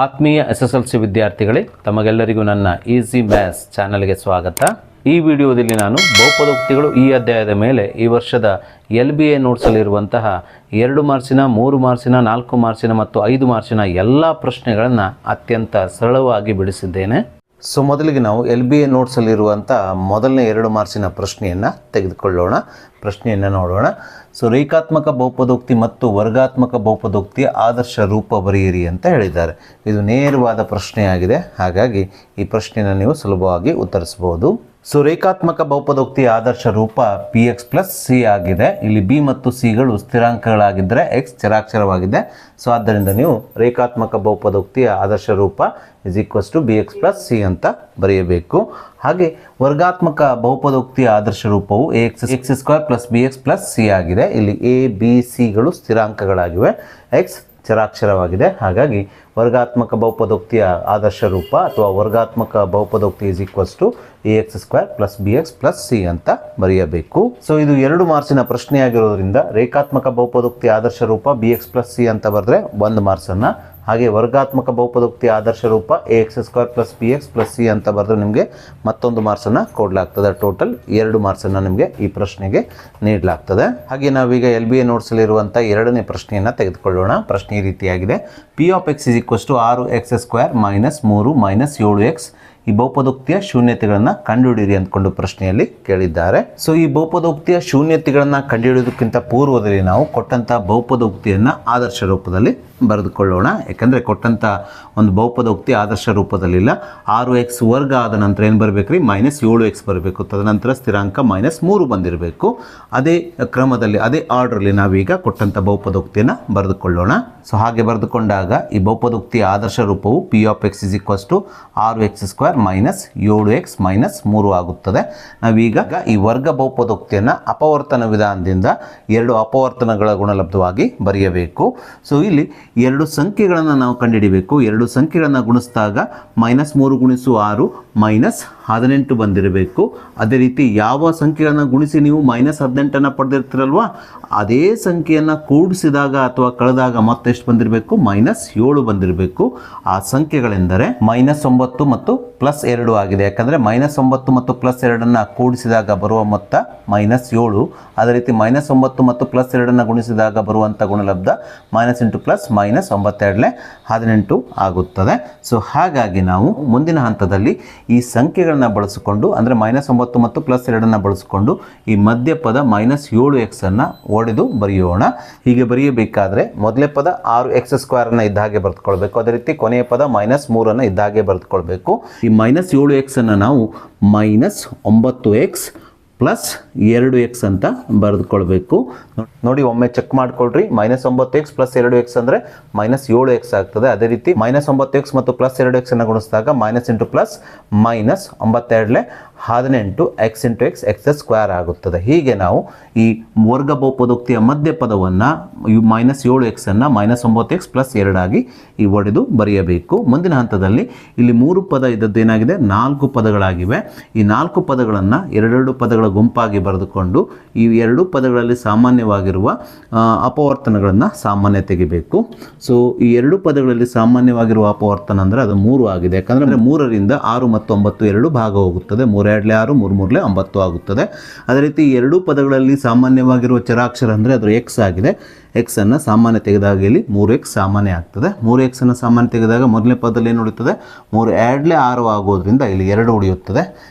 ಆತ್ಮೀಯ SSLC ವಿದ್ಯಾರ್ಥಿಗಳೇ, ತಮಗೆಲ್ಲರಿಗೂ ನನ್ನ ಈಸಿ ಮ್ಯಾಥ್ಸ್ ಚಾನಲ್ಗೆ ಸ್ವಾಗತ. ಈ ವಿಡಿಯೋದಲ್ಲಿ ನಾನು ಬಹುಪದೋಕ್ತಿಗಳು ಈ ಅಧ್ಯಾಯದ ಮೇಲೆ ಈ ವರ್ಷದ LBA ನೋಟ್ಸಲ್ಲಿರುವಂತಹ 2 ಮಾರ್ಕ್ಸಿನ 3 ಮಾರ್ಕ್ಸಿನ 4 ಮಾರ್ಕ್ಸಿನ ಮತ್ತು 5 ಮಾರ್ಕ್ಸಿನ ಎಲ್ಲ ಪ್ರಶ್ನೆಗಳನ್ನು ಅತ್ಯಂತ ಸರಳವಾಗಿ ಬಿಡಿಸಿದ್ದೇನೆ. ಸೊ ಮೊದಲಿಗೆ ನಾವು LBA ನೋಟ್ಸಲ್ಲಿರುವಂಥ ಮೊದಲನೇ 2 ಮಾರ್ಕ್ಸಿನ ಪ್ರಶ್ನೆಯನ್ನು ತೆಗೆದುಕೊಳ್ಳೋಣ. ಪ್ರಶ್ನೆಯನ್ನು ನೋಡೋಣ. ಸೊ ರೇಖಾತ್ಮಕ ಬಹುಪದೋಕ್ತಿ ಮತ್ತು ವರ್ಗಾತ್ಮಕ ಬಹುಪದೋಕ್ತಿಯ ಆದರ್ಶ ರೂಪ ಬರೆಯಿರಿ ಅಂತ ಹೇಳಿದ್ದಾರೆ. ಇದು ನೇರವಾದ ಪ್ರಶ್ನೆಯಾಗಿದೆ, ಹಾಗಾಗಿ ಈ ಪ್ರಶ್ನೆಯನ್ನು ನೀವು ಸುಲಭವಾಗಿ ಉತ್ತರಿಸಬಹುದು. ಸೊ ರೇಖಾತ್ಮಕ ಬಹುಪದೋಕ್ತಿಯ ಆದರ್ಶ ರೂಪ px + c ಆಗಿದೆ. ಇಲ್ಲಿ b ಮತ್ತು c ಗಳು ಸ್ಥಿರಾಂಕಗಳಾಗಿದ್ದರೆ x ಚರಾಕ್ಷರವಾಗಿದೆ. ಸೊ ಆದ್ದರಿಂದ ನೀವು ರೇಖಾತ್ಮಕ ಬಹುಪದೋಕ್ತಿಯ ಆದರ್ಶ ರೂಪ = bx + c ಅಂತ ಬರೆಯಬೇಕು. ಹಾಗೆ ವರ್ಗಾತ್ಮಕ ಬಹುಪದೋಕ್ತಿಯ ಆದರ್ಶ ರೂಪವು ax² + bx + c ಆಗಿದೆ. ಇಲ್ಲಿ a b c ಗಳು ಸ್ಥಿರಾಂಕಗಳಾಗಿವೆ, x ಚರಾಕ್ಷರವಾಗಿದೆ. ಹಾಗಾಗಿ ವರ್ಗಾತ್ಮಕ ಬಹುಪದೋಕ್ತಿಯ ಆದರ್ಶ ರೂಪ ಅಥವಾ ವರ್ಗಾತ್ಮಕ ಬಹುಪದೋಕ್ತಿ ax² + bx + c ಅಂತ ಬರೆಯಬೇಕು. ಸೊ ಇದು 2 ಮಾರ್ಕ್ಸಿನ ಪ್ರಶ್ನೆಯಾಗಿರೋದ್ರಿಂದ ರೇಖಾತ್ಮಕ ಬಹುಪದೋಕ್ತಿ ಆದರ್ಶ ರೂಪ bx + c ಅಂತ ಬರೆದ್ರೆ 1 ಮಾರ್ಕ್ಸನ್ನು, ಹಾಗೆ ವರ್ಗಾತ್ಮಕ ಬಹುಪದೋಕ್ತಿ ಆದರ್ಶ ರೂಪ ax² + bx + c ಅಂತ ಬರೆದ್ರೆ ನಿಮಗೆ ಮತ್ತೊಂದು ಮಾರ್ಕ್ಸನ್ನು ಕೊಡಲಾಗ್ತದೆ. ಟೋಟಲ್ 2 ಮಾರ್ಕ್ಸನ್ನು ನಿಮಗೆ ಈ ಪ್ರಶ್ನೆಗೆ ನೀಡಲಾಗ್ತದೆ. ಹಾಗೆ ನಾವೀಗ LBA ನೋಟ್ಸಲ್ಲಿರುವಂಥ 2ನೇ ಪ್ರಶ್ನೆಯನ್ನು ತೆಗೆದುಕೊಳ್ಳೋಣ. ಪ್ರಶ್ನೆ ಈ ರೀತಿಯಾಗಿದೆ. p of x = 6x² - 3 - 7x ಈ ಬಹುಪದೋಕ್ತಿಯ ಶೂನ್ಯತೆಗಳನ್ನು ಕಂಡುಹಿಡಿಯಿರಿ ಅಂದ್ಕೊಂಡು ಪ್ರಶ್ನೆಯಲ್ಲಿ ಕೇಳಿದ್ದಾರೆ. ಸೊ ಈ ಬಹುಪದೋಕ್ತಿಯ ಶೂನ್ಯತೆಗಳನ್ನು ಕಂಡುಹಿಡಿಯೋದಕ್ಕಿಂತ ಪೂರ್ವದಲ್ಲಿ ನಾವು ಕೊಟ್ಟಂಥ ಬಹುಪದೋಕ್ತಿಯನ್ನು ಆದರ್ಶ ರೂಪದಲ್ಲಿ ಬರೆದುಕೊಳ್ಳೋಣ. ಯಾಕಂದರೆ ಕೊಟ್ಟಂಥ ಒಂದು ಬಹುಪದೋಕ್ತಿ ಆದರ್ಶ ರೂಪದಲ್ಲಿಲ್ಲ. 6x ವರ್ಗ ಆದ ನಂತರ ಏನು ಬರಬೇಕ್ರಿ? -7x ಬರಬೇಕು. ತದನಂತರ ಸ್ಥಿರಾಂಕ -3 ಬಂದಿರಬೇಕು. ಅದೇ ಕ್ರಮದಲ್ಲಿ ಅದೇ ಆರ್ಡ್ರಲ್ಲಿ ನಾವೀಗ ಕೊಟ್ಟಂಥ ಬಹುಪದೋಕ್ತಿಯನ್ನು ಬರೆದುಕೊಳ್ಳೋಣ. ಸೊ ಹಾಗೆ ಬರೆದುಕೊಂಡಾಗ ಈ ಬಹುಪದೋಕ್ತಿಯ ಆದರ್ಶ ರೂಪವು p of x = 6x² - 7x - 3 ಆಗುತ್ತದೆ. ನಾವೀಗ ಈ ವರ್ಗ ಬಹುಪದೋಕ್ತಿಯನ್ನು ಅಪವರ್ತನ ವಿಧಾನದಿಂದ 2 ಅಪವರ್ತನಗಳ ಗುಣಲಬ್ಧವಾಗಿ ಬರೆಯಬೇಕು. ಸೊ ಇಲ್ಲಿ 2 ಸಂಖ್ಯೆಗಳನ್ನು ನಾವು ಕಂಡುಹಿಡಿಯಬೇಕು. 2 ಸಂಖ್ಯೆಗಳನ್ನು ಗುಣಿಸಿದಾಗ -3 × 6 -18 ಬಂದಿರಬೇಕು. ಅದೇ ರೀತಿ ಯಾವ ಸಂಖ್ಯೆಗಳನ್ನು ಗುಣಿಸಿ ನೀವು -18 ಪಡೆದಿರ್ತೀರಲ್ವಾ, ಅದೇ ಸಂಖ್ಯೆಯನ್ನು ಕೂಡಿಸಿದಾಗ ಅಥವಾ ಕಳೆದಾಗ ಮತ್ತೆಷ್ಟು ಬಂದಿರಬೇಕು? -7 ಬಂದಿರಬೇಕು. ಆ ಸಂಖ್ಯೆಗಳೆಂದರೆ -9 ಮತ್ತು +2 ಆಗಿದೆ. ಯಾಕಂದರೆ -9 ಮತ್ತು +2 ಕೂಡಿಸಿದಾಗ ಬರುವ ಮೊತ್ತ -7. ಅದೇ ರೀತಿ -9 ಮತ್ತು +2 ಗುಣಿಸಿದಾಗ ಬರುವಂಥ ಗುಣಲಬ್ಧ -9 18 ಆಗುತ್ತದೆ. ಸೊ ಹಾಗಾಗಿ ನಾವು ಮುಂದಿನ ಹಂತದಲ್ಲಿ ಈ ಸಂಖ್ಯೆಗಳನ್ನು ಬಳಸಿಕೊಂಡು, ಅಂದರೆ -9 ಮತ್ತು +2 ಬಳಸಿಕೊಂಡು ಈ ಮಧ್ಯಪದ -7x ಅನ್ನು ಒಡೆದು ಬರೆಯೋಣ. ಹೀಗೆ ಬರೆಯಬೇಕಾದ್ರೆ ಮೊದಲೇ ಪದ 6x² ಇದ್ದ ಹಾಗೆ ಬರೆದುಕೊಳ್ಬೇಕು. ಅದೇ ರೀತಿ ಕೊನೆಯ ಪದ -3 ಇದ್ದ ಹಾಗೆ ಬರೆದುಕೊಳ್ಬೇಕು. ಈ -7x ಅನ್ನು ನಾವು -9x + 2x ಅಂತ ಬರೆದುಕೊಳ್ಬೇಕು. ನೋಡಿ, ಒಮ್ಮೆ ಚೆಕ್ ಮಾಡ್ಕೊಳ್ರಿ. -9x + 2x ಅಂದರೆ -7x ಆಗ್ತದೆ. ಅದೇ ರೀತಿ -9x ಮತ್ತು +2x ಅನ್ನು ಗುಣಿಸಿದಾಗ -9 18 x × x² ಆಗುತ್ತದೆ. ಹೀಗೆ ನಾವು ಈ ವರ್ಗ ಬಹುಪದೋಕ್ತಿಯ ಮಧ್ಯ ಪದವನ್ನು -7x ಅನ್ನು -9x + 2 ಆಗಿ ಈ ಒಡೆದು ಬರೆಯಬೇಕು. ಮುಂದಿನ ಹಂತದಲ್ಲಿ ಇಲ್ಲಿ 3 ಪದ ಇದ್ದದ್ದೇನಾಗಿದೆ? 4 ಪದಗಳಾಗಿವೆ. ಈ 4 ಪದಗಳನ್ನು 2 ಪದಗಳ ಗುಂಪಾಗಿ ಬರೆದುಕೊಂಡು ಈ 2 ಪದಗಳಲ್ಲಿ ಸಾಮಾನ್ಯವಾಗಿರುವ ಅಪವರ್ತನಗಳನ್ನು ಸಾಮಾನ್ಯ ತೆಗಿಬೇಕು. ಸೊ ಈ 2 ಪದಗಳಲ್ಲಿ ಸಾಮಾನ್ಯವಾಗಿರುವ ಅಪವರ್ತನ ಅಂದರೆ ಅದು 3 ಆಗಿದೆ. ಯಾಕಂದರೆ 3ರಿಂದ 6 ಮತ್ತು 9 2 ಭಾಗ ಹೋಗುತ್ತದೆ. 3 × 2 = 6, 3 × 3 = 9 ಆಗುತ್ತದೆ. ಅದೇ ರೀತಿ 2 ಪದಗಳಲ್ಲಿ ಸಾಮಾನ್ಯವಾಗಿರುವ ಚರಾಕ್ಷರ ಅಂದರೆ ಅದು x ಆಗಿದೆ. x ಅನ್ನು ಸಾಮಾನ್ಯ ತೆಗೆದಾಗ ಇಲ್ಲಿ 3x ಸಾಮಾನ್ಯ ಆಗ್ತದೆ. 3x ಅನ್ನು ಸಾಮಾನ್ಯ ತೆಗೆದಾಗ ಮೊದಲನೇ ಪದದಲ್ಲಿ ಏನು ಉಳಿಯುತ್ತದೆ? 3 × 2 = 6 ಆಗೋದ್ರಿಂದ ಇಲ್ಲಿ 2 ಉಳಿಯುತ್ತದೆ.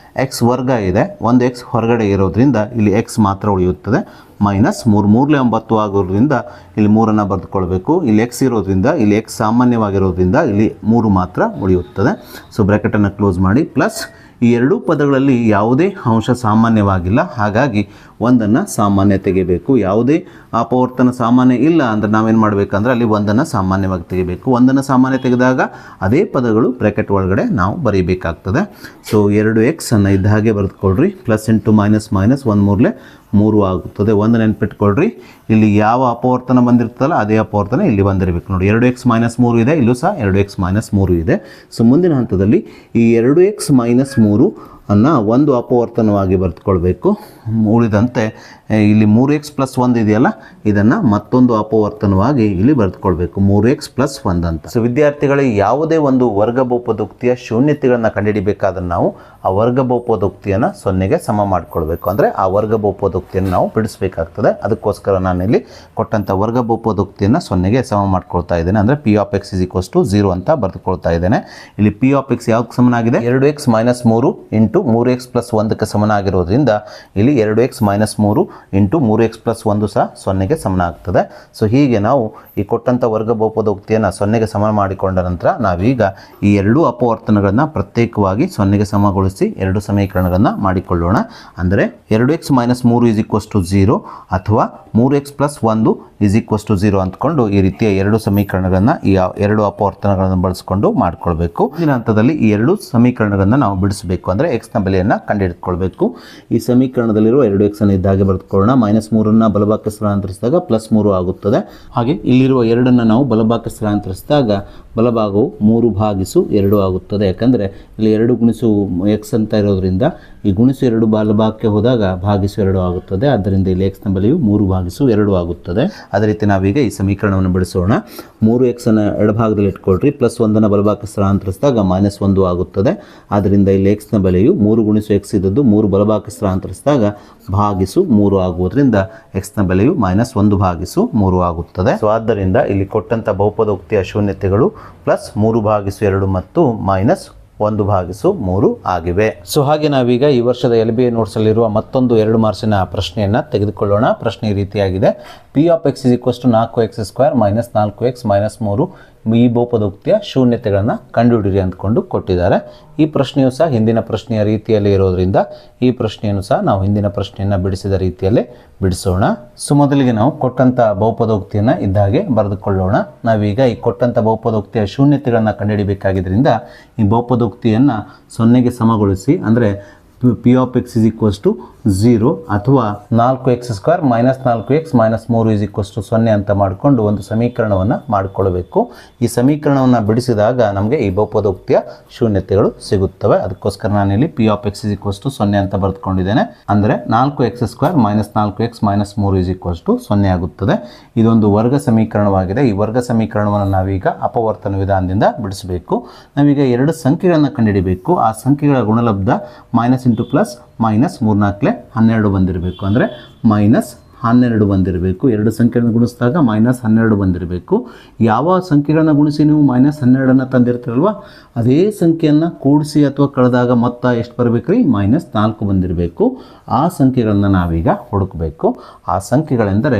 x ವರ್ಗ ಇದೆ, 1x ಹೊರಗಡೆ ಇರೋದ್ರಿಂದ ಇಲ್ಲಿ x ಮಾತ್ರ ಉಳಿಯುತ್ತದೆ. -3 3 × 9 ಆಗೋದ್ರಿಂದ ಇಲ್ಲಿ 3 ಬರೆದುಕೊಳ್ಬೇಕು. ಇಲ್ಲಿ x ಇರೋದ್ರಿಂದ ಇಲ್ಲಿ x ಸಾಮಾನ್ಯವಾಗಿರೋದ್ರಿಂದ ಇಲ್ಲಿ 3 ಮಾತ್ರ ಉಳಿಯುತ್ತದೆ. ಸೊ ಬ್ರ್ಯಾಕೆಟನ್ನು ಕ್ಲೋಸ್ ಮಾಡಿ. ಪ್ಲಸ್ ಈ 2 ಪದಗಳಲ್ಲಿ ಯಾವುದೇ ಅಂಶ ಸಾಮಾನ್ಯವಾಗಿಲ್ಲ, ಹಾಗಾಗಿ 1 ಸಾಮಾನ್ಯ ತೆಗಿಬೇಕು. ಯಾವುದೇ ಅಪವರ್ತನ ಸಾಮಾನ್ಯ ಇಲ್ಲ ಅಂದರೆ ನಾವೇನು ಮಾಡಬೇಕಂದ್ರೆ ಅಲ್ಲಿ 1 ಸಾಮಾನ್ಯವಾಗಿ ತೆಗಿಬೇಕು. 1 ಸಾಮಾನ್ಯ ತೆಗೆದಾಗ ಅದೇ ಪದಗಳು ಬ್ರ್ಯಾಕೆಟ್ ಒಳಗಡೆ ನಾವು ಬರೀಬೇಕಾಗ್ತದೆ. ಸೊ 2x ಅನ್ನು ಇದ್ದ ಹಾಗೆ ಬರೆದುಕೊಳ್ರಿ. +× -1 3 ಆಗುತ್ತದೆ. 1 ನೆನಪಿಟ್ಕೊಳ್ರಿ. ಇಲ್ಲಿ ಯಾವ ಅಪವರ್ತನ ಬಂದಿರ್ತಲ್ಲ ಅದೇ ಅಪವರ್ತನ ಇಲ್ಲಿ ಬಂದಿರಬೇಕು. ನೋಡಿ, 2x - 3 ಇದೆ, ಇಲ್ಲೂ ಸಹ 2x - 3 ಇದೆ. ಸೊ ಮುಂದಿನ ಹಂತದಲ್ಲಿ ಈ 2x - 3 ಅನ್ನು ಒಂದು ಅಪವರ್ತನವಾಗಿ ಬರೆದುಕೊಳ್ಬೇಕು. ಉಳಿದಂತೆ ಇಲ್ಲಿ 3x+1 ಇದೆಯಲ್ಲ, ಇದನ್ನು ಮತ್ತೊಂದು ಅಪವರ್ತನವಾಗಿ ಇಲ್ಲಿ ಬರೆದುಕೊಳ್ಬೇಕು, 3x+1 ಅಂತ. ಸೊ ವಿದ್ಯಾರ್ಥಿಗಳಿಗೆ ಯಾವುದೇ ಒಂದು ವರ್ಗ ಬಹುಪದೋಕ್ತಿಯ ಶೂನ್ಯತೆಗಳನ್ನು ಕಂಡುಹಿಡಿಬೇಕಾದ್ರೆ ನಾವು ಆ ವರ್ಗ ಬಹುಪದೋಕ್ತಿಯನ್ನು 0ಗೆ ಸಮ ಮಾಡಿಕೊಳ್ಬೇಕು. ಅಂದರೆ ಆ ವರ್ಗ ಬಹುಪದೋಕ್ತಿಯನ್ನು ನಾವು ಬಿಡಿಸಬೇಕಾಗ್ತದೆ. ಅದಕ್ಕೋಸ್ಕರ ನಾನಿಲ್ಲಿ ಕೊಟ್ಟಂಥ ವರ್ಗ ಬಹುಪದೋಕ್ತಿಯನ್ನು 0ಗೆ ಸಮ ಮಾಡ್ಕೊಳ್ತಾ ಇದ್ದೇನೆ. ಅಂದರೆ p of x = 0 ಅಂತ ಬರೆದುಕೊಳ್ತಾ ಇದ್ದೇನೆ. ಇಲ್ಲಿ p of x ಯಾವ್ದಕ್ಕೆ ಸಮನಾಗಿದೆ? 2x - 3 × 3x+1ಕ್ಕೆ ಸಮನಾಗಿರೋದ್ರಿಂದ ಇಲ್ಲಿ 2x - 3 × 3x+1 ಸಹ 0ಗೆ ಸಮನಾಗ್ತದೆ. ಸೊ ಹೀಗೆ ನಾವು ಈ ಕೊಟ್ಟಂಥ ವರ್ಗ ಬಹುಪದೋಕ್ತಿಯನ್ನು 0ಗೆ ಸಮ ಮಾಡಿಕೊಂಡ ನಂತರ ನಾವೀಗ ಈ ಎರಡೂ ಅಪವರ್ತನಗಳನ್ನು ಪ್ರತ್ಯೇಕವಾಗಿ 0ಗೆ ಸಮಗೊಳಿಸಿ ಎರಡು ಸಮೀಕರಣಗಳನ್ನು ಮಾಡಿಕೊಳ್ಳೋಣ. ಅಂದರೆ 2x - 3 = 0 ಅಥವಾ 3x+1 = 0 ಅಂದ್ಕೊಂಡು ಈ ರೀತಿಯ ಎರಡು ಸಮೀಕರಣಗಳನ್ನು ಈ ಎರಡು ಅಪವರ್ತನಗಳನ್ನು ಬಳಸಿಕೊಂಡು ಮಾಡಿಕೊಳ್ಬೇಕು. ಮುಂದಿನ ಹಂತದಲ್ಲಿ ಈ ಎರಡು ಸಮೀಕರಣಗಳನ್ನು ನಾವು ಬಿಡಿಸಬೇಕು. ಅಂದರೆ x ನ ಬೆಲೆಯನ್ನು ಕಂಡುಹಿಡಿದುಕೊಳ್ಬೇಕು. ಈ ಸಮೀಕರಣದಲ್ಲಿರುವ 2x ಅನ್ನು ಇದ್ದಾಗೆ ಬರೆದುಕೊಳ್ಳೋಣ. -3 ಬಲಭಾಗಕ್ಕೆ ಸ್ಥಳಾಂತರಿಸಿದಾಗ +3 ಆಗುತ್ತದೆ. ಹಾಗೆ ಇಲ್ಲಿರುವ 2 ನಾವು ಬಲಭಾಗಕ್ಕೆ ಸ್ಥಳಾಂತರಿಸಿದಾಗ ಬಲಭಾಗವು 3/2 ಆಗುತ್ತದೆ. ಯಾಕಂದರೆ ಇಲ್ಲಿ 2 × x ಅಂತ ಇರೋದ್ರಿಂದ ಈ -2 ಬಲಭಾಗಕ್ಕೆ ಹೋದಾಗ /2 ಆಗುತ್ತದೆ. ಆದ್ದರಿಂದ ಇಲ್ಲಿ x ನ ಬೆಲೆಯು 3/2 ಆಗುತ್ತದೆ. ಅದೇ ರೀತಿ ನಾವೀಗ ಈ ಸಮೀಕರಣವನ್ನು ಬಿಡಿಸೋಣ. 3x ಅನ್ನು ಎಡಭಾಗದಲ್ಲಿ ಇಟ್ಕೊಳ್ರಿ, +1 ಬಲಭಾಗಕ್ಕೆ ಸ್ಥಳಾಂತರಿಸಿದಾಗ -1 ಆಗುತ್ತದೆ. ಆದ್ದರಿಂದ ಇಲ್ಲಿ x ನ ಬೆಲೆಯು 3 × x ಇದ್ದದ್ದು 3 ಬಲಭಾಗಕ್ಕೆ ಸ್ಥಳಾಂತರಿಸಿದಾಗ /3 ಆಗುವುದರಿಂದ x ನ ಬೆಲೆಯು -1/3 ಆಗುತ್ತದೆ. ಸೊ ಆದ್ದರಿಂದ ಇಲ್ಲಿ ಕೊಟ್ಟಂಥ ಬಹುಪದೋಕ್ತಿಯ ಶೂನ್ಯತೆಗಳು +3/2 ಮತ್ತು -1/3 ಆಗಿವೆ. ಸೊ ಹಾಗೆ ನಾವೀಗ ಈ ವರ್ಷದ LBA ನೋಟ್ಸಲ್ಲಿರುವ ಮತ್ತೊಂದು 2 ಮಾರ್ಕ್ಸಿನ ಪ್ರಶ್ನೆಯನ್ನು ತೆಗೆದುಕೊಳ್ಳೋಣ. ಪ್ರಶ್ನೆ ಈ ರೀತಿಯಾಗಿದೆ: p of x = 4x² - 4x - 3 ಈ ಬಹುಪದೋಕ್ತಿಯ ಶೂನ್ಯತೆಗಳನ್ನು ಕಂಡುಹಿಡಿಯಿರಿ ಅಂದ್ಕೊಂಡು ಕೊಟ್ಟಿದ್ದಾರೆ. ಈ ಪ್ರಶ್ನೆಯು ಸಹ ಹಿಂದಿನ ಪ್ರಶ್ನೆಯ ರೀತಿಯಲ್ಲಿ ಇರೋದ್ರಿಂದ ಈ ಪ್ರಶ್ನೆಯನ್ನು ಸಹ ನಾವು ಹಿಂದಿನ ಪ್ರಶ್ನೆಯನ್ನು ಬಿಡಿಸಿದ ರೀತಿಯಲ್ಲೇ ಬಿಡಿಸೋಣ. ಸೊ ಮೊದಲಿಗೆ ನಾವು ಕೊಟ್ಟಂಥ ಬಹುಪದೋಕ್ತಿಯನ್ನು ಇದ್ದಾಗೆ ಬರೆದುಕೊಳ್ಳೋಣ. ನಾವೀಗ ಈ ಕೊಟ್ಟಂಥ ಬಹುಪದೋಕ್ತಿಯ ಶೂನ್ಯತೆಗಳನ್ನು ಕಂಡುಹಿಡಿಯಬೇಕಾಗಿದ್ದರಿಂದ ಈ ಬಹುಪದೋಕ್ತಿಯನ್ನು 0ಗೆ ಸಮಗೊಳಿಸಿ, ಅಂದರೆ p of x = 0 ಅಥವಾ 4x² - 4x - 3 = 0 ಅಂತ ಮಾಡಿಕೊಂಡು ಒಂದು ಸಮೀಕರಣವನ್ನು ಮಾಡಿಕೊಳ್ಳಬೇಕು. ಈ ಸಮೀಕರಣವನ್ನು ಬಿಡಿಸಿದಾಗ ನಮಗೆ ಈ ಬಹುಪದೋಕ್ತಿಯ ಶೂನ್ಯತೆಗಳು ಸಿಗುತ್ತವೆ. ಅದಕ್ಕೋಸ್ಕರ ನಾನಿಲ್ಲಿ p of x = 0 ಅಂತ ಬರೆದುಕೊಂಡಿದ್ದೇನೆ. ಅಂದರೆ 4x² - 4x - 3 = 0 ಆಗುತ್ತದೆ. ಇದೊಂದು ವರ್ಗ ಸಮೀಕರಣವಾಗಿದೆ. ಈ ವರ್ಗ ಸಮೀಕರಣವನ್ನು ನಾವೀಗ ಅಪವರ್ತನ ವಿಧಾನದಿಂದ ಬಿಡಿಸಬೇಕು. ನಾವೀಗ ಎರಡು ಸಂಖ್ಯೆಗಳನ್ನು ಕಂಡುಹಿಡಿಯಬೇಕು. ಆ ಸಂಖ್ಯೆಗಳ ಗುಣಲಬ್ಧ -× +-3×4 12 ಬಂದಿರಬೇಕು. ಅಂದರೆ -12 ಬಂದಿರಬೇಕು. ಎರಡು ಸಂಖ್ಯೆಗಳನ್ನು ಗುಣಿಸಿದಾಗ -12 ಬಂದಿರಬೇಕು. ಯಾವ ಸಂಖ್ಯೆಗಳನ್ನು ಗುಣಿಸಿ ನೀವು -12 ತಂದಿರ್ತೀರಲ್ವ, ಅದೇ ಸಂಖ್ಯೆಯನ್ನು ಕೂಡಿಸಿ ಅಥವಾ ಕಳೆದಾಗ ಮೊತ್ತ ಎಷ್ಟು ಬರಬೇಕು ರೀ? -4 ಬಂದಿರಬೇಕು. ಆ ಸಂಖ್ಯೆಗಳನ್ನು ನಾವೀಗ ಹುಡುಕಬೇಕು. ಆ ಸಂಖ್ಯೆಗಳೆಂದರೆ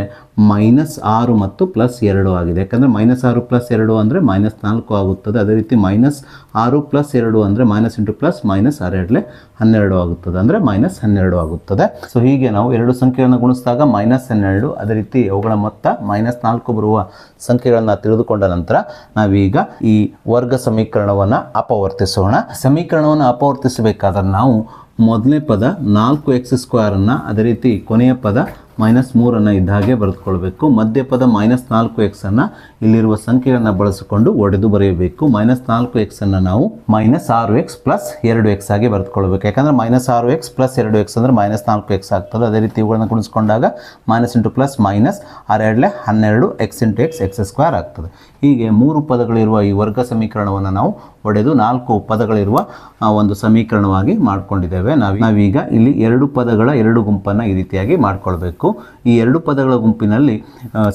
-6 ಮತ್ತು +2 ಆಗಿದೆ. ಯಾಕಂದರೆ -6 + 2 ಅಂದರೆ -4 ಆಗುತ್ತದೆ. ಅದೇ ರೀತಿ -6 + 2 ಅಂದರೆ -6 12 ಆಗುತ್ತದೆ. ಅಂದರೆ -12 ಆಗುತ್ತದೆ. ಸೊ ಹೀಗೆ ನಾವು ಎರಡು ಸಂಖ್ಯೆಗಳನ್ನು ಗುಣಿಸಿದಾಗ -12, ಅದೇ ರೀತಿ ಅವುಗಳ ಮೊತ್ತ -4 ಬರುವ ಸಂಖ್ಯೆಗಳನ್ನು ತಿಳಿದುಕೊಂಡ ನಂತರ ನಾವೀಗ ಈ ವರ್ಗ ಸಮೀಕರಣವನ್ನು ಅಪವರ್ತಿಸೋಣ. ಸಮೀಕರಣವನ್ನು ಅಪವರ್ತಿಸಬೇಕಾದ್ರೆ ನಾವು ಮೊದಲನೇ ಪದ 4x² ಅದೇ ರೀತಿ ಕೊನೆಯ ಪದ -3 ಇದ್ದ ಹಾಗೆ ಬರೆದುಕೊಳ್ಬೇಕು. ಮಧ್ಯಪದ -4x ಇಲ್ಲಿರುವ ಸಂಖ್ಯೆಗಳನ್ನು ಬಳಸಿಕೊಂಡು ಒಡೆದು ಬರೆಯಬೇಕು. -4x ನಾವು -6x + 2x ಆಗಿ ಬರೆದುಕೊಳ್ಬೇಕು. ಯಾಕಂದರೆ -6x + 2x ಅಂದರೆ -4x ಆಗ್ತದೆ. ಅದೇ ರೀತಿ ಇವುಗಳನ್ನು ಗುಣಿಸ್ಕೊಂಡಾಗ -+−6 x × x² ಆಗ್ತದೆ. ಹೀಗೆ 3 ಪದಗಳಿರುವ ಈ ವರ್ಗ ಸಮೀಕರಣವನ್ನು ನಾವು ಒಡೆದು 4 ಪದಗಳಿರುವ ಒಂದು ಸಮೀಕರಣವಾಗಿ ಮಾಡಿಕೊಂಡಿದ್ದೇವೆ. ನಾವೀಗ ಇಲ್ಲಿ 2 ಪದಗಳ 2 ಗುಂಪನ್ನು ಈ ರೀತಿಯಾಗಿ ಮಾಡಿಕೊಳ್ಬೇಕು. ಈ 2 ಪದಗಳ ಗುಂಪಿನಲ್ಲಿ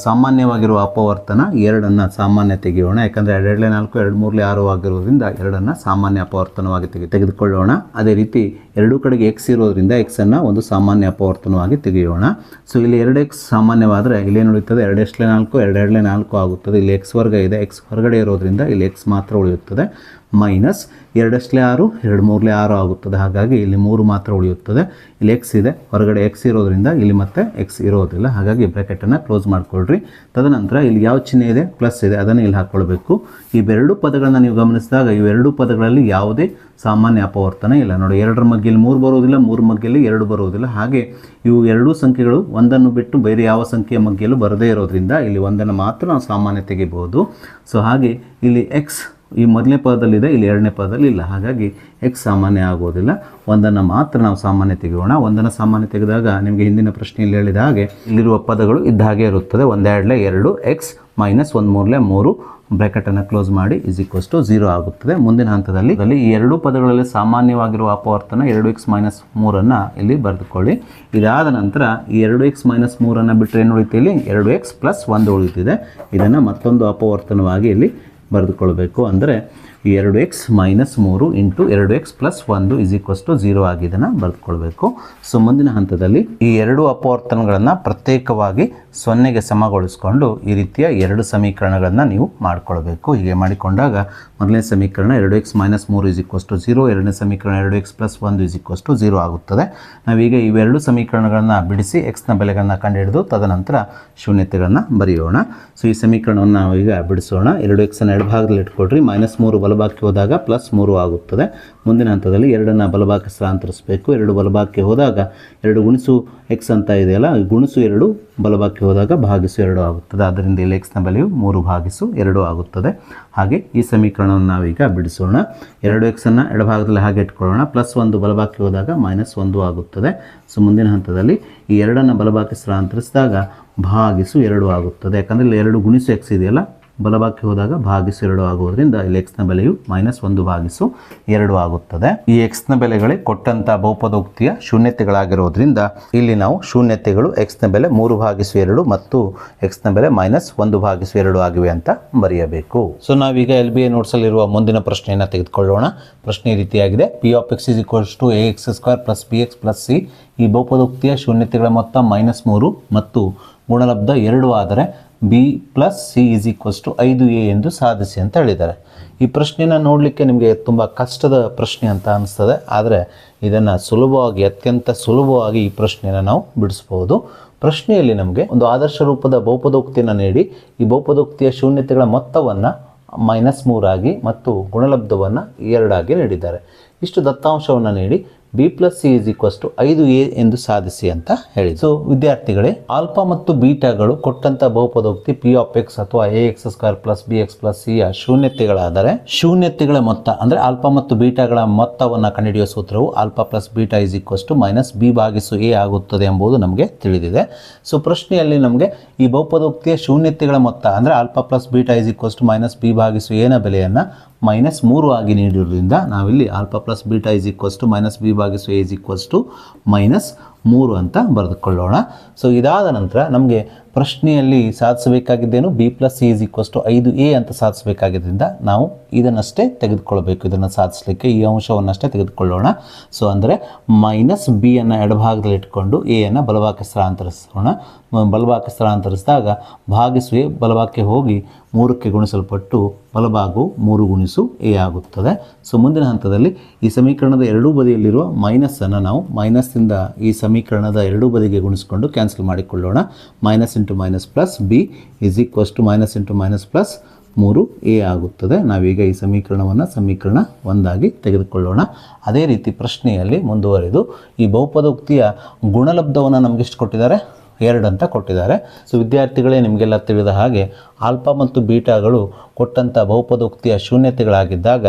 ಸಾಮಾನ್ಯವಾಗಿರುವ ಅಪವರ್ತನ 2 ಸಾಮಾನ್ಯ ತೆಗೆಯೋಣ. ಯಾಕಂದರೆ 2 4 2 3 6 ಆಗಿರೋದ್ರಿಂದ 2 ಸಾಮಾನ್ಯ ಅಪವರ್ತನವಾಗಿ ತೆಗೆದುಕೊಳ್ಳೋಣ. ಅದೇ ರೀತಿ ಎರಡೂ ಕಡೆಗೆ x ಇರೋದ್ರಿಂದ x ಅನ್ನು ಒಂದು ಸಾಮಾನ್ಯ ಅಪವರ್ತನವಾಗಿ ತೆಗೆಯೋಣ. ಸೊ ಇಲ್ಲಿ 2x ಸಾಮಾನ್ಯವಾದರೆ ಇಲ್ಲೇನು ಉಳಿಯುತ್ತದೆ? 2 4 2 4 ಆಗುತ್ತದೆ. ಇಲ್ಲಿ x ವರ್ಗ ಇದೆ, x ಹೊರಗಡೆ ಇರೋದ್ರಿಂದ ಇಲ್ಲಿ x ಮಾತ್ರ ಉಳಿಯುತ್ತದೆ. -2 6 2 3 6 ಆಗುತ್ತದೆ. ಹಾಗಾಗಿ ಇಲ್ಲಿ 3 ಮಾತ್ರ ಉಳಿಯುತ್ತದೆ. ಇಲ್ಲಿ x ಇದೆ, ಹೊರಗಡೆ x ಇರೋದ್ರಿಂದ ಇಲ್ಲಿ ಮತ್ತೆ x ಇರೋದಿಲ್ಲ. ಹಾಗಾಗಿ ಬ್ರ್ಯಾಕೆಟನ್ನು ಕ್ಲೋಸ್ ಮಾಡಿಕೊಳ್ಳ್ರಿ. ತದನಂತರ ಇಲ್ಲಿ ಯಾವ ಚಿಹ್ನೆ ಇದೆ? ಪ್ಲಸ್ ಇದೆ, ಅದನ್ನು ಇಲ್ಲಿ ಹಾಕ್ಕೊಳ್ಬೇಕು. ಇವೆರಡು ಪದಗಳನ್ನು ನೀವು ಗಮನಿಸಿದಾಗ ಇವೆರಡು ಪದಗಳಲ್ಲಿ ಯಾವುದೇ ಸಾಮಾನ್ಯ ಅಪವರ್ತನ ಇಲ್ಲ. ನೋಡಿ, 2ರ ಮಧ್ಯೆಯಲ್ಲಿ 3 ಬರೋದಿಲ್ಲ, 3 ಮಧ್ಯೆಯಲ್ಲಿ 2 ಬರೋದಿಲ್ಲ. ಹಾಗೆ ಇವು ಎರಡೂ ಸಂಖ್ಯೆಗಳು ಒಂದನ್ನು ಬಿಟ್ಟು ಬೇರೆ ಯಾವ ಸಂಖ್ಯೆಯ ಮಧ್ಯೆಯಲ್ಲೂ ಬರದೇ ಇರೋದ್ರಿಂದ ಇಲ್ಲಿ ಒಂದನ್ನು ಮಾತ್ರ ನಾವು ಸಾಮಾನ್ಯ ತೆಗಿಬಹುದು. ಸೊ ಹಾಗೆ ಇಲ್ಲಿ x ಈ ಮೊದಲನೇ ಪದದಲ್ಲಿದೆ, ಇಲ್ಲಿ ಎರಡನೇ ಪದದಲ್ಲಿ ಇಲ್ಲ. ಹಾಗಾಗಿ ಎಕ್ಸ್ ಸಾಮಾನ್ಯ ಆಗೋದಿಲ್ಲ. ಒಂದನ್ನು ಮಾತ್ರ ನಾವು ಸಾಮಾನ್ಯ ತೆಗೆಯೋಣ. ಒಂದನ್ನು ಸಾಮಾನ್ಯ ತೆಗೆದಾಗ ನಿಮಗೆ ಹಿಂದಿನ ಪ್ರಶ್ನೆಯಲ್ಲಿ ಹೇಳಿದ ಹಾಗೆ ಇಲ್ಲಿರುವ ಪದಗಳು ಇದ್ದ ಹಾಗೆ ಇರುತ್ತದೆ. 1 2 2 ಎಕ್ಸ್ ಮೈನಸ್ 1 3 3 ಬ್ರ್ಯಾಕೆಟನ್ನು ಕ್ಲೋಸ್ ಮಾಡಿ = 0 ಆಗುತ್ತದೆ. ಮುಂದಿನ ಹಂತದಲ್ಲಿ ಈ ಎರಡೂ ಪದಗಳಲ್ಲಿ ಸಾಮಾನ್ಯವಾಗಿರುವ ಅಪವರ್ತನ 2x - 3 ಇಲ್ಲಿ ಬರೆದುಕೊಳ್ಳಿ. ಇದಾದ ನಂತರ ಈ 2x - 3 ಬಿಟ್ಟರೆ ಏನು ಉಳಿಯುತ್ತೆ? ಇಲ್ಲಿ 2x + 1 ಉಳಿಯುತ್ತಿದೆ. ಇದನ್ನು ಮತ್ತೊಂದು ಅಪವರ್ತನವಾಗಿ ಇಲ್ಲಿ ಬರೆದುಕೊಳ್ಬೇಕು. ಅಂದರೆ ಈ 2x - 3 × 2x + 1 = 0 ಆಗಿ ಇದನ್ನು ಬರೆದುಕೊಳ್ಬೇಕು. ಸೊ ಮುಂದಿನ ಹಂತದಲ್ಲಿ ಈ ಎರಡು ಅಪವರ್ತನಗಳನ್ನು ಪ್ರತ್ಯೇಕವಾಗಿ 0ಗೆ ಸಮಗೊಳಿಸಿಕೊಂಡು ಈ ರೀತಿಯ ಎರಡು ಸಮೀಕರಣಗಳನ್ನು ನೀವು ಮಾಡಿಕೊಳ್ಬೇಕು. ಹೀಗೆ ಮಾಡಿಕೊಂಡಾಗ ಮೊದಲನೇ ಸಮೀಕರಣ 2x - 3 = 0, ಎರಡನೇ ಸಮೀಕರಣ 2x + 1 = 0 ಆಗುತ್ತದೆ. ನಾವೀಗ ಇವೆರಡು ಸಮೀಕರಣಗಳನ್ನು ಬಿಡಿಸಿ ಎಕ್ಸ್ನ ಬೆಲೆಗಳನ್ನು ಕಂಡುಹಿಡಿದು ತದನಂತರ ಶೂನ್ಯತೆಗಳನ್ನು ಬರೆಯೋಣ. ಸೊ ಈ ಸಮೀಕರಣವನ್ನು ನಾವೀಗ ಬಿಡಿಸೋಣ. 2x ಅನ್ನು ಎಡಭಾಗದಲ್ಲಿ ಇಟ್ಕೊಳ್ರಿ. -3 ಬಲಭಾಗಕ್ಕೆ ಹೋದಾಗ +3 ಆಗುತ್ತದೆ. ಮುಂದಿನ ಹಂತದಲ್ಲಿ 2ಅನ್ನು ಬಲಭಾಗಕ್ಕೆ ಸ್ಥಳಾಂತರಿಸಬೇಕು. 2 ಬಲಭಾಗಕ್ಕೆ ಹೋದಾಗ 2 ಗುಣಿಸು x ಅಂತ ಇದೆಯಲ್ಲ, ಗುಣಿಸು 2 ಬಲಭಾಗಕ್ಕೆ ಹೋದಾಗ /2 ಆಗುತ್ತದೆ. ಆದ್ದರಿಂದ ಇಲ್ಲಿ x ನ ಬೆಲೆಯು 3/2 ಆಗುತ್ತದೆ. ಹಾಗೆ ಈ ಸಮೀಕರಣವನ್ನು ನಾವೀಗ ಬಿಡಿಸೋಣ. 2x ಅನ್ನು ಎಡಭಾಗದಲ್ಲಿ ಹಾಗೆ ಇಟ್ಕೊಳ್ಳೋಣ. +1 ಬಲಭಾಗಕ್ಕೆ ಹೋದಾಗ -1 ಆಗುತ್ತದೆ. ಸೊ ಮುಂದಿನ ಹಂತದಲ್ಲಿ ಈ 2ಅನ್ನು ಬಲಭಾಗಕ್ಕೆ ಸ್ಥಳಾಂತರಿಸಿದಾಗ /2 ಆಗುತ್ತದೆ. ಯಾಕಂದರೆ ಇಲ್ಲಿ 2 ಗುಣಿಸು x ಇದೆಯಲ್ಲ, ಬಲಭಾಗಕ್ಕೆ ಹೋದಾಗ /2 ಆಗುವುದರಿಂದ ಇಲ್ಲಿ x ನ ಬೆಲೆಯು -1/2 ಆಗುತ್ತದೆ. ಈ x ನ ಬೆಲೆಗಳೇ ಕೊಟ್ಟಂತ ಬಹುಪದೋಕ್ತಿಯ ಶೂನ್ಯತೆಗಳಾಗಿರೋದ್ರಿಂದ ಇಲ್ಲಿ ನಾವು ಶೂನ್ಯತೆಗಳು x ನ ಬೆಲೆ 3/2 ಮತ್ತು x ನ ಬೆಲೆ -1/2 ಆಗಿವೆ ಅಂತ ಬರೆಯಬೇಕು. ಸೊ ನಾವೀಗ LBA ನೋಟ್ಸಲ್ಲಿರುವ ಮುಂದಿನ ಪ್ರಶ್ನೆಯನ್ನು ತೆಗೆದುಕೊಳ್ಳೋಣ. ಪ್ರಶ್ನೆ ಈ ರೀತಿಯಾಗಿದೆ: P of x = ax² + bx + c. ಈ ಬಹುಪದೋಕ್ತಿಯ ಶೂನ್ಯತೆಗಳ ಮೊತ್ತ -3 ಮತ್ತು ಗುಣಲಬ್ಧ 2 ಆದರೆ b + c = 5a ಎಂದು ಸಾಧಿಸಿ ಅಂತ ಹೇಳಿದ್ದಾರೆ. ಈ ಪ್ರಶ್ನೆನ ನೋಡಲಿಕ್ಕೆ ನಿಮಗೆ ತುಂಬ ಕಷ್ಟದ ಪ್ರಶ್ನೆ ಅಂತ ಅನಿಸ್ತದೆ. ಆದರೆ ಇದನ್ನು ಸುಲಭವಾಗಿ, ಅತ್ಯಂತ ಸುಲಭವಾಗಿ ಈ ಪ್ರಶ್ನೆಯನ್ನು ನಾವು ಬಿಡಿಸ್ಬೋದು. ಪ್ರಶ್ನೆಯಲ್ಲಿ ನಮಗೆ ಒಂದು ಆದರ್ಶ ರೂಪದ ಬಹುಪದೋಕ್ತಿಯನ್ನು ನೀಡಿ ಈ ಬಹುಪದೋಕ್ತಿಯ ಶೂನ್ಯತೆಗಳ ಮೊತ್ತವನ್ನು -3 ಆಗಿ ಮತ್ತು ಗುಣಲಬ್ಧವನ್ನು 2 ಆಗಿ ನೀಡಿದ್ದಾರೆ. ಇಷ್ಟು ದತ್ತಾಂಶವನ್ನು ನೀಡಿ b + c = 5a ಎಂದು ಸಾಧಿಸಿ ಅಂತ ಹೇಳಿ. ಸೊ ವಿದ್ಯಾರ್ಥಿಗಳೇ, ಆಲ್ಫಾ ಮತ್ತು ಬೀಟಾಗಳು ಕೊಟ್ಟಂತ ಬಹುಪದೋಕ್ತಿ P of x ಅಥವಾ ax² + bx + c ಯ ಶೂನ್ಯತೆಗಳಾದರೆ ಶೂನ್ಯತೆಗಳ ಮೊತ್ತ ಅಂದರೆ ಆಲ್ಫಾ ಮತ್ತು ಬೀಟಾಗಳ ಮೊತ್ತವನ್ನು ಕಂಡುಹಿಡಿಯುವ ಸೂತ್ರವು ಆಲ್ಫಾ + ಬೀಟಾ = -b/a ಆಗುತ್ತದೆ ಎಂಬುದು ನಮಗೆ ತಿಳಿದಿದೆ. ಸೊ ಪ್ರಶ್ನೆಯಲ್ಲಿ ನಮಗೆ ಈ ಬಹುಪದೋಕ್ತಿಯ ಶೂನ್ಯತೆಗಳ ಮೊತ್ತ ಅಂದರೆ ಆಲ್ಫಾ + ಬೀಟಾ = -b/a ನ ಬೆಲೆಯನ್ನು -3 ಆಗಿ ನೀಡಿರುವುದರಿಂದ ನಾವಿಲ್ಲಿ ಆಲ್ಫಾ + ಬೀಟಾ = b/a -3 ಅಂತ ಬರೆದುಕೊಳ್ಳೋಣ. ಸೊ ಇದಾದ ನಂತರ ನಮಗೆ ಪ್ರಶ್ನೆಯಲ್ಲಿ ಸಾಧಿಸಬೇಕಾಗಿದ್ದೇನು? b + c = 5a ಅಂತ ಸಾಧಿಸಬೇಕಾಗಿದ್ದರಿಂದ ನಾವು ಇದನ್ನಷ್ಟೇ ತೆಗೆದುಕೊಳ್ಳಬೇಕು. ಇದನ್ನು ಸಾಧಿಸಲಿಕ್ಕೆ ಈ ಅಂಶವನ್ನಷ್ಟೇ ತೆಗೆದುಕೊಳ್ಳೋಣ. ಸೊ ಅಂದರೆ -b ಅನ್ನು ಎಡಭಾಗದಲ್ಲಿ ಇಟ್ಕೊಂಡು a ಅನ್ನು ಬಲಭಾಗಕ್ಕೆ ಸ್ಥಳಾಂತರಿಸೋಣ. ಬಲಭಾಗಕ್ಕೆ ಸ್ಥಳಾಂತರಿಸಿದಾಗ /a ಬಲಭಾಗಕ್ಕೆ ಹೋಗಿ 3ಕ್ಕೆ ಗುಣಿಸಲ್ಪಟ್ಟು ಬಲಭಾಗವು 3 × a ಆಗುತ್ತದೆ. ಸೊ ಮುಂದಿನ ಹಂತದಲ್ಲಿ ಈ ಸಮೀಕರಣದ ಎರಡೂ ಬದಿಯಲ್ಲಿರುವ ಮೈನಸ್ಸನ್ನು ನಾವು ಮೈನಸ್ನಿಂದ ಈ ಸಮೀಕರಣದ ಎರಡೂ ಬದಿಗೆ ಗುಣಿಸಿಕೊಂಡು ಕ್ಯಾನ್ಸಲ್ ಮಾಡಿಕೊಳ್ಳೋಣ. -× -b -× -3a ಆಗುತ್ತದೆ. ನಾವೀಗ ಈ ಸಮೀಕರಣವನ್ನು ಸಮೀಕರಣ 1 ಆಗಿ ತೆಗೆದುಕೊಳ್ಳೋಣ. ಅದೇ ರೀತಿ ಪ್ರಶ್ನೆಯಲ್ಲಿ ಮುಂದುವರೆದು ಈ ಬಹುಪದೋಕ್ತಿಯ ಗುಣಲಬ್ಧವನ್ನು ನಮಗೆ ಎಷ್ಟು ಕೊಟ್ಟಿದ್ದಾರೆ? 2 ಅಂತ ಕೊಟ್ಟಿದ್ದಾರೆ. ಸೊ ವಿದ್ಯಾರ್ಥಿಗಳೇ, ನಿಮಗೆಲ್ಲ ತಿಳಿದ ಹಾಗೆ ಆಲ್ಫಾ ಮತ್ತು ಬೀಟಾಗಳು ಕೊಟ್ಟಂಥ ಬಹುಪದೋಕ್ತಿಯ ಶೂನ್ಯತೆಗಳಾಗಿದ್ದಾಗ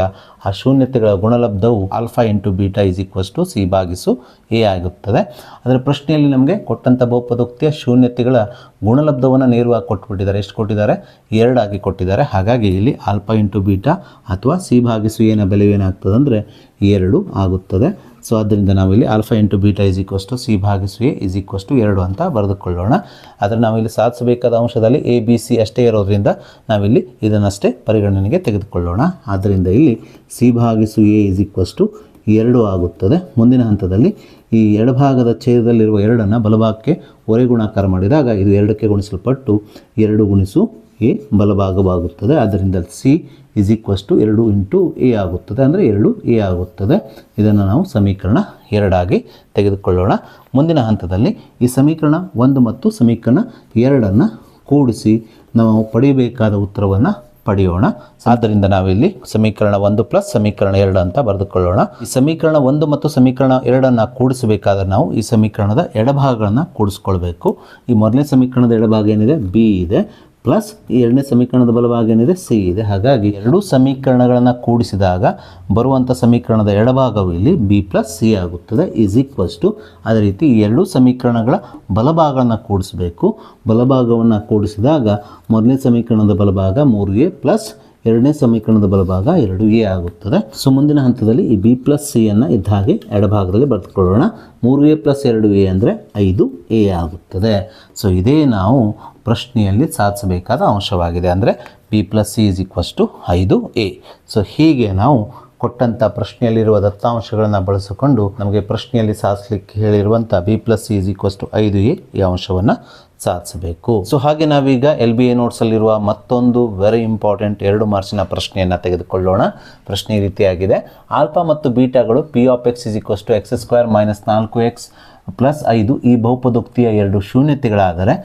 ಆ ಶೂನ್ಯತೆಗಳ ಗುಣಲಬ್ಧವು ಆಲ್ಫಾ × ಬೀಟಾ = c/a ಆಗುತ್ತದೆ. ಅದರ ಪ್ರಶ್ನೆಯಲ್ಲಿ ನಮಗೆ ಕೊಟ್ಟಂಥ ಬಹುಪದೋಕ್ತಿಯ ಶೂನ್ಯತೆಗಳ ಗುಣಲಬ್ಧವನ್ನು ನೇರವಾಗಿ ಕೊಟ್ಟುಬಿಟ್ಟಿದ್ದಾರೆ. ಎಷ್ಟು ಕೊಟ್ಟಿದ್ದಾರೆ? 2 ಆಗಿ ಕೊಟ್ಟಿದ್ದಾರೆ. ಹಾಗಾಗಿ ಇಲ್ಲಿ ಆಲ್ಫಾ × ಬೀಟಾ ಅಥವಾ c/a ನ ಬೆಲೆ ಏನಾಗ್ತದೆ ಅಂದರೆ 2 ಆಗುತ್ತದೆ. ಸೊ ಆದ್ದರಿಂದ ನಾವಿಲ್ಲಿ ಆಲ್ಫಾ × ಬೀಟಾ = c/a 2 ಅಂತ ಬರೆದುಕೊಳ್ಳೋಣ. ಆದರೆ ನಾವಿಲ್ಲಿ ಸಾಧಿಸಬೇಕಾದ ಅಂಶದಲ್ಲಿ a b c ಅಷ್ಟೇ ಇರೋದ್ರಿಂದ ನಾವಿಲ್ಲಿ ಇದನ್ನಷ್ಟೇ ಪರಿಗಣನೆಗೆ ತೆಗೆದುಕೊಳ್ಳೋಣ. ಆದ್ದರಿಂದ ಇಲ್ಲಿ c/a 2 ಆಗುತ್ತದೆ. ಮುಂದಿನ ಹಂತದಲ್ಲಿ ಈ ಎಡಭಾಗದ ಛೇದದಲ್ಲಿರುವ 2ಅನ್ನು ಬಲಭಾಗಕ್ಕೆ ಒರೆ ಗುಣಾಕಾರ ಮಾಡಿದಾಗ ಇದು 2ಕ್ಕೆ ಗುಣಿಸಲ್ಪಟ್ಟು 2 × a ಬಲಭಾಗವಾಗುತ್ತದೆ. ಆದ್ದರಿಂದ c = 2 × a ಆಗುತ್ತದೆ. ಅಂದರೆ 2a ಆಗುತ್ತದೆ. ಇದನ್ನು ನಾವು ಸಮೀಕರಣ 2 ಆಗಿ ತೆಗೆದುಕೊಳ್ಳೋಣ. ಮುಂದಿನ ಹಂತದಲ್ಲಿ ಈ ಸಮೀಕರಣ 1 ಮತ್ತು ಸಮೀಕರಣ 2ಅನ್ನು ಕೂಡಿಸಿ ನಾವು ಪಡೆಯಬೇಕಾದ ಉತ್ತರವನ್ನು ಪಡೆಯೋಣ. ಆದ್ದರಿಂದ ನಾವಿಲ್ಲಿ ಸಮೀಕರಣ 1 + ಸಮೀಕರಣ 2 ಅಂತ ಬರೆದುಕೊಳ್ಳೋಣ. ಈ ಸಮೀಕರಣ 1 ಮತ್ತು ಸಮೀಕರಣ 2ಅನ್ನು ಕೂಡಿಸಬೇಕಾದ್ರೆ ನಾವು ಈ ಸಮೀಕರಣದ ಎಡಭಾಗಗಳನ್ನು ಕೂಡಿಸ್ಕೊಳ್ಬೇಕು. ಈ ಮೊದಲನೇ ಸಮೀಕರಣದ ಎಡಭಾಗ ಏನಿದೆ? b ಇದೆ ಪ್ಲಸ್ ಈ ಎರಡನೇ ಸಮೀಕರಣದ ಬಲಭಾಗ ಏನಿದೆ ಸಿ ಇದೆ. ಹಾಗಾಗಿ ಎರಡೂ ಸಮೀಕರಣಗಳನ್ನು ಕೂಡಿಸಿದಾಗ ಬರುವಂಥ ಸಮೀಕರಣದ ಎಡಭಾಗವು ಇಲ್ಲಿ ಬಿ ಪ್ಲಸ್ ಸಿ ಆಗುತ್ತದೆ ಈಸ್ ಈಕ್ವಲ್ಸ್ ಟು. ಅದೇ ರೀತಿ ಈ ಎರಡೂ ಸಮೀಕರಣಗಳ ಬಲಭಾಗವನ್ನು ಕೂಡಿಸಬೇಕು. ಬಲಭಾಗವನ್ನು ಕೂಡಿಸಿದಾಗ ಮೊದಲನೇ ಸಮೀಕರಣದ ಬಲಭಾಗ 3a ಪ್ಲಸ್ ಎರಡನೇ ಸಮೀಕರಣದ ಬಲಭಾಗ 2a ಆಗುತ್ತದೆ. ಸೊ ಮುಂದಿನ ಹಂತದಲ್ಲಿ ಈ ಬಿ ಪ್ಲಸ್ ಸಿ ಅನ್ನು ಇದ್ದ ಹಾಗೆ ಎಡಭಾಗದಲ್ಲಿ ಬರೆದುಕೊಳ್ಳೋಣ. 3a ಪ್ಲಸ್ 2a ಅಂದರೆ 5a ಆಗುತ್ತದೆ. ಸೊ ಇದೇ ನಾವು ಪ್ರಶ್ನೆಯಲ್ಲಿ ಸಾಧಿಸಬೇಕಾದ ಅಂಶವಾಗಿದೆ. ಅಂದರೆ b plus c is equals to 5a. So ಹೀಗೆ ನಾವು ಕೊಟ್ಟಂಥ ಪ್ರಶ್ನೆಯಲ್ಲಿರುವ ದತ್ತಾಂಶಗಳನ್ನು ಬಳಸಿಕೊಂಡು ನಮಗೆ ಪ್ರಶ್ನೆಯಲ್ಲಿ ಸಾಧಿಸಲಿಕ್ಕೆ ಹೇಳಿರುವಂಥ b plus c is equals to 5a ಈ ಅಂಶವನ್ನು ಸಾಧಿಸಬೇಕು. ಸೊ ಹಾಗೆ ನಾವೀಗ LBA ನೋಟ್ಸಲ್ಲಿರುವ ಮತ್ತೊಂದು ವೆರಿ ಇಂಪಾರ್ಟೆಂಟ್ 2 ಮಾರ್ಕ್ಸಿನ ಪ್ರಶ್ನೆಯನ್ನು ತೆಗೆದುಕೊಳ್ಳೋಣ. ಪ್ರಶ್ನೆ ಈ ರೀತಿಯಾಗಿದೆ. ಆಲ್ಫಾ ಮತ್ತು ಬೀಟಾಗಳು p of x is equals to x square minus 4x plus 5 ಈ ಬಹುಪದೋಕ್ತಿಯ 2 ಶೂನ್ಯತೆಗಳಾದರೆ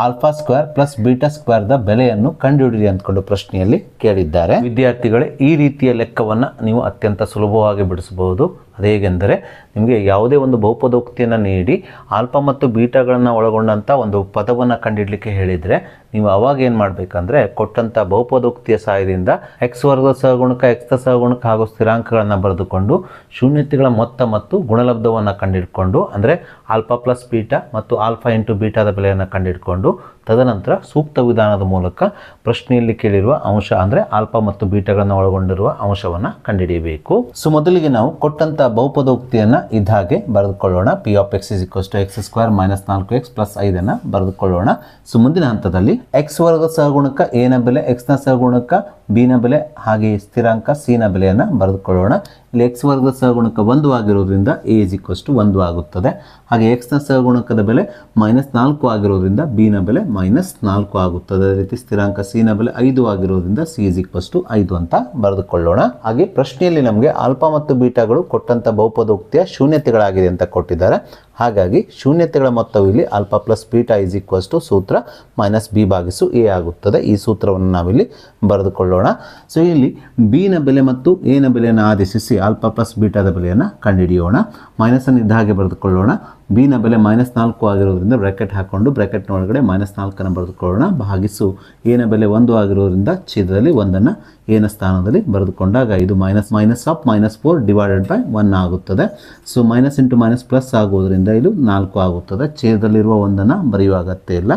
ಆಲ್ಫಾ ಸ್ಕ್ವೇರ್ ಪ್ಲಸ್ ಬೀಟಾ ಸ್ಕ್ವೇರ್ದ ಬೆಲೆಯನ್ನು ಕಂಡುಹಿಡಿಯಿರಿ ಅಂದ್ಕೊಂಡು ಪ್ರಶ್ನೆಯಲ್ಲಿ ಕೇಳಿದ್ದಾರೆ. ವಿದ್ಯಾರ್ಥಿಗಳೇ, ಈ ರೀತಿಯ ಲೆಕ್ಕವನ್ನು ನೀವು ಅತ್ಯಂತ ಸುಲಭವಾಗಿ ಬಿಡಿಸಬಹುದು. ಅದೇಗೆಂದರೆ ನಿಮಗೆ ಯಾವುದೇ ಒಂದು ಬಹುಪದೋಕ್ತಿಯನ್ನು ನೀಡಿ ಆಲ್ಫಾ ಮತ್ತು ಬೀಟಾಗಳನ್ನು ಒಳಗೊಂಡಂಥ ಒಂದು ಪದವನ್ನು ಕಂಡುಹಿಡಲಿಕ್ಕೆ ಹೇಳಿದರೆ ನೀವು ಅವಾಗ ಏನು ಮಾಡಬೇಕಂದ್ರೆ ಕೊಟ್ಟಂಥ ಬಹುಪದೋಕ್ತಿಯ ಸಹಾಯದಿಂದ ಎಕ್ಸ್ ವರ್ಗದ ಸಹಗುಣಕ, ಎಕ್ಸ್ನ ಸಹಗುಣಕ ಹಾಗೂ ಸ್ಥಿರಾಂಕಗಳನ್ನು ಬರೆದುಕೊಂಡು ಶೂನ್ಯತೆಗಳ ಮೊತ್ತ ಮತ್ತು ಗುಣಲಬ್ಧವನ್ನು ಕಂಡುಹಿಡ್ಕೊಂಡು ಅಂದರೆ ಆಲ್ಫಾ ಪ್ಲಸ್ ಬೀಟಾ ಮತ್ತು ಆಲ್ಫಾ ಇಂಟು ಬೀಟಾದ ಬೆಲೆಯನ್ನು ಕಂಡುಹಿಡ್ಕೊಂಡು ತದನಂತರ ಸೂಕ್ತ ವಿಧಾನದ ಮೂಲಕ ಪ್ರಶ್ನೆಯಲ್ಲಿ ಕೇಳಿರುವ ಅಂಶ ಅಂದರೆ ಆಲ್ಫಾ ಮತ್ತು ಬೀಟಾಗಳನ್ನು ಒಳಗೊಂಡಿರುವ ಅಂಶವನ್ನು ಕಂಡುಹಿಡಿಯಬೇಕು. ಸೊ ಮೊದಲಿಗೆ ನಾವು ಕೊಟ್ಟಂಥ ಬಹುಪದೋಕ್ತಿಯನ್ನು ಇದ್ದ ಹಾಗೆ ಬರೆದುಕೊಳ್ಳೋಣ. P of x is equals to x square minus 4x plus 5 ಬರೆದುಕೊಳ್ಳೋಣ. ಸೊ ಮುಂದಿನ ಹಂತದಲ್ಲಿ ಎಕ್ಸ್ ವರ್ಗದ ಸಹಗುಣಕ ಎ ನ ಬೆಲೆ, ಎಕ್ಸ್ನ ಸಹಗುಣಕ ಬಿ ನ ಬೆಲೆ ಹಾಗೆ ಸ್ಥಿರಾಂಕ ಸಿ ನ ಬೆಲೆಯನ್ನು ಬರೆದುಕೊಳ್ಳೋಣ. ಇಲ್ಲಿ ಎಕ್ಸ್ ವರ್ಗದ ಸಹಗುಣಕ 1 ಆಗಿರೋದ್ರಿಂದ ಎ ಇಸ್ ಈಕ್ವಲ್ಸ್ ಟು 1 ಆಗುತ್ತದೆ. ಹಾಗೆ ಎಕ್ಸ್ನ ಸಹಗುಣಕದ ಬೆಲೆ -4 ಆಗಿರೋದ್ರಿಂದ ಬಿ ನ ಬೆಲೆ -4 ಆಗುತ್ತದೆ. ಅದೇ ರೀತಿ ಸ್ಥಿರಾಂಕ ಸಿ ನ ಬೆಲೆ 5 ಆಗಿರೋದ್ರಿಂದ ಸಿ ಇಸ್ ಈಕ್ವಲ್ಸ್ ಟು 5 ಅಂತ ಬರೆದುಕೊಳ್ಳೋಣ. ಹಾಗೆ ಪ್ರಶ್ನೆಯಲ್ಲಿ ನಮಗೆ ಆಲ್ಫಾ ಮತ್ತು ಬೀಟಾಗಳು ಕೊಟ್ಟಂಥ ಬಹುಪದೋಕ್ತಿಯ ಶೂನ್ಯತೆಗಳಾಗಿದೆ ಅಂತ ಕೊಟ್ಟಿದ್ದಾರೆ. ಹಾಗಾಗಿ ಶೂನ್ಯತೆಗಳ ಮೊತ್ತವು ಇಲ್ಲಿ alpha plus beta is equals to ಸೂತ್ರ ಮೈನಸ್ ಬಿ ಭಾಗಿಸು ಎ ಆಗುತ್ತದೆ. ಈ ಸೂತ್ರವನ್ನು ನಾವಿಲ್ಲಿ ಬರೆದುಕೊಳ್ಳೋಣ. ಸೊ ಇಲ್ಲಿ ಬಿ ನ ಬೆಲೆ ಮತ್ತು ಎ ನ ಬೆಲೆಯನ್ನು ಆದೇಶಿಸಿ ಆಲ್ಫಾ ಪ್ಲಸ್ ಬೀಟಾದ ಬೆಲೆಯನ್ನು ಕಂಡುಹಿಡಿಯೋಣ. ಮೈನಸನ್ನು ಇದ್ದ ಹಾಗೆ ಬರೆದುಕೊಳ್ಳೋಣ. ಬಿ ನ ಬೆಲೆ -4 ಆಗಿರೋದ್ರಿಂದ ಬ್ರ್ಯಾಕೆಟ್ ಹಾಕ್ಕೊಂಡು ಬ್ರ್ಯಾಕೆಟ್ನ ಒಳಗಡೆ -4 ಬರೆದುಕೊಳ್ಳೋಣ. ಭಾಗಿಸು ಎ ನ ಬೆಲೆ 1 ಆಗಿರೋದ್ರಿಂದ ಛೇದದಲ್ಲಿ 1 ಎ ನ ಸ್ಥಾನದಲ್ಲಿ ಬರೆದುಕೊಂಡಾಗ ಇದು -4 ಡಿವೈಡೆಡ್ ಬೈ 1 ಆಗುತ್ತದೆ. So minus into minus plus ಆಗೋದ್ರಿಂದ ಇದು 4 ಆಗುತ್ತದೆ. ಛೇದದಲ್ಲಿರುವ 1 ಬರೆಯುವ ಅಗತ್ಯ ಇಲ್ಲ.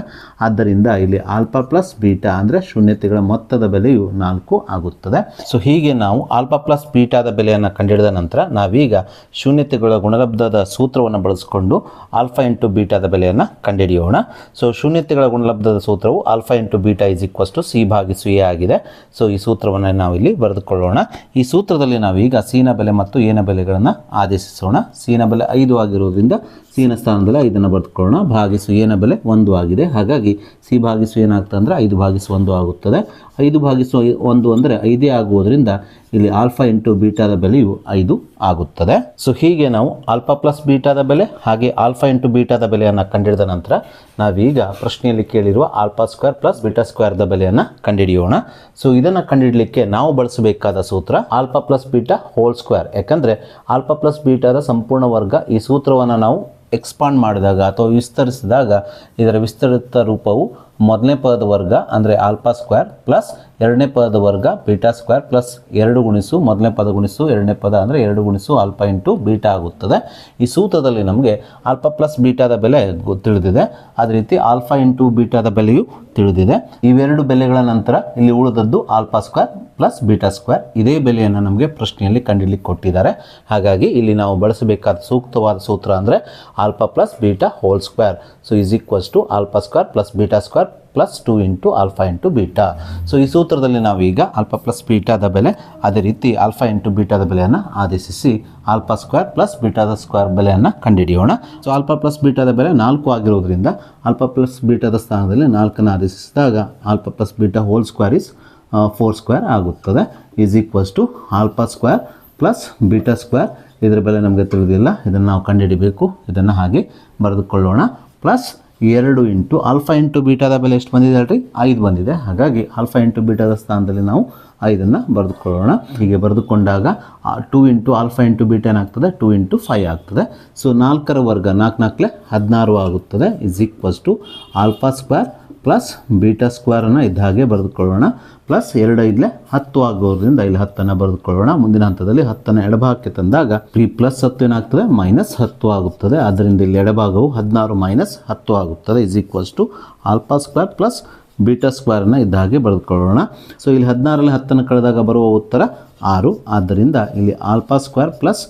ಆದ್ದರಿಂದ ಇಲ್ಲಿ ಆಲ್ಫಾ ಪ್ಲಸ್ ಬೀಟಾ ಅಂದರೆ ಶೂನ್ಯತೆಗಳ ಮೊತ್ತದ ಬೆಲೆಯು 4 ಆಗುತ್ತದೆ. ಸೊ ಹೀಗೆ ನಾವು ಆಲ್ಫಾ ಪ್ಲಸ್ ಬೀಟಾದ ಬೆಲೆಯನ್ನು ಕಂಡುಹಿಡಿದ ನಂತರ ನಾವೀಗ ಶೂನ್ಯತೆಗಳ ಗುಣಲಬ್ಧದ ಸೂತ್ರವನ್ನು ಬಳಸಿಕೊಂಡು ಆಲ್ಫಾ ಇಂಟು ಬೀಟಾದ ಬೆಲೆಯನ್ನು ಕಂಡುಹಿಡಿಯೋಣ. ಸೊ ಶೂನ್ಯತೆಗಳ ಗುಣಲಬ್ಧದ ಸೂತ್ರವು alpha into beta is equals to c ಭಾಗಿಸು ಎ ಆಗಿದೆ. ಸೊ ಈ ಸೂತ್ರವನ್ನು ನಾವಿಲ್ಲಿ ಬರೆದುಕೊಳ್ಳೋಣ. ಈ ಸೂತ್ರದಲ್ಲಿ ನಾವೀಗ ಸಿ ನ ಬೆಲೆ ಮತ್ತು ಎ ನ ಬೆಲೆಗಳನ್ನು ಆದೇಶಿಸೋಣ. ಸಿ ನ ಬೆಲೆ 5 ಆಗಿರೋದ್ರಿಂದ ಸಿ ನ ಸ್ಥಾನದಲ್ಲಿ 5 ಬರೆದುಕೊಳ್ಳೋಣ. ಭಾಗಿಸು ಎ ನ ಬೆಲೆ 1 ಆಗಿದೆ. ಹಾಗಾಗಿ ಸಿ ಭಾಗಿಸು ಏನಾಗ್ತದೆ ಅಂದರೆ 5 ಭಾಗಿಸು 1 ಆಗುತ್ತದೆ. 5 ಭಾಗಿಸು 1 ಅಂದರೆ 5 ಆಗುವುದರಿಂದ ಇಲ್ಲಿ ಆಲ್ಫಾ ಇಂಟು ಬೀಟಾದ ಬೆಲೆಯು 5 ಆಗುತ್ತದೆ. ಸೊ ಹೀಗೆ ನಾವು ಆಲ್ಫಾ ಪ್ಲಸ್ ಬೀಟಾದ ಬೆಲೆ ಹಾಗೆ ಆಲ್ಫಾ ಇಂಟು ಬೀಟಾದ ಬೆಲೆಯನ್ನು ಕಂಡುಹಿಡಿದ ನಂತರ ನಾವೀಗ ಪ್ರಶ್ನೆಯಲ್ಲಿ ಕೇಳಿರುವ ಆಲ್ಫಾ ಸ್ಕ್ವೇರ್ ಪ್ಲಸ್ ಬೀಟಾ ಸ್ಕ್ವೇರ್ದ ಬೆಲೆಯನ್ನು ಕಂಡುಹಿಡಿಯೋಣ. ಸೊ ಇದನ್ನು ಕಂಡುಹಿಡಲಿಕ್ಕೆ ನಾವು ಬಳಸಬೇಕಾದ ಸೂತ್ರ alpha plus beta whole square. ಯಾಕಂದರೆ ಆಲ್ಫಾ ಪ್ಲಸ್ ಬೀಟಾದ ಸಂಪೂರ್ಣ ವರ್ಗ ಈ ಸೂತ್ರವನ್ನು ನಾವು ಎಕ್ಸ್ಪಾಂಡ್ ಮಾಡಿದಾಗ ಅಥವಾ ವಿಸ್ತರಿಸಿದಾಗ ಇದರ ವಿಸ್ತರಿತ ರೂಪವು ಮೊದಲನೇ ಪದದ ವರ್ಗ ಅಂದರೆ ಆಲ್ಫಾ ಸ್ಕ್ವೇರ್ ಪ್ಲಸ್ ಎರಡನೇ ಪದದ ವರ್ಗ ಬೀಟಾ ಸ್ಕ್ವೇರ್ ಪ್ಲಸ್ 2 ಗುಣಿಸು ಮೊದಲನೇ ಪದ ಗುಣಿಸು ಎರಡನೇ ಪದ ಅಂದರೆ 2 ಗುಣಿಸು ಆಲ್ಫಾ ಇಂಟು ಬೀಟಾ ಆಗುತ್ತದೆ. ಈ ಸೂತ್ರದಲ್ಲಿ ನಮಗೆ ಆಲ್ಫಾ ಪ್ಲಸ್ ಬೀಟಾದ ಬೆಲೆ ತಿಳಿದಿದೆ. ಅದೇ ರೀತಿ ಆಲ್ಫಾ ಇಂಟು ಬೀಟಾದ ಬೆಲೆಯು ತಿಳಿದಿದೆ. ಇವೆರಡು ಬೆಲೆಗಳ ನಂತರ ಇಲ್ಲಿ ಉಳಿದದ್ದು alpha square plus beta square. ಇದೇ ಬೆಲೆಯನ್ನು ನಮಗೆ ಪ್ರಶ್ನೆಯಲ್ಲಿ ಕಂಡುಹಿಡಲಿಕ್ಕೆ ಕೊಟ್ಟಿದ್ದಾರೆ. ಹಾಗಾಗಿ ಇಲ್ಲಿ ನಾವು ಬಳಸಬೇಕಾದ ಸೂಕ್ತವಾದ ಸೂತ್ರ ಅಂದರೆ alpha plus beta whole square. So is equals to alpha square plus beta square plus 2 into alpha into beta. So ಈ ಸೂತ್ರದಲ್ಲಿ ನಾವೀಗ ಆಲ್ಫಾ ಪ್ಲಸ್ ಬೀಟಾದ ಬೆಲೆ ಅದೇ ರೀತಿ ಆಲ್ಫಾ ಇಂಟು ಬೀಟಾದ ಬೆಲೆಯನ್ನು ಆದೇಶಿಸಿ ಆಲ್ಫಾ ಸ್ಕ್ವೇರ್ ಪ್ಲಸ್ ಬೀಟಾದ ಸ್ಕ್ವೇರ್ ಬೆಲೆಯನ್ನು ಕಂಡುಹಿಡಿಯೋಣ. ಸೊ ಆಲ್ಫಾ ಪ್ಲಸ್ ಬೀಟಾದ ಬೆಲೆ 4 ಆಗಿರೋದ್ರಿಂದ ಆಲ್ಫಾ ಪ್ಲಸ್ ಬೀಟಾದ ಸ್ಥಾನದಲ್ಲಿ 4 ಆದೇಶಿಸಿದಾಗ alpha plus beta whole square is 4 square ಆಗುತ್ತದೆ. Is equals to alpha square plus beta square. ಇದರ ಬೆಲೆ ನಮಗೆ ತಿಳಿದಿಲ್ಲ, ಇದನ್ನು ನಾವು ಕಂಡುಹಿಡಿಬೇಕು. ಇದನ್ನು ಹಾಗೆ ಬರೆದುಕೊಳ್ಳೋಣ. ಪ್ಲಸ್ 2 ಇಂಟು ಆಲ್ಫಾ ಇಂಟು ಬೀಟಾದ ಬೆಲೆ ಎಷ್ಟು ಬಂದಿದೆ ಹೇಳ್ರಿ? 5 ಬಂದಿದೆ. ಹಾಗಾಗಿ ಆಲ್ಫಾ ಇಂಟು ಬೀಟಾದ ಸ್ಥಾನದಲ್ಲಿ ನಾವು 5 ಬರೆದುಕೊಳ್ಳೋಣ. ಹೀಗೆ ಬರೆದುಕೊಂಡಾಗ 2 ಇಂಟು ಆಲ್ಫಾ ಇಂಟು ಬೀಟಾ ಏನಾಗ್ತದೆ? 2 ಇಂಟು 5 ಆಗ್ತದೆ. ಸೊ 4ರ ವರ್ಗ 4 4 16 ಆಗುತ್ತದೆ. Is equals to alpha square plus beta ಸ್ಕ್ವೇರನ್ನು ಇದ್ದ ಹಾಗೆ ಬರೆದುಕೊಳ್ಳೋಣ. ಪ್ಲಸ್ 2 5 10 ಆಗೋದ್ರಿಂದ ಇಲ್ಲಿ 10 ಬರೆದುಕೊಳ್ಳೋಣ. ಮುಂದಿನ ಹಂತದಲ್ಲಿ 10 ಎಡಭಾಗಕ್ಕೆ ತಂದಾಗ ಈ ಪ್ಲಸ್ 10 ಏನಾಗ್ತದೆ ಮೈನಸ್ 10 ಆಗುತ್ತದೆ. ಆದ್ದರಿಂದ ಇಲ್ಲಿ ಎಡಭಾಗವು 16 ಮೈನಸ್ 10 ಆಗುತ್ತದೆ. Is equals to alpha square plus beta ಸ್ಕ್ವೇರನ್ನು ಇದ್ದ ಹಾಗೆ ಬರೆದುಕೊಳ್ಳೋಣ. ಸೊ ಇಲ್ಲಿ 16ರಲ್ಲಿ 10 ಕಳೆದಾಗ ಬರುವ ಉತ್ತರ 6. ಆದ್ದರಿಂದ ಇಲ್ಲಿ ಆಲ್ಫಾ ಸ್ಕ್ವೇರ್ ಪ್ಲಸ್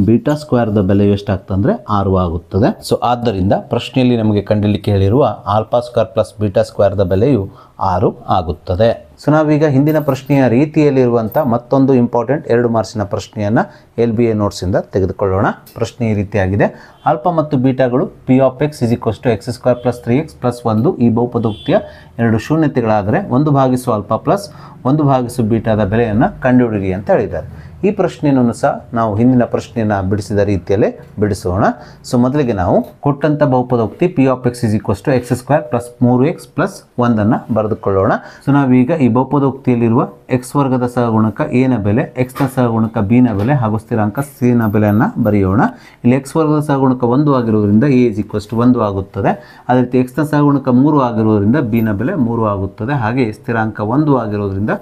ಬೀಟಾ ಸ್ಕ್ವೇರ್ದ ಬೆಲೆಯು ಎಷ್ಟಾಗ್ತದೆ ಅಂದರೆ 6 ಆಗುತ್ತದೆ. ಸೊ ಆದ್ದರಿಂದ ಪ್ರಶ್ನೆಯಲ್ಲಿ ನಮಗೆ ಕಂಡುಹಿಡಿಯಲಿಕ್ಕೆ ಹೇಳಿರುವ ಆಲ್ಫಾ ಸ್ಕ್ವೇರ್ ಪ್ಲಸ್ ಬೀಟಾ ಸ್ಕ್ವೇರ್ದ ಬೆಲೆಯು 6 ಆಗುತ್ತದೆ. ಸೊ ನಾವೀಗ ಹಿಂದಿನ ಪ್ರಶ್ನೆಯ ರೀತಿಯಲ್ಲಿರುವಂಥ ಮತ್ತೊಂದು ಇಂಪಾರ್ಟೆಂಟ್ 2 ಮಾರ್ಕ್ಸಿನ ಪ್ರಶ್ನೆಯನ್ನು LBA ನೋಟ್ಸಿಂದ ತೆಗೆದುಕೊಳ್ಳೋಣ. ಪ್ರಶ್ನೆ ಈ ರೀತಿಯಾಗಿದೆ. ಆಲ್ಫಾ ಮತ್ತು ಬೀಟಾಗಳು p of x is equals to x square plus 3x plus 1 ಈ ಬಹುಪದೋಕ್ತಿಯ 2 ಶೂನ್ಯತೆಗಳಾದರೆ 1 ಭಾಗಿಸು ಆಲ್ಫಾ ಪ್ಲಸ್ 1 ಭಾಗಿಸು ಬೀಟಾದ ಬೆಲೆಯನ್ನು ಕಂಡುಹಿಡಿಯಿರಿ ಅಂತ ಹೇಳಿದ್ದಾರೆ. ಈ ಪ್ರಶ್ನೆಯನ್ನು ಸಹ ನಾವು ಹಿಂದಿನ ಪ್ರಶ್ನೆಯನ್ನು ಬಿಡಿಸಿದ ರೀತಿಯಲ್ಲೇ ಬಿಡಿಸೋಣ. ಸೊ ಮೊದಲಿಗೆ ನಾವು ಕೊಟ್ಟಂಥ ಬಹುಪದೋಕ್ತಿ p of x is equals to x square plus 3x plus 1 ಬರೆದುಕೊಳ್ಳೋಣ. ಸೊ ನಾವೀಗ ಈ ಬಹುಪದೋಕ್ತಿಯಲ್ಲಿರುವ ಎಕ್ಸ್ ವರ್ಗದ ಸಹಗುಣಕ ಎ ನ ಬೆಲೆ, ಎಕ್ಸ್ ನ ಸಹಗುಣಕ ಬಿ ನ ಬೆಲೆ ಹಾಗೂ ಸ್ಥಿರಾಂಕ ಸಿ ನ ಬೆಲೆಯನ್ನು ಬರೆಯೋಣ. ಇಲ್ಲಿ ಎಕ್ಸ್ ವರ್ಗದ ಸಹಗುಣಕ 1 ಆಗಿರುವುದರಿಂದ ಎ ಇಸ್ ಈಕ್ವಲ್ಸ್ ಟು 1 ಆಗುತ್ತದೆ. ಅದೇ ರೀತಿ ಎಕ್ಸ್ ನ ಸಹಗುಣಕ 3 ಆಗಿರುವುದರಿಂದ ಬಿ ನ ಬೆಲೆ 3 ಆಗುತ್ತದೆ. ಹಾಗೆ ಸ್ಥಿರಾಂಕ 1 ಆಗಿರುವುದರಿಂದ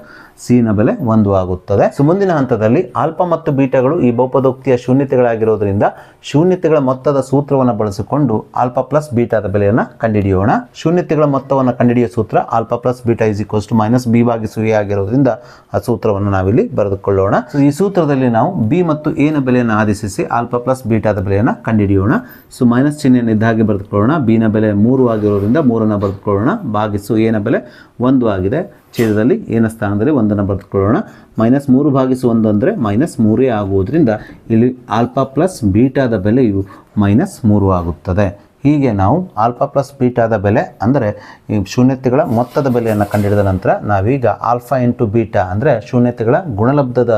ಸಿ ನ ಬೆಲೆ 1 ಆಗುತ್ತದೆ. ಸೊ ಮುಂದಿನ ಹಂತದಲ್ಲಿ ಆಲ್ಫಾ ಮತ್ತು ಬೀಟಾಗಳು ಈ ಬಹುಪದೋಕ್ತಿಯ ಶೂನ್ಯತೆಗಳಾಗಿರೋದ್ರಿಂದ ಶೂನ್ಯತೆಗಳ ಮೊತ್ತದ ಸೂತ್ರವನ್ನು ಬಳಸಿಕೊಂಡು ಆಲ್ಫಾ ಪ್ಲಸ್ ಬೀಟಾದ ಬೆಲೆಯನ್ನು ಕಂಡುಹಿಡಿಯೋಣ. ಶೂನ್ಯತೆಗಳ ಮೊತ್ತವನ್ನು ಕಂಡುಹಿಡಿಯುವ ಸೂತ್ರ alpha plus beta is equals to minus b ಭಾಗಿಸು ಎ ಆಗಿರೋದ್ರಿಂದ ಆ ಸೂತ್ರವನ್ನು ನಾವಿಲ್ಲಿ ಬರೆದುಕೊಳ್ಳೋಣ. ಸೊ ಈ ಸೂತ್ರದಲ್ಲಿ ನಾವು ಬಿ ಮತ್ತು ಎ ನ ಬೆಲೆಯನ್ನು ಆದೇಶಿಸಿ ಆಲ್ಫಾ ಪ್ಲಸ್ ಬೀಟಾದ ಬೆಲೆಯನ್ನು ಕಂಡುಹಿಡಿಯೋಣ. ಸೊ ಮೈನಸ್ ಚಿಹ್ನೆಯನ್ನು ಇದ್ದ ಹಾಗೆ ಬರೆದುಕೊಳ್ಳೋಣ. ಬಿ ನ ಬೆಲೆ 3 ಆಗಿರೋದ್ರಿಂದ 3 ಬರೆದುಕೊಳ್ಳೋಣ. ಭಾಗಿಸು ಎ ನ ಬೆಲೆ 1 ಆಗಿದೆ. ಛೇದದಲ್ಲಿ ಎ ನ ಸ್ಥಾನದಲ್ಲಿ 1 ಬರೆದುಕೊಳ್ಳೋಣ. ಮೈನಸ್ 3 ಭಾಗಿಸು 1 ಅಂದರೆ ಮೈನಸ್ 3 ಆಗುವುದರಿಂದ ಇಲ್ಲಿ ಆಲ್ಫಾ ಪ್ಲಸ್ ಬೀಟಾದ ಬೆಲೆಯು ಮೈನಸ್ 3 ಆಗುತ್ತದೆ. ಹೀಗೆ ನಾವು ಆಲ್ಫಾ ಪ್ಲಸ್ ಬೀಟಾದ ಬೆಲೆ ಅಂದರೆ ಈ ಶೂನ್ಯತೆಗಳ ಮೊತ್ತದ ಬೆಲೆಯನ್ನು ಕಂಡುಹಿಡಿದ ನಂತರ ನಾವೀಗ ಆಲ್ಫಾ ಇಂಟು ಬೀಟಾ ಅಂದರೆ ಶೂನ್ಯತೆಗಳ ಗುಣಲಬ್ಧದ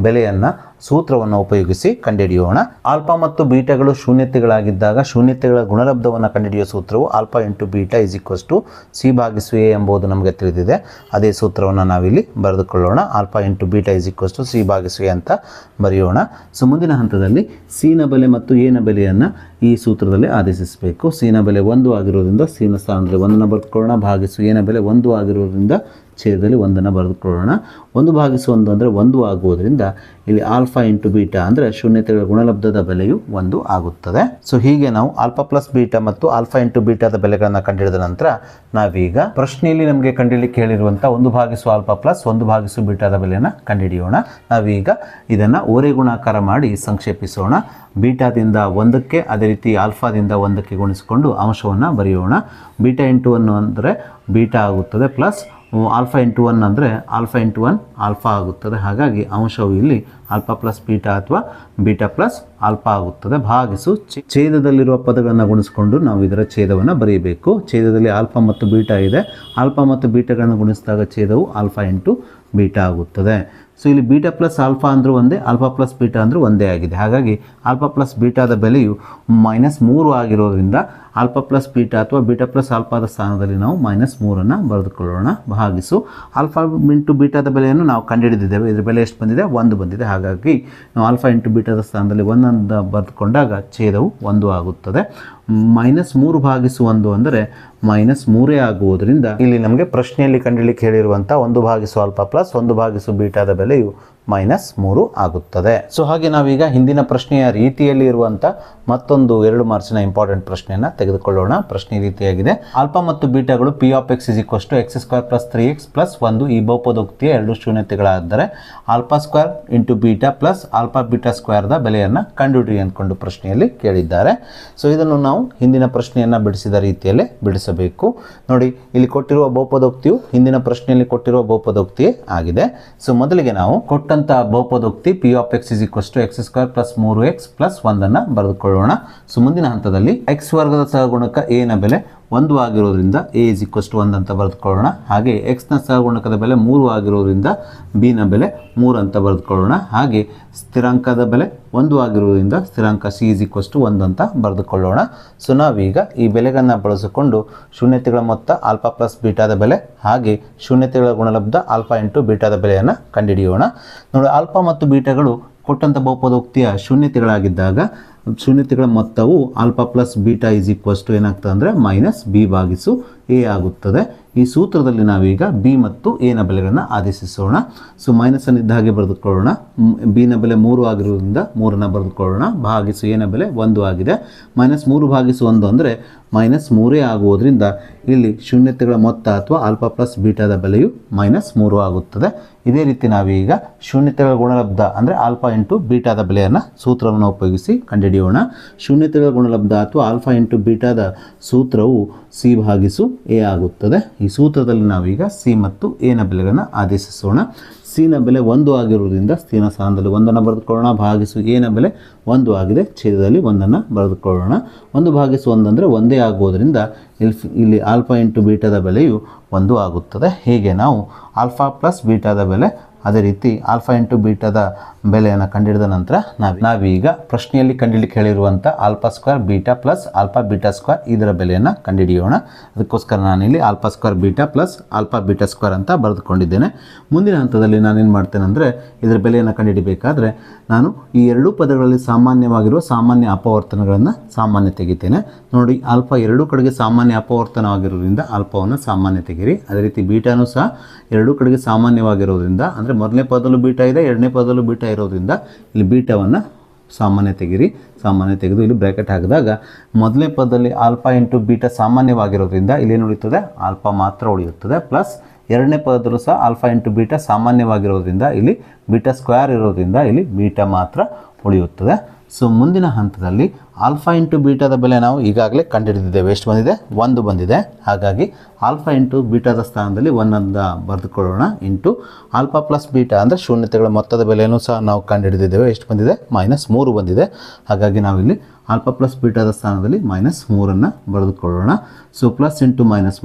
ಬೆಲೆಯನ್ನು ಸೂತ್ರವನ್ನು ಉಪಯೋಗಿಸಿ ಕಂಡುಹಿಡಿಯೋಣ. ಆಲ್ಫಾ ಮತ್ತು ಬೀಟಾಗಳು ಶೂನ್ಯತೆಗಳಾಗಿದ್ದಾಗ ಶೂನ್ಯತೆಗಳ ಗುಣಲಬ್ಧವನ್ನು ಕಂಡುಹಿಡಿಯುವ ಸೂತ್ರವು alpha into beta is equals to c ಭಾಗಿಸು ಎ ಎಂಬುದು ನಮಗೆ ತಿಳಿದಿದೆ. ಅದೇ ಸೂತ್ರವನ್ನು ನಾವಿಲ್ಲಿ ಬರೆದುಕೊಳ್ಳೋಣ. Alpha into beta is equals to c ಭಾಗಿಸು ಎ ಅಂತ ಬರೆಯೋಣ. ಸೊ ಮುಂದಿನ ಹಂತದಲ್ಲಿ ಸಿ ನ ಬೆಲೆ ಮತ್ತು ಎ ನ ಬೆಲೆಯನ್ನು ಈ ಸೂತ್ರದಲ್ಲಿ ಆದೇಶಿಸಬೇಕು. ಸಿ ನ ಬೆಲೆ 1 ಆಗಿರೋದ್ರಿಂದ ಸಿ ನ ಸ್ಥಾನದಲ್ಲಿ 1 ಬರೆದುಕೊಳ್ಳೋಣ. ಭಾಗಿಸು ಎ ನ ಬೆಲೆ 1 ಆಗಿರೋದ್ರಿಂದ ಛೇದದಲ್ಲಿ 1 ಬರೆದುಕೊಳ್ಳೋಣ. 1 ಭಾಗಿಸು 1 ಅಂದರೆ 1 ಆಗುವುದರಿಂದ ಇಲ್ಲಿ ಆಲ್ಫಾ ಇಂಟು ಬೀಟಾ ಅಂದರೆ ಶೂನ್ಯತೆಗಳ ಗುಣಲಬ್ಧದ ಬೆಲೆಯು 1 ಆಗುತ್ತದೆ. ಸೊ ಹೀಗೆ ನಾವು ಆಲ್ಫಾ ಪ್ಲಸ್ ಬೀಟಾ ಮತ್ತು ಆಲ್ಫಾ ಇಂಟು ಬೀಟಾದ ಬೆಲೆಗಳನ್ನು ಕಂಡುಹಿಡಿದ ನಂತರ ನಾವೀಗ ಪ್ರಶ್ನೆಯಲ್ಲಿ ನಮಗೆ ಕಂಡುಹಿಡಿಯಲಿಕ್ಕೆ ಹೇಳಿರುವಂಥ 1 ಭಾಗಿಸು ಆಲ್ಫಾ ಪ್ಲಸ್ 1 ಭಾಗಿಸು ಬೀಟಾದ ಬೆಲೆಯನ್ನು ಕಂಡುಹಿಡಿಯೋಣ. ನಾವೀಗ ಇದನ್ನು ಓರೆ ಗುಣಾಕಾರ ಮಾಡಿ ಸಂಕ್ಷೇಪಿಸೋಣ. ಬೀಟಾದಿಂದ 1ಕ್ಕೆ ಅದೇ ರೀತಿ ಆಲ್ಫಾದಿಂದ 1ಕ್ಕೆ ಗುಣಿಸಿಕೊಂಡು ಅಂಶವನ್ನು ಬರೆಯೋಣ. ಬೀಟಾ ಇಂಟು 1 ಅಂದರೆ ಬೀಟಾ ಆಗುತ್ತದೆ ಪ್ಲಸ್ ಆಲ್ಫಾ ಇಂಟು 1 ಅಂದರೆ ಆಲ್ಫಾ ಇಂಟು 1 ಆಲ್ಫಾ ಆಗುತ್ತದೆ. ಹಾಗಾಗಿ ಅಂಶವು ಇಲ್ಲಿ ಆಲ್ಫಾ ಪ್ಲಸ್ ಬೀಟಾ ಅಥವಾ ಬೀಟಾ ಪ್ಲಸ್ ಆಲ್ಫಾ ಆಗುತ್ತದೆ. ಭಾಗಿಸು ಛೇದದಲ್ಲಿರುವ ಪದಗಳನ್ನು ಗುಣಿಸಿಕೊಂಡು ನಾವು ಇದರ ಛೇದವನ್ನು ಬರೆಯಬೇಕು. ಛೇದದಲ್ಲಿ ಆಲ್ಫಾ ಮತ್ತು ಬೀಟಾ ಇದೆ. ಆಲ್ಫಾ ಮತ್ತು ಬೀಟಾಗಳನ್ನು ಗುಣಿಸಿದಾಗ ಛೇದವು ಆಲ್ಫಾ ಇಂಟು ಬೀಟಾ ಆಗುತ್ತದೆ. ಸೊ ಇಲ್ಲಿ ಬೀಟಾ ಪ್ಲಸ್ ಆಲ್ಫಾ ಅಂದರೂ ಒಂದೇ, ಆಲ್ಫಾ ಪ್ಲಸ್ ಬೀಟಾ ಅಂದರೂ ಒಂದೇ ಆಗಿದೆ. ಹಾಗಾಗಿ ಆಲ್ಫಾ ಪ್ಲಸ್ ಬೀಟಾದ ಬೆಲೆಯು ಮೈನಸ್ 3 ಆಗಿರೋದ್ರಿಂದ ಆಲ್ಫಾ ಪ್ಲಸ್ ಬೀಟಾ ಅಥವಾ ಬೀಟಾ ಪ್ಲಸ್ ಆಲ್ಫಾದ ಸ್ಥಾನದಲ್ಲಿ ನಾವು ಮೈನಸ್ 3 ಬರೆದುಕೊಳ್ಳೋಣ. ಭಾಗಿಸು ಆಲ್ಫಾ ಇಂಟು ಬೀಟಾದ ಬೆಲೆಯನ್ನು ನಾವು ಕಂಡುಹಿಡಿದಿದ್ದೇವೆ. ಇದರ ಬೆಲೆ ಎಷ್ಟು ಬಂದಿದೆ? 1 ಬಂದಿದೆ. ಹಾಗಾಗಿ ನಾವು ಆಲ್ಫಾ ಇಂಟು ಬೀಟಾದ ಸ್ಥಾನದಲ್ಲಿ 1 ಬರೆದುಕೊಂಡಾಗ ಛೇದವು 1 ಆಗುತ್ತದೆ. ಮೈನಸ್ 3 ಭಾಗಿಸು 1 ಅಂದರೆ ಮೈನಸ್ 3 ಆಗುವುದರಿಂದ ಇಲ್ಲಿ ನಮಗೆ ಪ್ರಶ್ನೆಯಲ್ಲಿ ಕಂಡುಹಿಡಿಯಲಿಕ್ಕೆ ಹೇಳಿರುವಂಥ 1 ಭಾಗಿಸು ಆಲ್ಫಾ ಪ್ಲಸ್ 1 ಭಾಗಿಸು ಬೀಟಾದ ಬೆಲೆಯು ಮೈನಸ್ 3 ಆಗುತ್ತದೆ. ಸೊ ಹಾಗೆ ನಾವೀಗ ಹಿಂದಿನ ಪ್ರಶ್ನೆಯ ರೀತಿಯಲ್ಲಿ ಇರುವಂಥ ಮತ್ತೊಂದು 2 ಮಾರ್ಕ್ಸಿನ ಇಂಪಾರ್ಟೆಂಟ್ ಪ್ರಶ್ನೆಯನ್ನು ತೆಗೆದುಕೊಳ್ಳೋಣ. ಪ್ರಶ್ನೆ ರೀತಿಯಾಗಿದೆ. ಆಲ್ಫಾ ಮತ್ತು ಬೀಟಾಗಳು p of x is equals to x square plus 3x plus 1 ಈ ಬಹುಪದೋಕ್ತಿಯ 2 ಶೂನ್ಯತೆಗಳಾದರೆ alpha square into beta plus alpha beta ಸ್ಕ್ವೇರ್ದ ಬೆಲೆಯನ್ನು ಕಂಡುಹಿಡಿಯಿರಿ ಅಂದ್ಕೊಂಡು ಪ್ರಶ್ನೆಯಲ್ಲಿ ಕೇಳಿದ್ದಾರೆ. ಸೊ ಇದನ್ನು ನಾವು ಹಿಂದಿನ ಪ್ರಶ್ನೆಯನ್ನು ಬಿಡಿಸಿದ ರೀತಿಯಲ್ಲೇ ಬಿಡಿಸಬೇಕು. ನೋಡಿ, ಇಲ್ಲಿ ಕೊಟ್ಟಿರುವ ಬಹುಪದೋಕ್ತಿಯು ಹಿಂದಿನ ಪ್ರಶ್ನೆಯಲ್ಲಿ ಕೊಟ್ಟಿರುವ ಬಹುಪದೋಕ್ತಿಯೇ ಆಗಿದೆ. ಸೊ ಮೊದಲಿಗೆ ನಾವು ಕೊಟ್ಟಂತ ಬಹುಪದೋಕ್ತಿ p of x is equals to x square plus 3x plus 1 ಬರೆದುಕೊಳ್ಳೋಣ. ಸೊ ಮುಂದಿನ ಹಂತದಲ್ಲಿ ಎಕ್ಸ್ ವರ್ಗದ ಸಹಗುಣಕ ಎ ನ ಬೆಲೆ 1 ಆಗಿರೋದ್ರಿಂದ ಎ ಇಸ್ ಈಕ್ವಲ್ಸ್ ಟು 1 ಅಂತ ಬರೆದುಕೊಳ್ಳೋಣ. ಹಾಗೆ ಎಕ್ಸ್ ನ ಸಹಗುಣಕದ ಬೆಲೆ 3 ಆಗಿರೋದ್ರಿಂದ ಬಿ ನ ಬೆಲೆ 3 ಅಂತ ಬರೆದುಕೊಳ್ಳೋಣ. ಹಾಗೆ ಸ್ಥಿರಾಂಕದ ಬೆಲೆ 1 ಆಗಿರೋದ್ರಿಂದ ಸ್ಥಿರಾಂಕ ಸಿ ಇಸ್ ಈಕ್ವಲ್ಸ್ ಟು 1 ಅಂತ ಬರೆದುಕೊಳ್ಳೋಣ. ಸೊ ನಾವೀಗ ಈ ಬೆಲೆಗಳನ್ನು ಬಳಸಿಕೊಂಡು ಶೂನ್ಯತೆಗಳ ಮೊತ್ತ ಆಲ್ಫಾ ಪ್ಲಸ್ ಬೀಟಾದ ಬೆಲೆ ಹಾಗೆ ಶೂನ್ಯತೆಗಳ ಗುಣಲಬ್ಧ ಆಲ್ಫಾ ಇಂಟು ಬೀಟಾದ ಬೆಲೆಯನ್ನು ಕಂಡುಹಿಡಿಯೋಣ. ನೋಡಿ, ಆಲ್ಫಾ ಮತ್ತು ಬೀಟಾಗಳು ಕೊಟ್ಟಂಥ ಬಹುಪದೋಕ್ತಿಯ ಶೂನ್ಯತೆಗಳಾಗಿದ್ದಾಗ ಶೂನ್ಯತೆಗಳ ಮೊತ್ತವು alpha plus beta is equals to ಏನಾಗ್ತದೆ ಅಂದರೆ ಮೈನಸ್ ಬಿ ಭಾಗಿಸು ಎ ಆಗುತ್ತದೆ. ಈ ಸೂತ್ರದಲ್ಲಿ ನಾವೀಗ ಬಿ ಮತ್ತು ಎನ ಬೆಲೆಗಳನ್ನು ಆದೇಶಿಸೋಣ. ಸೊ ಮೈನಸನ್ನು ಇದ್ದ ಹಾಗೆ ಬರೆದುಕೊಳ್ಳೋಣ. ಬಿನ ಬೆಲೆ 3 ಆಗಿರೋದ್ರಿಂದ 3 ಬರೆದುಕೊಳ್ಳೋಣ. ಭಾಗಿಸು ಎನ ಬೆಲೆ 1 ಆಗಿದೆ. -3/1 ಅಂದರೆ -3 ಆಗುವುದರಿಂದ ಇಲ್ಲಿ ಶೂನ್ಯತೆಗಳ ಮೊತ್ತ ಅಥವಾ ಆಲ್ಫಾ ಪ್ಲಸ್ ಬೀಟಾದ ಬೆಲೆಯು -3 ಆಗುತ್ತದೆ. ಇದೇ ರೀತಿ ನಾವೀಗ ಶೂನ್ಯತೆಗಳ ಗುಣಲಬ್ಧ ಅಂದರೆ ಆಲ್ಫಾ ಇಂಟು ಬೀಟಾದ ಬೆಲೆಯನ್ನು ಸೂತ್ರವನ್ನು ಉಪಯೋಗಿಸಿ ಕಂಡುಹಿಡಿಯೋಣ. ಶೂನ್ಯತೆಗಳ ಗುಣಲಬ್ಧ ಅಥವಾ ಆಲ್ಫಾ ಇಂಟು ಬೀಟಾದ ಸೂತ್ರವು ಸಿ ಭಾಗಿಸು ಎ ಆಗುತ್ತದೆ. ಈ ಸೂತ್ರದಲ್ಲಿ ನಾವೀಗ ಸಿ ಮತ್ತು ಎನ ಬೆಲೆಗಳನ್ನು ಆದೇಶಿಸೋಣ. ಸಿನ ಬೆಲೆ 1 ಆಗಿರುವುದರಿಂದ ಸಿನ ಸ್ಥಾನದಲ್ಲಿ 1 ಬರೆದುಕೊಳ್ಳೋಣ. ಭಾಗಿಸು ಎನ ಬೆಲೆ 1 ಆಗಿದೆ. ಛೇದದಲ್ಲಿ 1 ಬರೆದುಕೊಳ್ಳೋಣ. 1/1 ಅಂದರೆ 1 ಆಗುವುದರಿಂದ ಇಲ್ಲಿ ಆಲ್ಫಾ ಇಂಟು ಬೀಟಾದ ಬೆಲೆಯು 1 ಆಗುತ್ತದೆ. ಹೀಗೆ ನಾವು ಆಲ್ಫಾ ಪ್ಲಸ್ ಬೀಟಾದ ಬೆಲೆ, ಅದೇ ರೀತಿ ಆಲ್ಫಾ ಇಂಟು ಬೀಟಾದ ಬೆಲೆಯನ್ನು ಕಂಡುಹಿಡಿದ ನಂತರ ನಾವೀಗ ಪ್ರಶ್ನೆಯಲ್ಲಿ ಕಂಡುಹಿಡಿಯಲಿಕ್ಕೆ ಹೇಳಿರುವಂಥ alpha square beta plus alpha beta square ಇದರ ಬೆಲೆಯನ್ನು ಕಂಡುಹಿಡಿಯೋಣ. ಅದಕ್ಕೋಸ್ಕರ ನಾನಿಲ್ಲಿ alpha square beta plus alpha beta square ಅಂತ ಬರೆದುಕೊಂಡಿದ್ದೇನೆ. ಮುಂದಿನ ಹಂತದಲ್ಲಿ ನಾನೇನು ಮಾಡ್ತೇನೆ ಅಂದರೆ ಇದರ ಬೆಲೆಯನ್ನು ಕಂಡುಹಿಡಿಯಬೇಕಾದ್ರೆ ನಾನು ಈ ಎರಡೂ ಪದಗಳಲ್ಲಿ ಸಾಮಾನ್ಯವಾಗಿರುವ ಸಾಮಾನ್ಯ ಅಪವರ್ತನಗಳನ್ನು ಸಾಮಾನ್ಯ ತೆಗಿತೇನೆ. ನೋಡಿ, ಆಲ್ಫಾ ಎರಡೂ ಕಡೆಗೆ ಸಾಮಾನ್ಯ ಅಪವರ್ತನವಾಗಿರೋದ್ರಿಂದ ಆಲ್ಫಾವನ್ನು ಸಾಮಾನ್ಯ ತೆಗೀರಿ. ಅದೇ ರೀತಿ ಬೀಟಾನೂ ಸಹ ಎರಡೂ ಕಡೆಗೆ ಸಾಮಾನ್ಯವಾಗಿರೋದ್ರಿಂದ, ಅಂದರೆ ಮೊದಲನೇ ಪದದಲ್ಲೂ ಬೀಟಾ ಇದೆ, ಎರಡನೇ ಪದದಲ್ಲೂ ಬೀಟಾ ಇರೋದ್ರಿಂದ ಇಲ್ಲಿ ಬೀಟಾವನ್ನು ಸಾಮಾನ್ಯ ತೆಗೀರಿ. ಸಾಮಾನ್ಯ ತೆಗೆದು ಇಲ್ಲಿ ಬ್ರ್ಯಾಕೆಟ್ ಹಾಕಿದಾಗ ಮೊದಲನೇ ಪದದಲ್ಲಿ ಆಲ್ಫಾ ಇಂಟು ಬೀಟಾ ಸಾಮಾನ್ಯವಾಗಿರೋದ್ರಿಂದ ಇಲ್ಲೇನು ಉಳಿಯುತ್ತದೆ? ಆಲ್ಫಾ ಮಾತ್ರ ಉಳಿಯುತ್ತದೆ. ಪ್ಲಸ್ ಎರಡನೇ ಪದದಲ್ಲೂ ಸಹ ಆಲ್ಫಾ ಇಂಟು ಬೀಟಾ ಸಾಮಾನ್ಯವಾಗಿರೋದ್ರಿಂದ ಇಲ್ಲಿ ಬೀಟಾ ಸ್ಕ್ವೇರ್ ಇರೋದ್ರಿಂದ ಇಲ್ಲಿ ಬೀಟಾ ಮಾತ್ರ ಉಳಿಯುತ್ತದೆ. ಸೊ ಮುಂದಿನ ಹಂತದಲ್ಲಿ ಆಲ್ಫಾ ಇಂಟು ಬೀಟಾದ ಬೆಲೆ ನಾವು ಈಗಾಗಲೇ ಕಂಡುಹಿಡಿದಿದ್ದೇವೆ. ಎಷ್ಟು ಬಂದಿದೆ? 1 ಬಂದಿದೆ. ಹಾಗಾಗಿ ಆಲ್ಫಾ ಇಂಟು ಬೀಟಾದ ಸ್ಥಾನದಲ್ಲಿ 1 ಬರೆದುಕೊಳ್ಳೋಣ. ಇಂಟು ಆಲ್ಫಾ ಪ್ಲಸ್ ಬೀಟಾ ಅಂದರೆ ಶೂನ್ಯತೆಗಳ ಮೊತ್ತದ ಬೆಲೆಯನ್ನು ಸಹ ನಾವು ಕಂಡುಹಿಡಿದಿದ್ದೇವೆ. ಎಷ್ಟು ಬಂದಿದೆ? -3 ಬಂದಿದೆ. ಹಾಗಾಗಿ ನಾವಿಲ್ಲಿ ಆಲ್ಫಾ ಪ್ಲಸ್ ಬೀಟಾದ ಸ್ಥಾನದಲ್ಲಿ -3 ಬರೆದುಕೊಳ್ಳೋಣ. ಸೊ ಪ್ಲಸ್ ಇಂಟು ಮೈನಸ್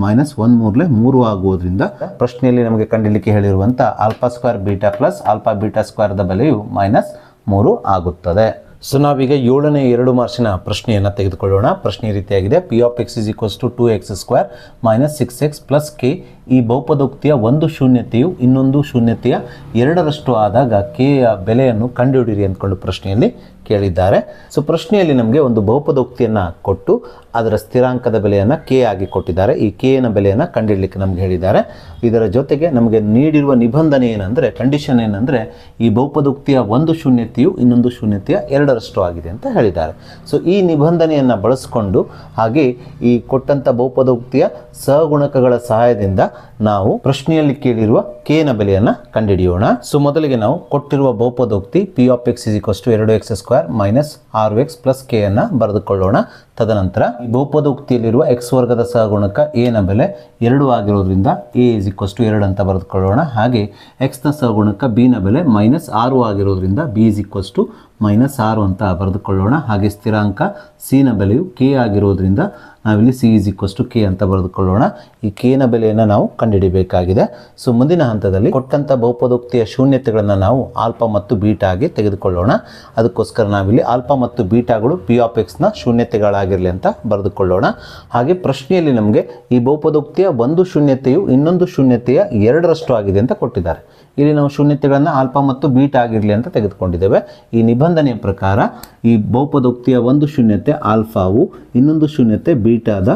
1 3 ಆಗುವುದರಿಂದ ಪ್ರಶ್ನೆಯಲ್ಲಿ ನಮಗೆ ಕಂಡುಹಿಡಿಯಲಿಕ್ಕೆ ಹೇಳಿರುವಂಥ alpha square beta plus alpha beta ಸ್ಕ್ವೇರ್ದ ಬೆಲೆಯು -3 ಆಗುತ್ತದೆ. ಸೊ ನಾವೀಗ 7ನೇ 2 ಮಾರ್ಕ್ಸಿನ ಪ್ರಶ್ನೆಯನ್ನು ತೆಗೆದುಕೊಳ್ಳೋಣ. ಪ್ರಶ್ನೆ ಈ ರೀತಿಯಾಗಿದೆ. P of x is equals to 2x² - 6x + k. ಈ ಬಹುಪದೋಕ್ತಿಯ ಒಂದು ಶೂನ್ಯತೆಯು ಇನ್ನೊಂದು ಶೂನ್ಯತೆಯ 2ರಷ್ಟು ಆದಾಗ ಕೆಯ ಬೆಲೆಯನ್ನು ಕಂಡುಹಿಡಿಯಿರಿ ಅಂದ್ಕೊಂಡು ಪ್ರಶ್ನೆಯಲ್ಲಿ ಕೇಳಿದ್ದಾರೆ. ಸೊ ಪ್ರಶ್ನೆಯಲ್ಲಿ ನಮಗೆ ಒಂದು ಬಹುಪದೋಕ್ತಿಯನ್ನು ಕೊಟ್ಟು ಅದರ ಸ್ಥಿರಾಂಕದ ಬೆಲೆಯನ್ನು ಕೆ ಆಗಿ ಕೊಟ್ಟಿದ್ದಾರೆ. ಈ ಕೆನ ಬೆಲೆಯನ್ನು ಕಂಡುಹಿಡಲಿಕ್ಕೆ ನಮಗೆ ಹೇಳಿದ್ದಾರೆ. ಇದರ ಜೊತೆಗೆ ನಮಗೆ ನೀಡಿರುವ ನಿಬಂಧನೆ ಏನಂದರೆ, ಕಂಡೀಷನ್ ಏನಂದರೆ, ಈ ಬಹುಪದೋಕ್ತಿಯ ಒಂದು ಶೂನ್ಯತೆಯು ಇನ್ನೊಂದು ಶೂನ್ಯತೆಯ 2ರಷ್ಟು ಆಗಿದೆ ಅಂತ ಹೇಳಿದ್ದಾರೆ. ಸೊ ಈ ನಿಬಂಧನೆಯನ್ನು ಬಳಸಿಕೊಂಡು ಹಾಗೆ ಈ ಕೊಟ್ಟಂಥ ಬಹುಪದೋಕ್ತಿಯ ಸಹಗುಣಕಗಳ ಸಹಾಯದಿಂದ ನಾವು ಪ್ರಶ್ನೆಯಲ್ಲಿ ಕೇಳಿರುವ ಕೆನ ಬೆಲೆಯನ್ನು ಕಂಡುಹಿಡಿಯೋಣ. ಸೊ ಮೊದಲಿಗೆ ನಾವು ಕೊಟ್ಟಿರುವ ಬಹುಪದೋಕ್ತಿ p of x is equals to 2x² - 6x + k ಅನ್ನು ಬರೆದುಕೊಳ್ಳೋಣ. ತದನಂತರ ಈ ಬಹುಪದೋಕ್ತಿಯಲ್ಲಿರುವ x ವರ್ಗದ ಸಹಗುಣಕ a ನ ಬೆಲೆ 2 ಆಗಿರೋದ್ರಿಂದ a ಇಸ್ ಈಕ್ವಲ್ಸ್ ಟು 2 ಅಂತ ಬರೆದುಕೊಳ್ಳೋಣ. ಹಾಗೆ x ನ ಸಹಗುಣಕ b ನ ಬೆಲೆ -6 ಆಗಿರೋದ್ರಿಂದ b ಇಸ್ ಈಕ್ವಲ್ಸ್ ಟು -6 ಅಂತ ಬರೆದುಕೊಳ್ಳೋಣ. ಹಾಗೆ ಸ್ಥಿರಾಂಕ c ನ ಬೆಲೆಯು k ಆಗಿರೋದ್ರಿಂದ ನಾವಿಲ್ಲಿ c is equals to k ಅಂತ ಬರೆದುಕೊಳ್ಳೋಣ. ಈ k ನ ಬೆಲೆಯನ್ನು ನಾವು ಕಂಡುಹಿಡಿಯಬೇಕಾಗಿದೆ. ಸೊ ಮುಂದಿನ ಹಂತದಲ್ಲಿ ಕೊಟ್ಟಂಥ ಬಹುಪದೋಕ್ತಿಯ ಶೂನ್ಯತೆಗಳನ್ನು ನಾವು ಆಲ್ಫಾ ಮತ್ತು ಬೀಟಾ ಆಗಿ ತೆಗೆದುಕೊಳ್ಳೋಣ. ಅದಕ್ಕೋಸ್ಕರ ನಾವಿಲ್ಲಿ ಆಲ್ಫಾ ಮತ್ತು ಬೀಟಾಗಳು ಪಿ ಆಫ್ ಎಕ್ಸ್ನ ಶೂನ್ಯತೆಗಳಾಗಿರಲಿ ಅಂತ ಬರೆದುಕೊಳ್ಳೋಣ. ಹಾಗೆ ಪ್ರಶ್ನೆಯಲ್ಲಿ ನಮಗೆ ಈ ಬಹುಪದೋಕ್ತಿಯ ಒಂದು ಶೂನ್ಯತೆಯು ಇನ್ನೊಂದು ಶೂನ್ಯತೆಯ 2ರಷ್ಟು ಆಗಿದೆ ಅಂತ ಕೊಟ್ಟಿದ್ದಾರೆ. ಇಲ್ಲಿ ನಾವು ಶೂನ್ಯತೆಗಳನ್ನು ಆಲ್ಫಾ ಮತ್ತು ಬೀಟಾ ಆಗಿರಲಿ ಅಂತ ತೆಗೆದುಕೊಂಡಿದ್ದೇವೆ. ಈ ನಿಬಂಧನೆಯ ಪ್ರಕಾರ ಈ ಬಹುಪದೋಕ್ತಿಯ ಒಂದು ಶೂನ್ಯತೆ ಆಲ್ಫಾವು ಇನ್ನೊಂದು ಶೂನ್ಯತೆ ಬೀಟಾದ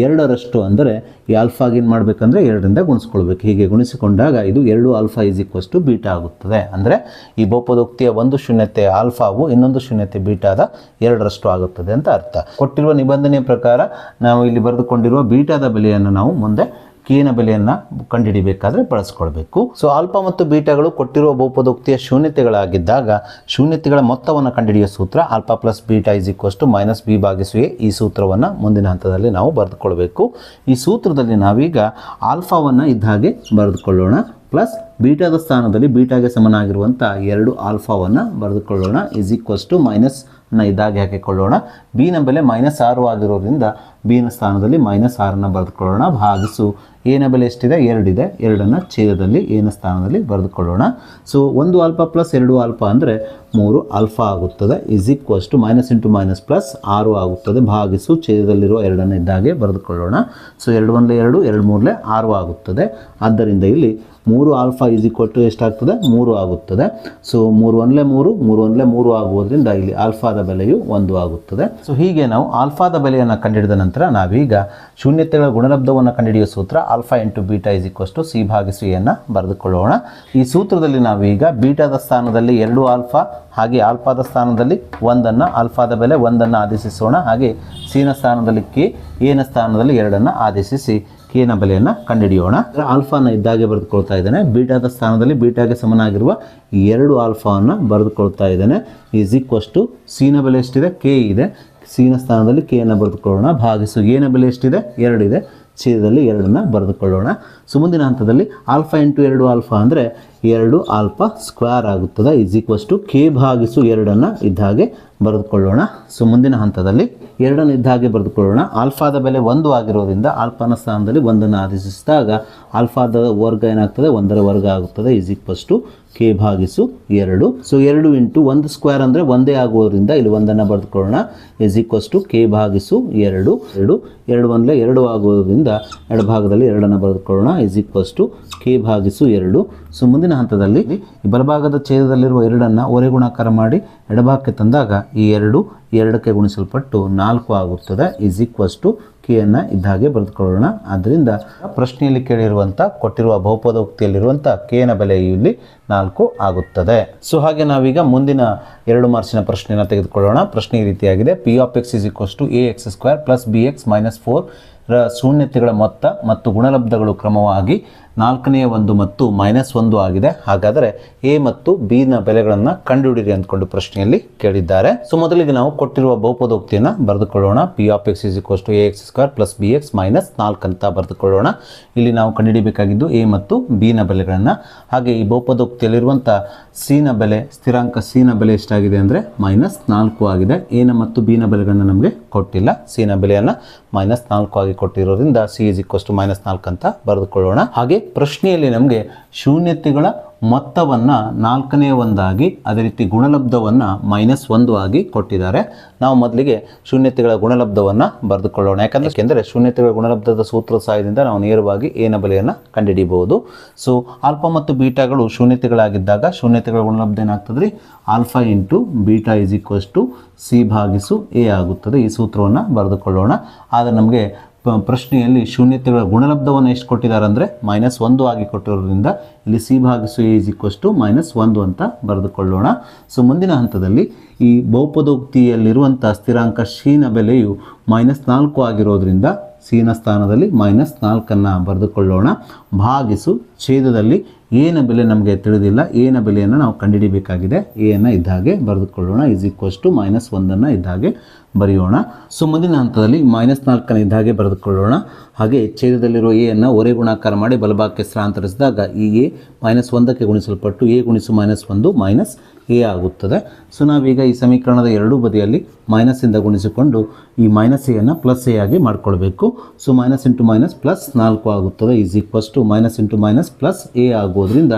2ರಷ್ಟು, ಅಂದರೆ ಈ ಆಲ್ಫಾಗೆ ಏನು ಮಾಡಬೇಕಂದ್ರೆ 2ರಿಂದ ಗುಣಿಸ್ಕೊಳ್ಬೇಕು. ಹೀಗೆ ಗುಣಿಸಿಕೊಂಡಾಗ ಇದು 2 alpha is equals to beta ಆಗುತ್ತದೆ. ಅಂದರೆ ಈ ಬಹುಪದೋಕ್ತಿಯ ಒಂದು ಶೂನ್ಯತೆ ಆಲ್ಫಾವು ಇನ್ನೊಂದು ಶೂನ್ಯತೆ ಬೀಟಾದ 2ರಷ್ಟು ಆಗುತ್ತದೆ ಅಂತ ಅರ್ಥ. ಕೊಟ್ಟಿರುವ ನಿಬಂಧನೆಯ ಪ್ರಕಾರ ನಾವು ಇಲ್ಲಿ ಬರೆದುಕೊಂಡಿರುವ ಬೀಟಾದ ಬೆಲೆಯನ್ನು ನಾವು ಮುಂದೆ ಕೆನ ಬೆಲೆಯನ್ನು ಕಂಡುಹಿಡಿಯಬೇಕಾದ್ರೆ ಬಳಸ್ಕೊಳ್ಬೇಕು. ಸೊ ಆಲ್ಫಾ ಮತ್ತು ಬೀಟಾಗಳು ಕೊಟ್ಟಿರುವ ಬಹುಪದೋಕ್ತಿಯ ಶೂನ್ಯತೆಗಳಾಗಿದ್ದಾಗ ಶೂನ್ಯತೆಗಳ ಮೊತ್ತವನ್ನು ಕಂಡುಹಿಡಿಯುವ ಸೂತ್ರ alpha plus beta is equals to -b/a. ಈ ಸೂತ್ರವನ್ನು ಮುಂದಿನ ಹಂತದಲ್ಲಿ ನಾವು ಬರೆದುಕೊಳ್ಬೇಕು. ಈ ಸೂತ್ರದಲ್ಲಿ ನಾವೀಗ ಆಲ್ಫಾವನ್ನು ಇದ್ದ ಹಾಗೆ ಬರೆದುಕೊಳ್ಳೋಣ. ಪ್ಲಸ್ ಬೀಟಾದ ಸ್ಥಾನದಲ್ಲಿ ಬೀಟಾಗೆ ಸಮನಾಗಿರುವಂಥ 2 ಆಲ್ಫಾವನ್ನು ಬರೆದುಕೊಳ್ಳೋಣ. ಇಸ್ ಈಕ್ವಲ್ಸ್ ಟು ಮೈನಸ್ನ ಇದ್ದಾಗೆ ಹಾಕಿಕೊಳ್ಳೋಣ. ಬಿ ನ ಬೆಲೆ -6 ಆಗಿರೋದ್ರಿಂದ ಬಿ ನ ಸ್ಥಾನದಲ್ಲಿ -6 ಬರೆದುಕೊಳ್ಳೋಣ. ಭಾಗಿಸು ಎ ನ ಬೆಲೆ ಎಷ್ಟಿದೆ? 2 ಇದೆ. 2 ಛೇದದಲ್ಲಿ ಎ ನ ಸ್ಥಾನದಲ್ಲಿ ಬರೆದುಕೊಳ್ಳೋಣ. ಸೊ 1 ಆಲ್ಫಾ ಪ್ಲಸ್ 2 ಆಲ್ಫಾ ಅಂದರೆ 3 ಆಲ್ಫಾ ಆಗುತ್ತದೆ. ಇಸ್ ಈಕ್ವಲ್ಸ್ ಟು -× -+6 ಆಗುತ್ತದೆ. ಭಾಗಿಸು ಛೇದದಲ್ಲಿರುವ 2 ಇದ್ದಾಗೆ ಬರೆದುಕೊಳ್ಳೋಣ. ಸೊ 2 1 2 2 3 6 ಆಗುತ್ತದೆ. ಆದ್ದರಿಂದ ಇಲ್ಲಿ 3 ಆಲ್ಫಾ ಈಸ್ ಈಕ್ವಲ್ ಟು ಎಷ್ಟಾಗ್ತದೆ 3 ಆಗುತ್ತದೆ. ಸೊ 3 1 3 3 1 3 ಆಗುವುದರಿಂದ ಇಲ್ಲಿ ಆಲ್ಫಾದ ಬೆಲೆಯು 1 ಆಗುತ್ತದೆ. ಸೊ ಹೀಗೆ ನಾವು ಆಲ್ಫಾದ ಬೆಲೆಯನ್ನು ಕಂಡುಹಿಡಿದ ನಂತರ ನಾವೀಗ ಶೂನ್ಯತೆಗಳ ಗುಣಲಬ್ಧವನ್ನು ಕಂಡುಹಿಡಿಯುವ ಸೂತ್ರ alpha into beta is equal to c ಭಾಗಿಸು ಎನ್ನು ಬರೆದುಕೊಳ್ಳೋಣ. ಈ ಸೂತ್ರದಲ್ಲಿ ನಾವೀಗ ಬೀಟಾದ ಸ್ಥಾನದಲ್ಲಿ 2 ಆಲ್ಫಾ ಹಾಗೆ ಆಲ್ಫಾದ ಸ್ಥಾನದಲ್ಲಿ 1 ಆಲ್ಫಾದ ಬೆಲೆ 1 ಆದೇಶಿಸೋಣ. ಹಾಗೆ ಸಿನ ಸ್ಥಾನದಲ್ಲಿ ಕೆ, ಎನ ಸ್ಥಾನದಲ್ಲಿ 2 ಆದೇಶಿಸಿ ಕೆನ ಬೆಲೆಯನ್ನು ಕಂಡುಹಿಡಿಯೋಣ. ಆಲ್ಫಾನ ಇದ್ದಾಗೆ ಬರೆದುಕೊಳ್ತಾ ಇದ್ದೇನೆ. ಬೀಟಾದ ಸ್ಥಾನದಲ್ಲಿ ಬೀಟಾಗೆ ಸಮನಾಗಿರುವ 2 ಆಲ್ಫಾವನ್ನು ಬರೆದುಕೊಳ್ತಾ ಇದ್ದೇನೆ. ಈಸ್ ಈಕ್ವಲ್ ಟು ಸಿನ ಬೆಲೆ ಎಷ್ಟಿದೆ? ಕೆ ಇದೆ. ಸಿನ ಸ್ಥಾನದಲ್ಲಿ ಕೆಯನ್ನು ಬರೆದುಕೊಳ್ಳೋಣ. ಭಾಗಿಸು ಎನ ಬೆಲೆ ಎಷ್ಟಿದೆ? 2 ಇದೆ. ಛೇದದಲ್ಲಿ 2 ಬರೆದುಕೊಳ್ಳೋಣ. ಸೊ ಮುಂದಿನ ಹಂತದಲ್ಲಿ ಆಲ್ಫಾ ಇಂಟು 2 ಆಲ್ಫಾ ಅಂದರೆ 2 ಆಲ್ಫಾ ಸ್ಕ್ವೇರ್ ಆಗುತ್ತದೆ. ಈಸ್ ಈಕ್ವಲ್ ಟು ಕೆ ಭಾಗಿಸು 2 ಇದ್ದ ಹಾಗೆ ಬರೆದುಕೊಳ್ಳೋಣ. ಸೊ ಮುಂದಿನ ಹಂತದಲ್ಲಿ 2 ಇದ್ದ ಹಾಗೆ ಬರೆದುಕೊಳ್ಳೋಣ. ಆಲ್ಫಾದ ಬೆಲೆ 1 ಆಗಿರೋದ್ರಿಂದ ಆಲ್ಫಾನ ಸ್ಥಾನದಲ್ಲಿ 1 ಆದೇಶಿಸಿದಾಗ ಆಲ್ಫಾದ ವರ್ಗ ಏನಾಗ್ತದೆ? 1 ವರ್ಗ ಆಗುತ್ತದೆ. ಈಸ್ ಈಕ್ವಲ್ ಟು ಕೆ ಭಾಗಿಸು 2. ಸೊ 2 ಇಂಟು 1 ಸ್ಕ್ವೇರ್ ಅಂದರೆ 1 ಆಗುವುದರಿಂದ ಇಲ್ಲಿ 1 ಬರೆದುಕೊಳ್ಳೋಣ. ಈಸ್ ಈಕ್ವಲ್ ಟು ಕೆ ಭಾಗಿಸು 2. 2 1 2 ಆಗುವುದರಿಂದ ಎಡಭಾಗದಲ್ಲಿ 2 ಬರೆದುಕೊಳ್ಳೋಣ. ಈಸ್ ಈಕ್ವಲ್ ಟು ಕೆ ಭಾಗಿಸು 2. ಸೊ ಮುಂದಿನ ಹಂತದಲ್ಲಿ ಬಲಭಾಗದ ಛೇದದಲ್ಲಿರುವ 2 ಒರೆ ಗುಣಾಕಾರ ಮಾಡಿ ಎಡಭಾಗಕ್ಕೆ ತಂದಾಗ ಈ 2 2ಕ್ಕೆ ಗುಣಿಸಲ್ಪಟ್ಟು 4 ಆಗುತ್ತದೆ. ಈಸ್ ಈಕ್ವಲ್ ಟು ಕೆಯನ್ನು ಇದ್ದ ಹಾಗೆ ಬರೆದುಕೊಳ್ಳೋಣ. ಆದ್ದರಿಂದ ಪ್ರಶ್ನೆಯಲ್ಲಿ ಕೇಳಿರುವಂಥ ಕೊಟ್ಟಿರುವ ಬಹುಪದೋಕ್ತಿಯಲ್ಲಿರುವಂಥ ಕೆನ ಬೆಲೆ ಇಲ್ಲಿ 4 ಆಗುತ್ತದೆ. ಸೊ ಹಾಗೆ ನಾವೀಗ ಮುಂದಿನ 2 ಮಾರ್ಕ್ಸಿನ ಪ್ರಶ್ನೆಯನ್ನು ತೆಗೆದುಕೊಳ್ಳೋಣ. ಪ್ರಶ್ನೆ ಈ ರೀತಿಯಾಗಿದೆ. P of x is equals to a x square plus b x minus 4 ರ ಶೂನ್ಯತೆಗಳ ಮೊತ್ತ ಮತ್ತು ಗುಣಲಬ್ಧಗಳು ಕ್ರಮವಾಗಿ 4ನೇ 1 ಮತ್ತು -1 ಆಗಿದೆ. ಹಾಗಾದರೆ ಎ ಮತ್ತು ಬಿ ನ ಬೆಲೆಗಳನ್ನು ಕಂಡುಹಿಡಿಯಿರಿ ಅಂದ್ಕೊಂಡು ಪ್ರಶ್ನೆಯಲ್ಲಿ ಕೇಳಿದ್ದಾರೆ. ಸೊ ಮೊದಲಿಗೆ ನಾವು ಕೊಟ್ಟಿರುವ ಬಹುಪದೋಕ್ತಿಯನ್ನು ಬರೆದುಕೊಳ್ಳೋಣ. P of x is equals to a x square plus b x minus 4 ಅಂತ ಬರೆದುಕೊಳ್ಳೋಣ. ಇಲ್ಲಿ ನಾವು ಕಂಡುಹಿಡಿಯಬೇಕಾಗಿದ್ದು ಎ ಮತ್ತು ಬಿ ನ ಬೆಲೆಗಳನ್ನು. ಹಾಗೆ ಈ ಬಹುಪದೋಕ್ತಿಯಲ್ಲಿರುವಂಥ ಸಿ ನ ಬೆಲೆ, ಸ್ಥಿರಾಂಕ ಸಿ ನ ಬೆಲೆ ಎಷ್ಟಾಗಿದೆ ಅಂದರೆ -4 ಆಗಿದೆ. ಎ ನ ಮತ್ತು ಬಿ ನ ಬೆಲೆಗಳನ್ನು ನಮಗೆ ಕೊಟ್ಟಿಲ್ಲ. ಸಿ ನ ಬೆಲೆಯನ್ನು -4 ಆಗಿ ಕೊಟ್ಟಿರೋದ್ರಿಂದ ಸಿ ಇಸ್ ಈಕ್ವಲ್ಸ್ ಟು -4 ಅಂತ ಬರೆದುಕೊಳ್ಳೋಣ. ಹಾಗೆ ಪ್ರಶ್ನೆಯಲ್ಲಿ ನಮಗೆ ಶೂನ್ಯತೆಗಳ ಮೊತ್ತವನ್ನು 4ನೇ 1 ಆಗಿ, ಅದೇ ರೀತಿ ಗುಣಲಬ್ಧವನ್ನು -1 ಆಗಿ ಕೊಟ್ಟಿದ್ದಾರೆ. ನಾವು ಮೊದಲಿಗೆ ಶೂನ್ಯತೆಗಳ ಗುಣಲಬ್ಧವನ್ನು ಬರೆದುಕೊಳ್ಳೋಣ. ಯಾಕೆಂದರೆ ಶೂನ್ಯತೆಗಳ ಗುಣಲಬ್ಧದ ಸೂತ್ರದ ಸಹಾಯದಿಂದ ನಾವು ನೇರವಾಗಿ ಎನ ಬೆಲೆಯನ್ನು ಕಂಡುಹಿಡಿಯಬಹುದು. ಸೊ ಆಲ್ಫಾ ಮತ್ತು ಬೀಟಾಗಳು ಶೂನ್ಯತೆಗಳಾಗಿದ್ದಾಗ ಶೂನ್ಯತೆಗಳ ಗುಣಲಬ್ಧ ಏನಾಗ್ತದೆ? Alpha into beta is equals to c ಭಾಗಿಸು ಎ ಆಗುತ್ತದೆ. ಈ ಸೂತ್ರವನ್ನು ಬರೆದುಕೊಳ್ಳೋಣ. ಆದರೆ ನಮಗೆ ಪ್ರಶ್ನೆಯಲ್ಲಿ ಶೂನ್ಯತೆಗಳ ಗುಣಲಬ್ಧವನ್ನು ಎಷ್ಟು ಕೊಟ್ಟಿದ್ದಾರೆ ಅಂದರೆ -1 ಆಗಿ ಕೊಟ್ಟಿರೋದ್ರಿಂದ ಇಲ್ಲಿ ಸಿ ಭಾಗಿಸು ಎ ಇಸ್ ಈಕ್ವಲ್ಸ್ ಟು -1 ಅಂತ ಬರೆದುಕೊಳ್ಳೋಣ. ಸೊ ಮುಂದಿನ ಹಂತದಲ್ಲಿ ಈ ಬಹುಪದೋಕ್ತಿಯಲ್ಲಿರುವಂಥ ಸ್ಥಿರಾಂಕ ಶಿನ ಬೆಲೆಯು -4 ಆಗಿರೋದ್ರಿಂದ ಸಿನ ಸ್ಥಾನದಲ್ಲಿ -4 ಬರೆದುಕೊಳ್ಳೋಣ. ಭಾಗಿಸು ಛೇದದಲ್ಲಿ ಎನ ಬೆಲೆ ನಮಗೆ ತಿಳಿದಿಲ್ಲ. ಎನ ಬೆಲೆಯನ್ನು ನಾವು ಕಂಡುಹಿಡಿಯಬೇಕಾಗಿದೆ. ಎಯನ್ನು ಇದ್ದ ಹಾಗೆ ಬರೆದುಕೊಳ್ಳೋಣ. ಈಸ್ ಈಕ್ವಲ್ಸ್ ಟು -1 ಇದ್ದ ಹಾಗೆ ಬರೆಯೋಣ. ಸೊ ಮುಂದಿನ ಹಂತದಲ್ಲಿ -4 ಇದ್ದ ಹಾಗೆ ಬರೆದುಕೊಳ್ಳೋಣ. ಹಾಗೆ ಛೇದದಲ್ಲಿರುವ ಎಯನ್ನು ಒರೆ ಗುಣಾಕಾರ ಮಾಡಿ ಬಲಭಾಗಕ್ಕೆ ಸ್ಥಳಾಂತರಿಸಿದಾಗ ಈ ಎ -1ಕ್ಕೆ ಗುಣಿಸಲ್ಪಟ್ಟು ಎ ಗುಣಿಸು -1 ಎ ಆಗುತ್ತದೆ. ಸೊ ನಾವೀಗ ಈ ಸಮೀಕರಣದ ಎರಡೂ ಬದಿಯಲ್ಲಿ ಮೈನಸ್ಸಿಂದ ಗುಣಿಸಿಕೊಂಡು ಈ -ಎಯನ್ನು +a ಆಗಿ ಮಾಡಿಕೊಳ್ಬೇಕು. ಸೊ -× -+4 ಆಗುತ್ತದೆ. ಈಸ್ ಈಕ್ವಲ್ಸ್ ಟು -× +a ಆಗುವುದರಿಂದ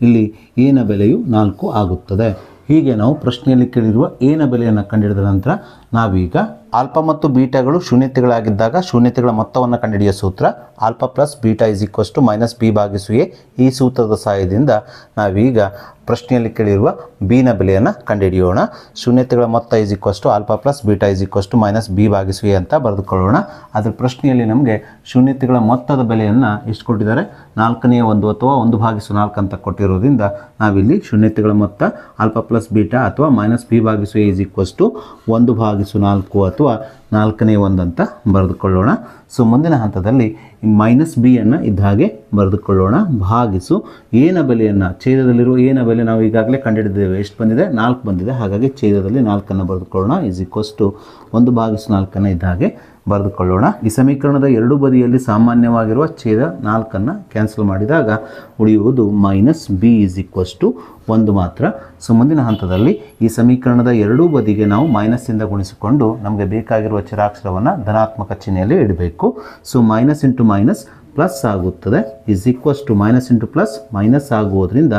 ಇಲ್ಲಿ ಎನ ಬೆಲೆಯು 4 ಆಗುತ್ತದೆ. ಹೀಗೆ ನಾವು ಪ್ರಶ್ನೆಯಲ್ಲಿ ಕೇಳಿರುವ ಎನ ಬೆಲೆಯನ್ನು ಕಂಡುಹಿಡಿದ ನಂತರ ನಾವೀಗ ಆಲ್ಫಾ ಮತ್ತು ಬೀಟಾಗಳು ಶೂನ್ಯತೆಗಳಾಗಿದ್ದಾಗ ಶೂನ್ಯತೆಗಳ ಮೊತ್ತವನ್ನು ಕಂಡುಹಿಡಿಯುವ ಸೂತ್ರ alpha plus beta is equals to -b ಭಾಗಿಸು ಎ. ಈ ಸೂತ್ರದ ಸಹಾಯದಿಂದ ನಾವೀಗ ಪ್ರಶ್ನೆಯಲ್ಲಿ ಕೇಳಿರುವ ಬಿ ನ ಬೆಲೆಯನ್ನು ಕಂಡುಹಿಡಿಯೋಣ. ಶೂನ್ಯತೆಗಳ ಮೊತ್ತ is equals to alpha plus beta is equals to -b ಭಾಗಿಸು ಎ ಅಂತ ಬರೆದುಕೊಳ್ಳೋಣ. ಅದರ ಪ್ರಶ್ನೆಯಲ್ಲಿ ನಮಗೆ ಶೂನ್ಯತೆಗಳ ಮೊತ್ತದ ಬೆಲೆಯನ್ನು ಎಷ್ಟು ಕೊಟ್ಟಿದ್ದಾರೆ? 4ನೇ 1 ಅಥವಾ 1/4 ಅಂತ ಕೊಟ್ಟಿರೋದ್ರಿಂದ ನಾವಿಲ್ಲಿ ಶೂನ್ಯತೆಗಳ ಮೊತ್ತ ಆಲ್ಫಾ ಪ್ಲಸ್ ಬೀಟಾ ಅಥವಾ -b ಭಾಗಿಸು ಎ ಇಸ್ ಈಕ್ವಲ್ಸ್ ಟು 1/4 ಅಥವಾ 4ನೇ 1 ಅಂತ ಬರೆದುಕೊಳ್ಳೋಣ. ಸೊ ಮುಂದಿನ ಹಂತದಲ್ಲಿ -b ಅನ್ನು ಇದ್ದ ಹಾಗೆ ಬರೆದುಕೊಳ್ಳೋಣ. ಭಾಗಿಸು ಎನ ಬೆಲೆಯನ್ನು, ಛೇದದಲ್ಲಿರುವ ಎನ ಬೆಲೆ ನಾವು ಈಗಾಗಲೇ ಕಂಡುಹಿಡಿದ್ದೇವೆ. ಎಷ್ಟು ಬಂದಿದೆ? 4 ಬಂದಿದೆ. ಹಾಗಾಗಿ ಛೇದದಲ್ಲಿ 4 ಬರೆದುಕೊಳ್ಳೋಣ. ಈಸ್ ಈಕ್ವಲ್ಸ್ ಟು 1/4 ಇದ್ದ ಹಾಗೆ ಬರೆದುಕೊಳ್ಳೋಣ. ಈ ಸಮೀಕರಣದ ಎರಡೂ ಬದಿಯಲ್ಲಿ ಸಾಮಾನ್ಯವಾಗಿರುವ ಛೇದ 4 ಕ್ಯಾನ್ಸಲ್ ಮಾಡಿದಾಗ ಉಳಿಯುವುದು -b ಇಸ್ ಈಕ್ವಲ್ಸ್ ಟು 1 ಮಾತ್ರ. ಸೊ ಮುಂದಿನ ಹಂತದಲ್ಲಿ ಈ ಸಮೀಕರಣದ ಎರಡೂ ಬದಿಗೆ ನಾವು ಮೈನಸ್ಸಿಂದ ಗುಣಿಸಿಕೊಂಡು ನಮಗೆ ಬೇಕಾಗಿರುವ ಚರಾಕ್ಷರವನ್ನು ಧನಾತ್ಮಕ ಚಿಹ್ನೆಯಲ್ಲಿ ಇಡಬೇಕು. ಸೊ -× ಪ್ಲಸ್ ಆಗುತ್ತದೆ. ಈಸ್ ಈಕ್ವಲ್ಸ್ ಟು -× ಆಗುವುದರಿಂದ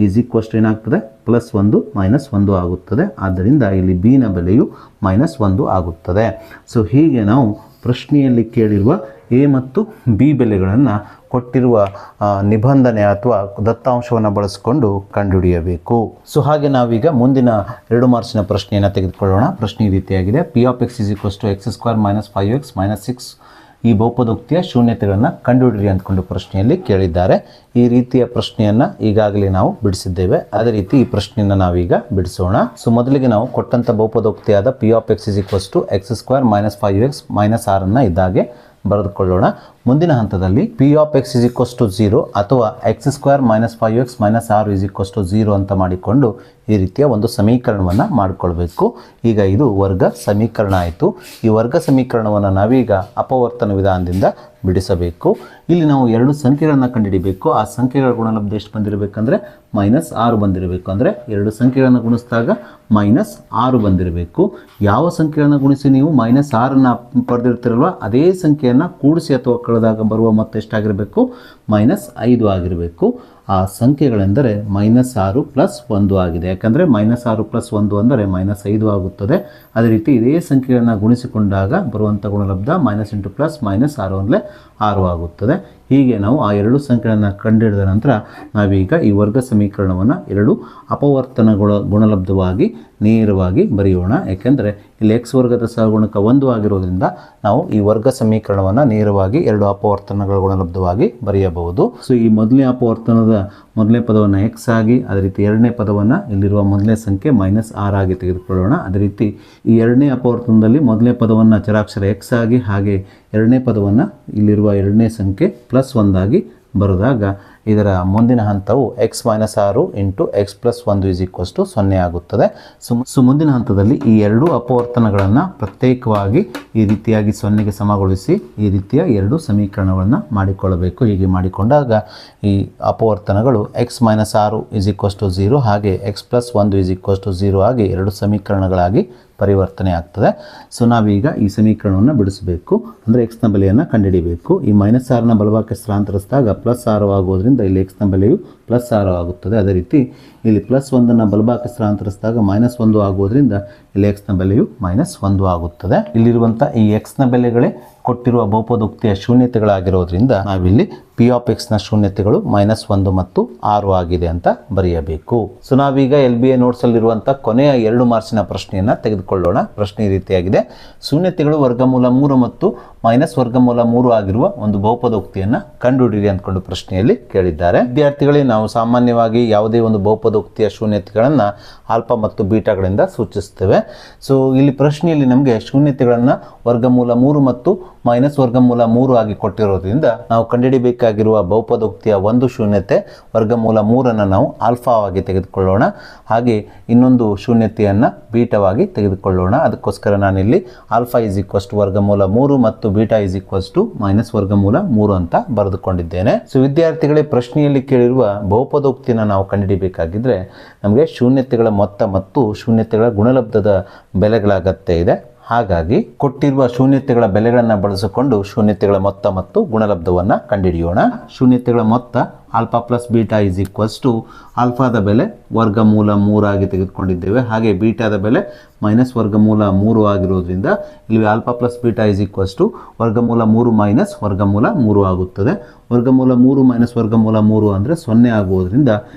ಈಸ್ ಈಕ್ವಲ್ಸ್ ಟು ಏನಾಗ್ತದೆ? +1 -1 ಆಗುತ್ತದೆ. ಆದ್ದರಿಂದ ಇಲ್ಲಿ ಬಿ ನ ಬೆಲೆಯು -1 ಆಗುತ್ತದೆ. ಸೊ ಹೀಗೆ ನಾವು ಪ್ರಶ್ನೆಯಲ್ಲಿ ಕೇಳಿರುವ ಎ ಮತ್ತು ಬಿ ಬೆಲೆಗಳನ್ನು ಕೊಟ್ಟಿರುವ ನಿಬಂಧನೆ ಅಥವಾ ದತ್ತಾಂಶವನ್ನು ಬಳಸಿಕೊಂಡು ಕಂಡುಹಿಡಿಯಬೇಕು. ಸೊ ಹಾಗೆ ನಾವೀಗ ಮುಂದಿನ 2 ಮಾರ್ಕ್ಸಿನ ಪ್ರಶ್ನೆಯನ್ನು ತೆಗೆದುಕೊಳ್ಳೋಣ. ಪ್ರಶ್ನೆ ಈ ರೀತಿಯಾಗಿದೆ. P of x is equals to x square minus 5x minus 6 ಈ ಬಹುಪದೋಕ್ತಿಯ ಶೂನ್ಯತೆಗಳನ್ನು ಕಂಡುಹಿಡಿಯಿರಿ ಅಂದ್ಕೊಂಡು ಪ್ರಶ್ನೆಯಲ್ಲಿ ಕೇಳಿದ್ದಾರೆ. ಈ ರೀತಿಯ ಪ್ರಶ್ನೆಯನ್ನು ಈಗಾಗಲೇ ನಾವು ಬಿಡಿಸಿದ್ದೇವೆ. ಅದೇ ರೀತಿ ಈ ಪ್ರಶ್ನೆಯನ್ನು ನಾವೀಗ ಬಿಡಿಸೋಣ. ಸೊ ಮೊದಲಿಗೆ ನಾವು ಕೊಟ್ಟಂಥ ಬಹುಪದೋಕ್ತಿಯಾದ p of x is equals to x square minus 5x minus 6 ಇದ್ದಾಗೆ ಬರೆದುಕೊಳ್ಳೋಣ. ಮುಂದಿನ ಹಂತದಲ್ಲಿ p of x is equals to 0 ಅಥವಾ x square minus 5x minus 6 is equals to 0 ಅಂತ ಮಾಡಿಕೊಂಡು ಈ ರೀತಿಯ ಒಂದು ಸಮೀಕರಣವನ್ನು ಮಾಡಿಕೊಳ್ಬೇಕು. ಈಗ ಇದು ವರ್ಗ ಸಮೀಕರಣ ಆಯಿತು. ಈ ವರ್ಗ ಸಮೀಕರಣವನ್ನು ನಾವೀಗ ಅಪವರ್ತನ ವಿಧಾನದಿಂದ ಬಿಡಿಸಬೇಕು. ಇಲ್ಲಿ ನಾವು 2 ಸಂಖ್ಯೆಗಳನ್ನು ಕಂಡುಹಿಡಿಬೇಕು. ಆ ಸಂಖ್ಯೆಗಳ ಗುಣಲಬ್ಧ ಎಷ್ಟು ಬಂದಿರಬೇಕಂದ್ರೆ -6 ಬಂದಿರಬೇಕು. ಅಂದರೆ 2 ಸಂಖ್ಯೆಗಳನ್ನು ಗುಣಿಸಿದಾಗ -6 ಬಂದಿರಬೇಕು. ಯಾವ ಸಂಖ್ಯೆಗಳನ್ನು ಗುಣಿಸಿ ನೀವು -6 ಪಡೆದಿರ್ತಿರಲ್ವ ಅದೇ ಸಂಖ್ಯೆಯನ್ನು ಕೂಡಿಸಿ ಅಥವಾ ಕಳೆದಾಗ ಬರುವ ಮೊತ್ತ ಎಷ್ಟಾಗಿರಬೇಕು? -5 ಆಗಿರಬೇಕು. ಆ ಸಂಖ್ಯೆಗಳೆಂದರೆ -6 ಪ್ಲಸ್ 1 ಆಗಿದೆ. ಯಾಕಂದರೆ -6 ಪ್ಲಸ್ 1 ಅಂದರೆ -5 ಆಗುತ್ತದೆ. ಅದೇ ರೀತಿ ಇದೇ ಸಂಖ್ಯೆಯನ್ನು ಗುಣಿಸಿಕೊಂಡಾಗ ಬರುವಂಥ ಗುಣಲಬ್ಧ -6 ಪ್ಲಸ್ -6 ಅಂದರೆ 6 ಆಗುತ್ತದೆ. ಹೀಗೆ ನಾವು ಆ 2 ಸಂಖ್ಯೆಗಳನ್ನು ಕಂಡುಹಿಡಿದ ನಂತರ ನಾವೀಗ ಈ ವರ್ಗ ಸಮೀಕರಣವನ್ನು 2 ಅಪವರ್ತನಗಳ ಗುಣಲಬ್ಧವಾಗಿ ನೇರವಾಗಿ ಬರೆಯೋಣ. ಯಾಕೆಂದರೆ ಇಲ್ಲಿ x ವರ್ಗದ ಸಹಗುಣಕ 1 ಆಗಿರೋದ್ರಿಂದ ನಾವು ಈ ವರ್ಗ ಸಮೀಕರಣವನ್ನು ನೇರವಾಗಿ 2 ಅಪವರ್ತನಗಳ ಗುಣಲಬ್ಧವಾಗಿ ಬರೆಯಬಹುದು. ಸೊ ಈ ಮೊದಲನೇ ಅಪವರ್ತನದ ಮೊದಲನೇ ಪದವನ್ನು x ಆಗಿ, ಅದೇ ರೀತಿ ಎರಡನೇ ಪದವನ್ನು ಇಲ್ಲಿರುವ ಮೊದಲನೇ ಸಂಖ್ಯೆ -6 ಆಗಿ ತೆಗೆದುಕೊಳ್ಳೋಣ. ಅದೇ ರೀತಿ ಈ ಎರಡನೇ ಅಪವರ್ತನದಲ್ಲಿ ಮೊದಲನೇ ಪದವನ್ನು ಚರಾಕ್ಷರ x ಆಗಿ, ಹಾಗೆ ಎರಡನೇ ಪದವನ್ನು ಇಲ್ಲಿರುವ ಎರಡನೇ ಸಂಖ್ಯೆ +1 ಆಗಿ ಬರೆದಾಗ ಇದರ ಮುಂದಿನ ಹಂತವು x - 6 into x + 1 is equals to 0 ಆಗುತ್ತದೆ. ಸೊ ಮುಂದಿನ ಹಂತದಲ್ಲಿ ಈ 2 ಅಪವರ್ತನಗಳನ್ನು ಪ್ರತ್ಯೇಕವಾಗಿ ಈ ರೀತಿಯಾಗಿ 0ಗೆ ಸಮಗೊಳಿಸಿ ಈ ರೀತಿಯ 2 ಸಮೀಕರಣಗಳನ್ನು ಮಾಡಿಕೊಳ್ಳಬೇಕು. ಹೀಗೆ ಮಾಡಿಕೊಂಡಾಗ ಈ ಅಪವರ್ತನಗಳು x - 6 ಇಸ್ ಈಕ್ವಲ್ಸ್ ಟು 0 ಹಾಗೆ x + 1 ಇಸ್ ಈಕ್ವಲ್ಸ್ ಟು 0 ಆಗಿ 2 ಸಮೀಕರಣಗಳಾಗಿ ಪರಿವರ್ತನೆ ಆಗ್ತದೆ. ಸೊ ನಾವೀಗ ಈ ಸಮೀಕರಣವನ್ನು ಬಿಡಿಸಬೇಕು. ಅಂದರೆ ಎಕ್ಸ್ನ ಬೆಲೆಯನ್ನು ಕಂಡುಹಿಡಿಯಬೇಕು. ಈ -6ನ ಬಲಭಾಗಕ್ಕೆ ಸ್ಥಳಾಂತರಿಸಿದಾಗ +6 ಆಗುವುದರಿಂದ ಇಲ್ಲಿ ಎಕ್ಸ್ನ ಬೆಲೆಯು +6 ಆಗುತ್ತದೆ. ಅದೇ ರೀತಿ ಇಲ್ಲಿ +1ನ್ನು ಬಲಭಾಗಕ್ಕೆ ಸ್ಥಳಾಂತರಿಸಿದಾಗ -1 ಆಗುವುದರಿಂದ ಇಲ್ಲಿ ಎಕ್ಸ್ನ ಬೆಲೆಯು -1 ಆಗುತ್ತದೆ. ಇಲ್ಲಿರುವಂಥ ಈ ಎಕ್ಸ್ನ ಬೆಲೆಗಳೇ ಕೊಟ್ಟಿರುವ ಬಹುಪದೋಕ್ತಿಯ ಶೂನ್ಯತೆಗಳಾಗಿರೋದ್ರಿಂದ ನಾವಿಲ್ಲಿ ಪಿ ಆಫ್ ಎಕ್ಸ್ನ ಶೂನ್ಯತೆಗಳು -1 ಮತ್ತು 6 ಆಗಿದೆ ಅಂತ ಬರೆಯಬೇಕು. ಸೊ ನಾವೀಗ LBA ನೋಟ್ಸಲ್ಲಿರುವಂಥ ಕೊನೆಯ 2 ಮಾರ್ಕ್ಸಿನ ಪ್ರಶ್ನೆಯನ್ನು ತೆಗೆದುಕೊಳ್ಳೋಣ. ಪ್ರಶ್ನೆ ಈ ರೀತಿಯಾಗಿದೆ. ಶೂನ್ಯತೆಗಳು ವರ್ಗಮೂಲ 3 ಮತ್ತು ವರ್ಗಮೂಲ 3 ಆಗಿರುವ ಒಂದು ಬಹುಪದೋಕ್ತಿಯನ್ನು ಕಂಡುಹಿಡಿಯಿರಿ ಅಂದ್ಕೊಂಡು ಪ್ರಶ್ನೆಯಲ್ಲಿ ಕೇಳಿದ್ದಾರೆ. ವಿದ್ಯಾರ್ಥಿಗಳೇ, ನಾವು ಸಾಮಾನ್ಯವಾಗಿ ಯಾವುದೇ ಒಂದು ಬಹುಪದೋಕ್ತಿಯ ಶೂನ್ಯತೆಗಳನ್ನು ಆಲ್ಫಾ ಮತ್ತು ಬೀಟಾಗಳಿಂದ ಸೂಚಿಸ್ತೇವೆ. ಸೊ ಇಲ್ಲಿ ಪ್ರಶ್ನೆಯಲ್ಲಿ ನಮಗೆ ಶೂನ್ಯತೆಗಳನ್ನು ವರ್ಗಮೂಲ 3 ಮತ್ತು ವರ್ಗಮೂಲ 3 ಆಗಿ ಕೊಟ್ಟಿರೋದ್ರಿಂದ ನಾವು ಕಂಡುಹಿಡಿಯಬೇಕಾಗಿರುವ ಬಹುಪದೋಕ್ತಿಯ ಒಂದು ಶೂನ್ಯತೆ ವರ್ಗಮೂಲ 3ಅನ್ನು ನಾವು ಆಲ್ಫಾವಾಗಿ ತೆಗೆದುಕೊಳ್ಳೋಣ. ಹಾಗೆ ಇನ್ನೊಂದು ಶೂನ್ಯತೆಯನ್ನು ಬೀಟವಾಗಿ ತೆಗೆದುಕೊಳ್ಳೋಣ. ಅದಕ್ಕೋಸ್ಕರ ನಾನಿಲ್ಲಿ ಆಲ್ಫಾ ಇಸ್ ಈಕ್ವಲ್ಸ್ ಟು ವರ್ಗಮೂಲ 3 ಮತ್ತು ಬೀಟಾ ಇಸ್ ಈಕ್ವಲ್ಸ್ ಟು ವರ್ಗಮೂಲ 3 ಅಂತ ಬರೆದುಕೊಂಡಿದ್ದೇನೆ. ಸೊ ವಿದ್ಯಾರ್ಥಿಗಳೇ, ಪ್ರಶ್ನೆಯಲ್ಲಿ ಕೇಳಿರುವ ಬಹುಪದೋಕ್ತಿಯನ್ನು ನಾವು ಕಂಡುಹಿಡಿಯಬೇಕಾಗಿದ್ರೆ ನಮಗೆ ಶೂನ್ಯತೆಗಳ ಮೊತ್ತ ಮತ್ತು ಶೂನ್ಯತೆಗಳ ಗುಣಲಬ್ಧದ ಬೆಲೆಗಳ ಅಗತ್ಯ ಇದೆ. ಹಾಗಾಗಿ ಕೊಟ್ಟಿರುವ ಶೂನ್ಯತೆಗಳ ಬೆಲೆಗಳನ್ನು ಬಳಸಿಕೊಂಡು ಶೂನ್ಯತೆಗಳ ಮೊತ್ತ ಮತ್ತು ಗುಣಲಬ್ಧವನ್ನು ಕಂಡುಹಿಡಿಯೋಣ. ಶೂನ್ಯತೆಗಳ ಮೊತ್ತ alpha plus beta is equals to ಆಲ್ಫಾದ ಬೆಲೆ ವರ್ಗಮೂಲ 3 ಆಗಿ ತೆಗೆದುಕೊಂಡಿದ್ದೇವೆ. ಹಾಗೆ ಬೀಟಾದ ಬೆಲೆ ವರ್ಗಮೂಲ 3 ಆಗಿರೋದ್ರಿಂದ ಇಲ್ಲಿ alpha plus beta is equals to ವರ್ಗಮೂಲ 3 ವರ್ಗಮೂಲ 3 ಆಗುತ್ತದೆ. ವರ್ಗಮೂಲ 3 ವರ್ಗಮೂಲ 3 ಅಂದರೆ 0 ಆಗುವುದರಿಂದ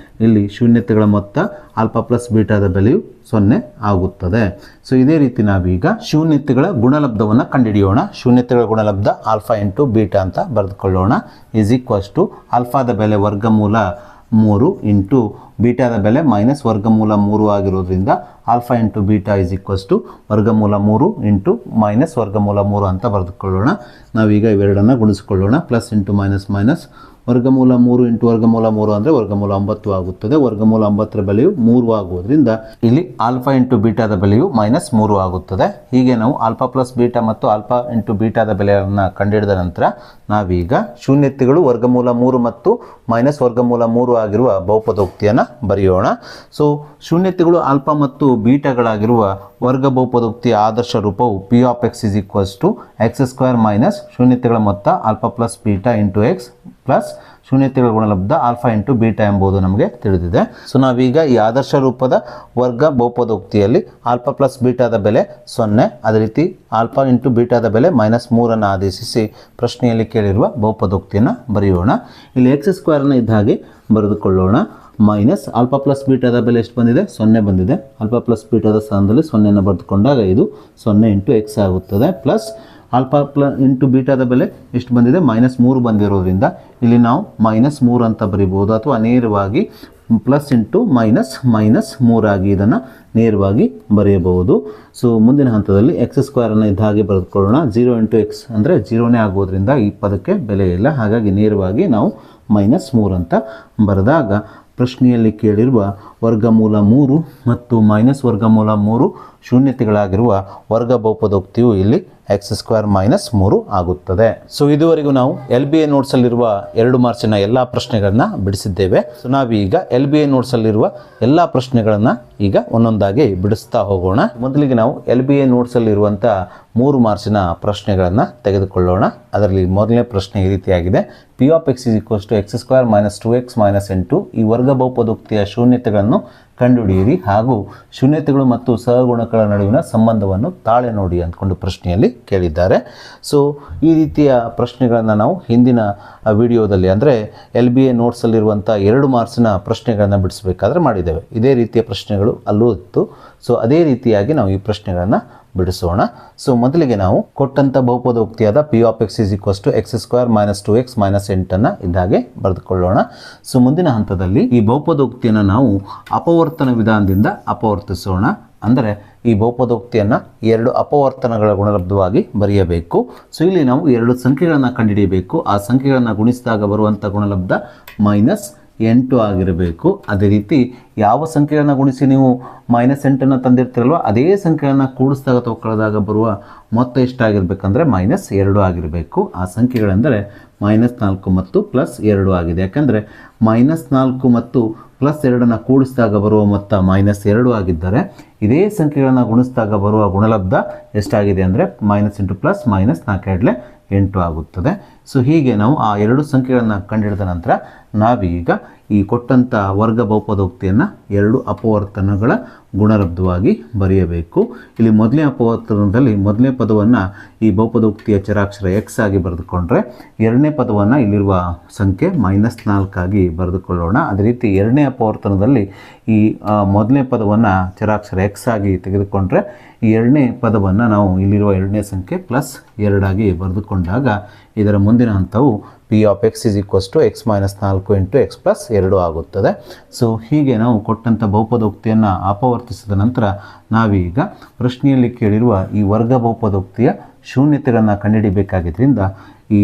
ಇಲ್ಲಿ ಶೂನ್ಯತೆಗಳ ಮೊತ್ತ ಆಲ್ಫಾ ಪ್ಲಸ್ ಬೀಟಾದ ಬೆಲೆಯು 0 ಆಗುತ್ತದೆ. ಸೊ ಇದೇ ರೀತಿ ನಾವೀಗ ಶೂನ್ಯತೆಗಳ ಗುಣಲಬ್ಧವನ್ನು ಕಂಡುಹಿಡಿಯೋಣ. ಶೂನ್ಯತೆಗಳ ಗುಣಲಬ್ಧ ಆಲ್ಫಾ ಇಂಟು ಬೀಟಾ ಅಂತ ಬರೆದುಕೊಳ್ಳೋಣ. ಇಸ್ ಈಕ್ವಲ್ಸ್ ಟು ಆಲ್ಫಾದ ಬೆಲೆ ವರ್ಗಮೂಲ 3 ಇಂಟು ಬೀಟಾದ ಬೆಲೆ ವರ್ಗಮೂಲ 3 ಆಗಿರೋದ್ರಿಂದ alpha into beta is equals to ವರ್ಗಮೂಲ 3 ಇಂಟು ವರ್ಗಮೂಲ 3 ಅಂತ ಬರೆದುಕೊಳ್ಳೋಣ. ನಾವೀಗ ಇವೆರಡನ್ನು ಗುಣಿಸಿಕೊಳ್ಳೋಣ. ಪ್ಲಸ್ ಇಂಟು ಮೈನಸ್ ವರ್ಗಮೂಲ 3 ಇಂಟು ವರ್ಗಮೂಲ 3 ಅಂದರೆ ವರ್ಗಮೂಲ 9 ಆಗುತ್ತದೆ. ವರ್ಗಮೂಲ 9ರ ಬೆಲೆಯು 3 ಆಗುವುದರಿಂದ ಇಲ್ಲಿ ಆಲ್ಫಾ ಇಂಟು ಬೀಟಾದ ಬೆಲೆಯು -3 ಆಗುತ್ತದೆ. ಹೀಗೆ ನಾವು ಆಲ್ಫಾ ಪ್ಲಸ್ ಬೀಟಾ ಮತ್ತು ಆಲ್ಫಾ ಇಂಟು ಬೀಟಾದ ಬೆಲೆಯನ್ನು ಕಂಡುಹಿಡಿದ ನಂತರ ನಾವೀಗ ಶೂನ್ಯತೆಗಳು ವರ್ಗಮೂಲ 3 ಮತ್ತು ವರ್ಗಮೂಲ 3 ಆಗಿರುವ ಬಹುಪದೋಕ್ತಿಯನ್ನು ಬರೆಯೋಣ. ಸೊ ಶೂನ್ಯತೆಗಳು ಆಲ್ಫಾ ಮತ್ತು ಬೀಟಾಗಳಾಗಿರುವ ವರ್ಗ ಬಹುಪದೋಕ್ತಿಯ ಆದರ್ಶ ರೂಪವು p of x is equals to x² ಶೂನ್ಯತೆಗಳ ಮೊತ್ತ alpha plus beta into x plus ಶೂನ್ಯತೆಗಳ ಗುಣಲಬ್ಧ ಆಲ್ಫಾ ಇಂಟು ಬೀಟಾ ಎಂಬುದು ನಮಗೆ ತಿಳಿದಿದೆ. ಸೊ ನಾವೀಗ ಈ ಆದರ್ಶ ರೂಪದ ವರ್ಗ ಬಹುಪದೋಕ್ತಿಯಲ್ಲಿ ಆಲ್ಫಾ ಪ್ಲಸ್ ಬೀಟಾದ ಬೆಲೆ 0, ಅದೇ ರೀತಿ ಆಲ್ಫಾ ಇಂಟು ಬೀಟಾದ ಬೆಲೆ -3 ಆದೇಶಿಸಿ ಪ್ರಶ್ನೆಯಲ್ಲಿ ಕೇಳಿರುವ ಬಹುಪದೋಕ್ತಿಯನ್ನು ಬರೆಯೋಣ. ಇಲ್ಲಿ x² ಇದ್ದ ಹಾಗೆ ಬರೆದುಕೊಳ್ಳೋಣ. ಮೈನಸ್ ಆಲ್ಫಾ ಪ್ಲಸ್ ಬೀಟಾದ ಬೆಲೆ ಎಷ್ಟು ಬಂದಿದೆ? 0 ಬಂದಿದೆ. ಆಲ್ಫಾ ಪ್ಲಸ್ ಬೀಟಾದ ಸ್ಥಾನದಲ್ಲಿ 0 ಬರೆದುಕೊಂಡಾಗ ಇದು 0 ಇಂಟು ಎಕ್ಸ್ ಆಗುತ್ತದೆ. ಪ್ಲಸ್ ಆಲ್ಫಾ ಇಂಟು ಬೀಟಾದ ಬೆಲೆ ಎಷ್ಟು ಬಂದಿದೆ? -3 ಬಂದಿರೋದ್ರಿಂದ ಇಲ್ಲಿ ನಾವು -3 ಅಂತ ಬರಿಬೋದು, ಅಥವಾ ನೇರವಾಗಿ ಪ್ಲಸ್ ಇಂಟು -3 ಆಗಿ ಇದನ್ನು ನೇರವಾಗಿ ಬರೆಯಬಹುದು. ಸೊ ಮುಂದಿನ ಹಂತದಲ್ಲಿ x² ಇದ್ದ ಹಾಗೆ ಬರೆದುಕೊಳ್ಳೋಣ. 0 ಇಂಟು ಎಕ್ಸ್ ಅಂದರೆ 0ನೇ ಆಗೋದ್ರಿಂದ ಈ ಪದಕ್ಕೆ ಬೆಲೆ ಇಲ್ಲ, ಹಾಗಾಗಿ ನೇರವಾಗಿ ನಾವು -3 ಅಂತ ಬರೆದಾಗ ಪ್ರಶ್ನೆಯಲ್ಲಿ ಕೇಳಿರುವ ವರ್ಗಮೂಲ 3 ಮತ್ತು ವರ್ಗಮೂಲ 3 ಶೂನ್ಯತೆಗಳಾಗಿರುವ ವರ್ಗ ಬಹುಪದೋಕ್ತಿಯು ಇಲ್ಲಿ x² -3 ಆಗುತ್ತದೆ. ಸೊ ಇದುವರೆಗೂ ನಾವು LBA ನೋಟ್ಸಲ್ಲಿರುವ 2 ಮಾರ್ಕ್ಸಿನ ಎಲ್ಲ ಪ್ರಶ್ನೆಗಳನ್ನು ಬಿಡಿಸಿದ್ದೇವೆ. ಸೊ ನಾವೀಗ LBA ನೋಟ್ಸಲ್ಲಿರುವ ಎಲ್ಲ ಪ್ರಶ್ನೆಗಳನ್ನು ಈಗ ಒಂದೊಂದಾಗಿ ಬಿಡಿಸ್ತಾ ಹೋಗೋಣ. ಮೊದಲಿಗೆ ನಾವು LBA ನೋಟ್ಸಲ್ಲಿರುವಂಥ 3 ಮಾರ್ಕ್ಸಿನ ಪ್ರಶ್ನೆಗಳನ್ನು ತೆಗೆದುಕೊಳ್ಳೋಣ. ಅದರಲ್ಲಿ ಮೊದಲನೇ ಪ್ರಶ್ನೆ ಈ ರೀತಿಯಾಗಿದೆ: P of x is equals to x² - 2x - n2 ಈ ವರ್ಗ ಬಹುಪದೋಕ್ತಿಯ ಶೂನ್ಯತೆಗಳನ್ನು ಕಂಡುಹಿಡಿಯಿರಿ ಹಾಗೂ ಶೂನ್ಯತೆಗಳು ಮತ್ತು ಸಹಗುಣಕಗಳ ನಡುವಿನ ಸಂಬಂಧವನ್ನು ತಾಳೆ ನೋಡಿ ಅಂದ್ಕೊಂಡು ಪ್ರಶ್ನೆಯಲ್ಲಿ ಕೇಳಿದ್ದಾರೆ. ಸೊ ಈ ರೀತಿಯ ಪ್ರಶ್ನೆಗಳನ್ನು ನಾವು ಹಿಂದಿನ ವಿಡಿಯೋದಲ್ಲಿ ಅಂದರೆ LBA ನೋಟ್ಸಲ್ಲಿರುವಂಥ 2 ಮಾರ್ಕ್ಸಿನ ಪ್ರಶ್ನೆಗಳನ್ನು ಬಿಡಿಸಬೇಕಾದ್ರೆ ಮಾಡಿದ್ದೇವೆ. ಇದೇ ರೀತಿಯ ಪ್ರಶ್ನೆಗಳು ಅಲ್ಲೂ ಇತ್ತು. ಸೊ ಅದೇ ರೀತಿಯಾಗಿ ನಾವು ಈ ಪ್ರಶ್ನೆಗಳನ್ನು ಬಿಡಿಸೋಣ. ಸೊ ಮೊದಲಿಗೆ ನಾವು ಕೊಟ್ಟಂಥ ಬಹುಪದೋಕ್ತಿಯಾದ P of x is equals to x² - 2x - n ಇದ್ದಾಗೆ ಬರೆದುಕೊಳ್ಳೋಣ. ಸೊ ಮುಂದಿನ ಹಂತದಲ್ಲಿ ಈ ಬಹುಪದೋಕ್ತಿಯನ್ನು ನಾವು ಅಪವರ್ತನ ವಿಧಾನದಿಂದ ಅಪವರ್ತಿಸೋಣ. ಅಂದರೆ ಈ ಬಹುಪದೋಕ್ತಿಯನ್ನು 2 ಅಪವರ್ತನಗಳ ಗುಣಲಬ್ಧವಾಗಿ ಬರೆಯಬೇಕು. ಸೊ ಇಲ್ಲಿ ನಾವು 2 ಸಂಖ್ಯೆಗಳನ್ನು ಕಂಡುಹಿಡಿಯಬೇಕು. ಆ ಸಂಖ್ಯೆಗಳನ್ನು ಗುಣಿಸಿದಾಗ ಬರುವಂಥ ಗುಣಲಬ್ಧ -8 ಆಗಿರಬೇಕು. ಅದೇ ರೀತಿ ಯಾವ ಸಂಖ್ಯೆಗಳನ್ನು ಗುಣಿಸಿ ನೀವು -8 ತಂದಿರ್ತೀರಲ್ವ ಅದೇ ಸಂಖ್ಯೆಗಳನ್ನು ಕೂಡಿಸಿದಾಗ ಅಥವಾ ಕಳೆದಾಗ ಬರುವ ಮೊತ್ತ ಎಷ್ಟಾಗಿರ್ಬೇಕಂದ್ರೆ -2 ಆಗಿರಬೇಕು. ಆ ಸಂಖ್ಯೆಗಳೆಂದರೆ -4 ಮತ್ತು +2 ಆಗಿದೆ. ಯಾಕಂದರೆ -4 ಮತ್ತು +2 ಕೂಡಿಸಿದಾಗ ಬರುವ ಮೊತ್ತ -2 ಆಗಿದ್ದರೆ ಇದೇ ಸಂಖ್ಯೆಗಳನ್ನು ಗುಣಿಸಿದಾಗ ಬರುವ ಗುಣಲಬ್ಧ ಎಷ್ಟಾಗಿದೆ ಅಂದರೆ -+- 4 ಆಗುತ್ತದೆ. ಸೊ ಹೀಗೆ ನಾವು ಆ 2 ಸಂಖ್ಯೆಗಳನ್ನು ಕಂಡುಹಿಡಿದ ನಂತರ ನಾವೀಗ ಈ ಕೊಟ್ಟಂಥ ವರ್ಗ ಬಹುಪದೋಕ್ತಿಯನ್ನು 2 ಅಪವರ್ತನಗಳ ಗುಣಲಬ್ಧವಾಗಿ ಬರೆಯಬೇಕು. ಇಲ್ಲಿ ಮೊದಲನೇ ಅಪವರ್ತನದಲ್ಲಿ ಮೊದಲನೇ ಪದವನ್ನು ಈ ಬಹುಪದೋಕ್ತಿಯ ಚರಾಕ್ಷರ x ಆಗಿ ಬರೆದುಕೊಂಡ್ರೆ ಎರಡನೇ ಪದವನ್ನು ಇಲ್ಲಿರುವ ಸಂಖ್ಯೆ -4 ಆಗಿ ಬರೆದುಕೊಳ್ಳೋಣ. ಅದೇ ರೀತಿ ಎರಡನೇ ಅಪವರ್ತನದಲ್ಲಿ ಈ ಮೊದಲನೇ ಪದವನ್ನು ಚರಾಕ್ಷರ x ಆಗಿ ತೆಗೆದುಕೊಂಡ್ರೆ ಈ ಎರಡನೇ ಪದವನ್ನು ನಾವು ಇಲ್ಲಿರುವ ಎರಡನೇ ಸಂಖ್ಯೆ +2 ಆಗಿ ಬರೆದುಕೊಂಡಾಗ ಇದರ ಮುಂದಿನ ಹಂತವು P of x is equals to x - 4 into x + 2 ಆಗುತ್ತದೆ. ಸೊ ಹೀಗೆ ನಾವು ಕೊಟ್ಟಂಥ ಬಹುಪದೋಕ್ತಿಯನ್ನು ಅಪವರ್ತಿಸಿದ ನಂತರ ನಾವೀಗ ಪ್ರಶ್ನೆಯಲ್ಲಿ ಕೇಳಿರುವ ಈ ವರ್ಗ ಬಹುಪದೋಕ್ತಿಯ ಶೂನ್ಯತೆಗಳನ್ನು ಕಂಡುಹಿಡಿಯಬೇಕಾಗಿದ್ದರಿಂದ ಈ